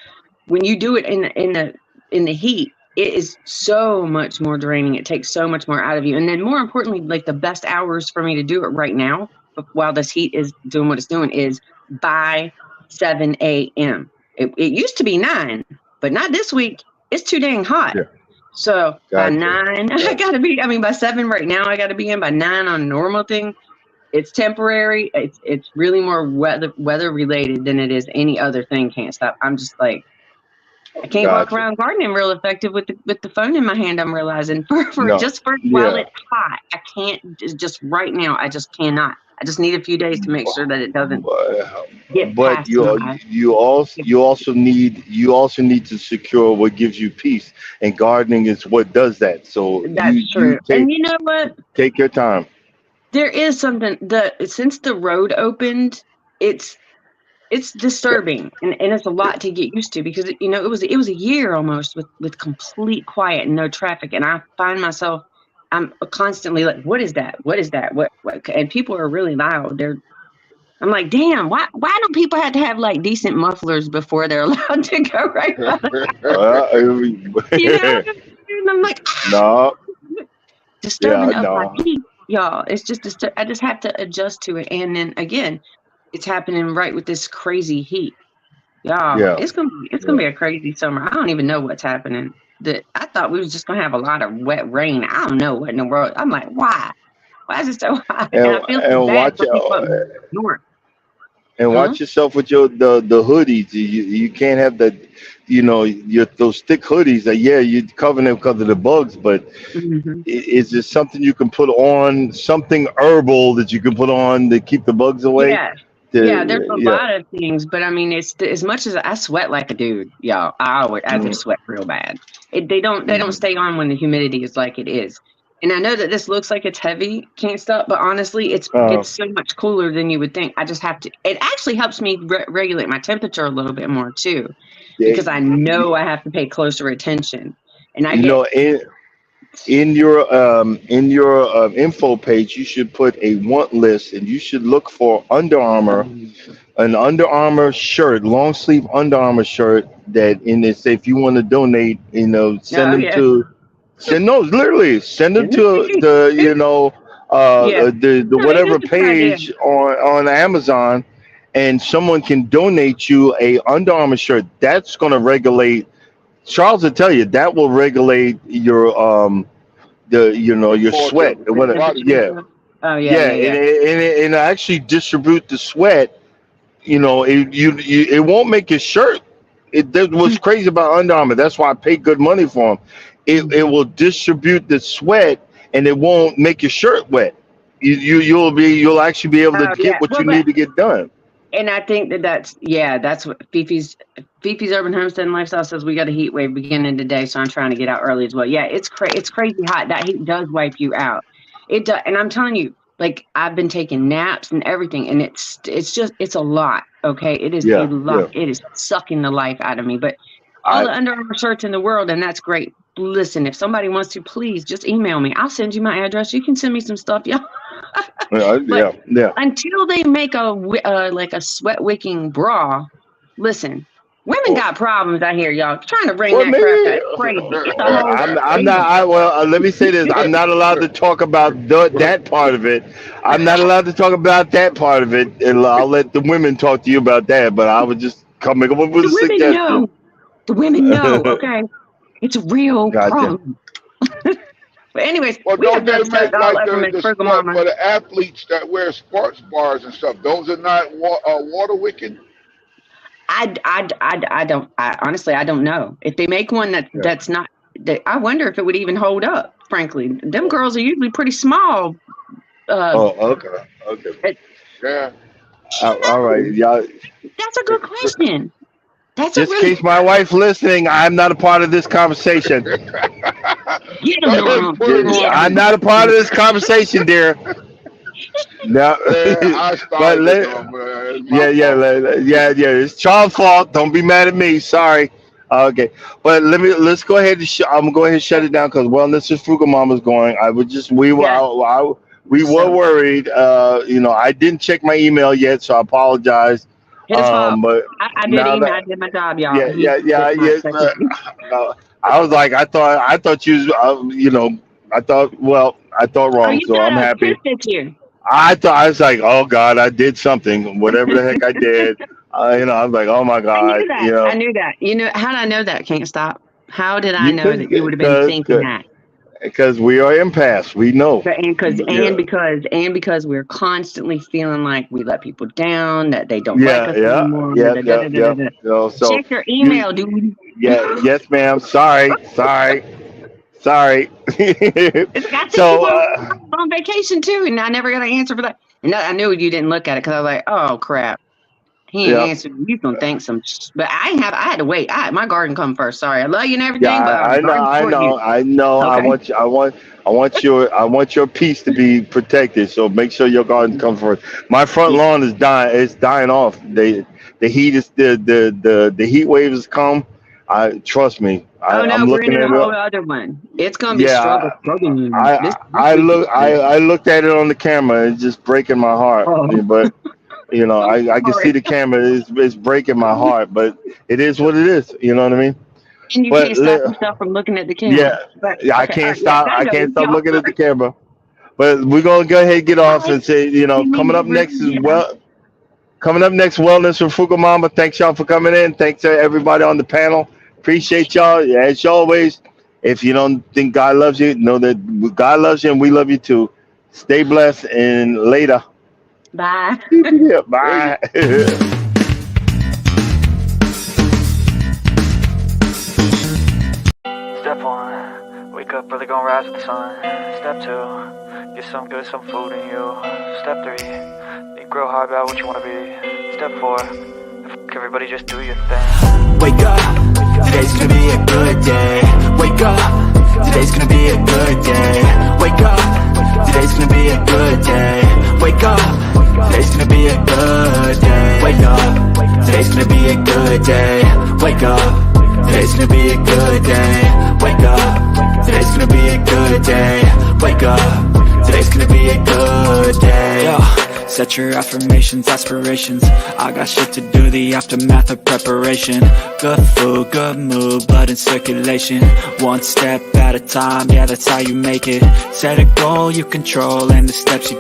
when you do it in the heat, it is so much more draining. It takes so much more out of you. And then more importantly, like the best hours for me to do it right now, while this heat is doing what it's doing, is by 7 a.m. It used to be 9, but not this week. It's too dang hot. yeah, So by gotcha. 9, I gotta be. I mean, by 7 right now, I gotta be in. By 9 on a normal thing, it's temporary. It's really more weather related than it is any other thing. Can't stop. I'm just like, I can't walk Gotcha. around gardening real effective with the phone in my hand. I'm realizing for No, while yeah, it's hot, I can't just right now. I just cannot. I just need a few days to make sure that it doesn't get but past my. you also need to secure what gives you peace, and gardening is what does that. So That's true. you And you know what? take your time. There is something since the road opened, it's disturbing and it's a lot to get used to because it was a year almost with complete quiet and no traffic, and I find myself I'm constantly like, what is that? What is that? What? And people are really loud. I'm like, damn, why don't people have to have like decent mufflers before they're allowed to go right by the, you know? And I'm like, No, disturbing yeah, of my no, peace, y'all. It's just I just have to adjust to it, and then again, it's happening right with this crazy heat, y'all. yeah, It's gonna yeah. be a crazy summer. I don't even know what's happening. I thought we was just gonna have a lot of wet rain. I don't know what in the world. I'm like, why? Why is it so hot? And I feel so And bad watch for people up north. and Huh? watch yourself with the hoodies. You can't have those thick hoodies. That you cover them because of the bugs, but Mm-hmm. is there something you can put on, something herbal that you can put on to keep the bugs away? Yeah. Yeah, there's a Yeah. lot of things, but I mean, it's as much as I sweat like a dude, y'all. I just sweat real bad. They don't stay on when the humidity is like it is. And I know that this looks like it's heavy, can't stop, but honestly, Uh, it's so much cooler than you would think. I just have to. It actually helps me regulate my temperature a little bit more too, because I know I have to pay closer attention, and I you get know, in your info page, you should put a want list, and you should look for Under Armour, an Under Armour shirt, long sleeve Under Armour shirt. That in it say if you want to donate, send oh them yeah, to send no literally send them to the yeah. the No, it is whatever a good idea. page on Amazon, and someone can donate you a Under Armour shirt. That's going to regulate. Charles will tell you that will regulate your your Water, sweat. What? body Yeah, heat. Oh yeah, yeah, yeah, yeah. and actually distribute the sweat. It won't make your shirt. What's crazy about Under Armour. That's why I pay good money for them. It will distribute the sweat, and it won't make your shirt wet. You'll actually be able to Oh get yeah. what Well, you need to get done. and I think that's what Fifi's Urban Homestead and Lifestyle says. We got a heat wave beginning today, so I'm trying to get out early as well. Yeah, it's crazy hot. That heat does wipe you out. It does, and I'm telling you, like I've been taking naps and everything, and it's a lot. Okay, it is a Yeah, yeah. lot. It is sucking the life out of me. But all I the Under Armour shirts in the world, and that's great. Listen, if somebody wants to, please just email me. I'll send you my address. You can send me some stuff, y'all. But yeah. until they make like a sweat wicking bra, listen, women got problems out here, y'all. Trying to bring Well, that crap out maybe is crazy. It's a whole I'm not. Let me say this. I'm not allowed to talk about that part of it. I'm not allowed to talk about that part of it, and I'll let the women talk to you about that. But I would just come up with a The women suggestion. know. The women know. Okay, it's a real Gotcha. problem. But anyways, Well, we have don't they discussed make all like over Miss the Frugal stuff Mama. for the athletes that wear sports bars and stuff? Those are not water wicking. I don't. Honestly, I don't know if they make one that's not. I wonder if it would even hold up. Frankly, them girls are usually pretty small. Oh, okay. Yeah. All right, y'all. That's a good question. That's Just a in really case my wife's listening, I'm not a part of this conversation. get them, Norma. Put it on. I'm not a part of this conversation, dear. No, I but started it, it's my fault. yeah. It's Charles' fault. Don't be mad at me. Sorry. Okay, but let's go ahead and I'm gonna go ahead and shut it down because Wellness is Frugal Mama's going. We were Yeah. we were So, worried. I didn't check my email yet, so I apologize. his fault. But I did now email. I did my job, y'all. yeah, He yeah, yeah, did not yes. check it. I was like, I thought you, I thought Oh, wrong. you So thought I'm I was happy. pissed at you. I was like, oh God, I did something, whatever the heck I did. I was like, oh my I God, knew that. I knew that. You know, how did I know that? Can't stop. How did I you know that you would have been thinking that? because we are impasse. We know. Because we're constantly feeling like we let people down, that they don't like us anymore. Yeah. So Check your email, dude. yes, ma'am. Sorry. I think So, you were on vacation too, and I never got an answer for that. And I knew you didn't look at it because I was like, "Oh crap, he ain't Yeah. answered. You gonna think some?" But I had to wait. My garden come first. Sorry, I love you and everything, yeah, but I know. Okay. I want your peace to be protected. So make sure your garden comes first. My front lawn is dying. It's dying off. The heat is the heat waves come. Trust me. Oh no, I'm we're looking in a at whole it. other one. It's gonna be Yeah, struggling. I looked at it on the camera. It's just breaking my heart. Oh. But I can see the camera. It's breaking my heart. But it is what it is. You know what I mean? And you But can't stop yourself from looking at the camera. Yeah, But, I okay, can't all right, stop. yeah, I know, can't stop y'all. looking at the camera. But we're gonna go ahead and get off and say, coming up next is Wellness with Frugal Mama. Thanks y'all for coming in. Thanks to everybody on the panel. Appreciate y'all. As always, if you don't think God loves you, know that God loves you and we love you too. Stay blessed and later. Bye. Yeah, bye. Step 1, wake up early, gonna rise with the sun. Step 2, get some good, some food in you. Step 3, think grow hard about what you wanna be. Step 4, everybody just do your thing. Wake up, today's gonna be a good day. Wake up, today's gonna be a good day. Wake up, today's gonna be a good day. Wake up, today's gonna be a good day. Wake up, today's gonna be a good day. Wake up, today's gonna be a good day. Wake up, today's gonna be a good day. Wake up, today's gonna be a good day. Yo. Set your affirmations, aspirations. I got shit to do, the aftermath of preparation. Good food, good mood, blood in circulation. One step at a time, yeah, that's how you make it. Set a goal you control and the steps you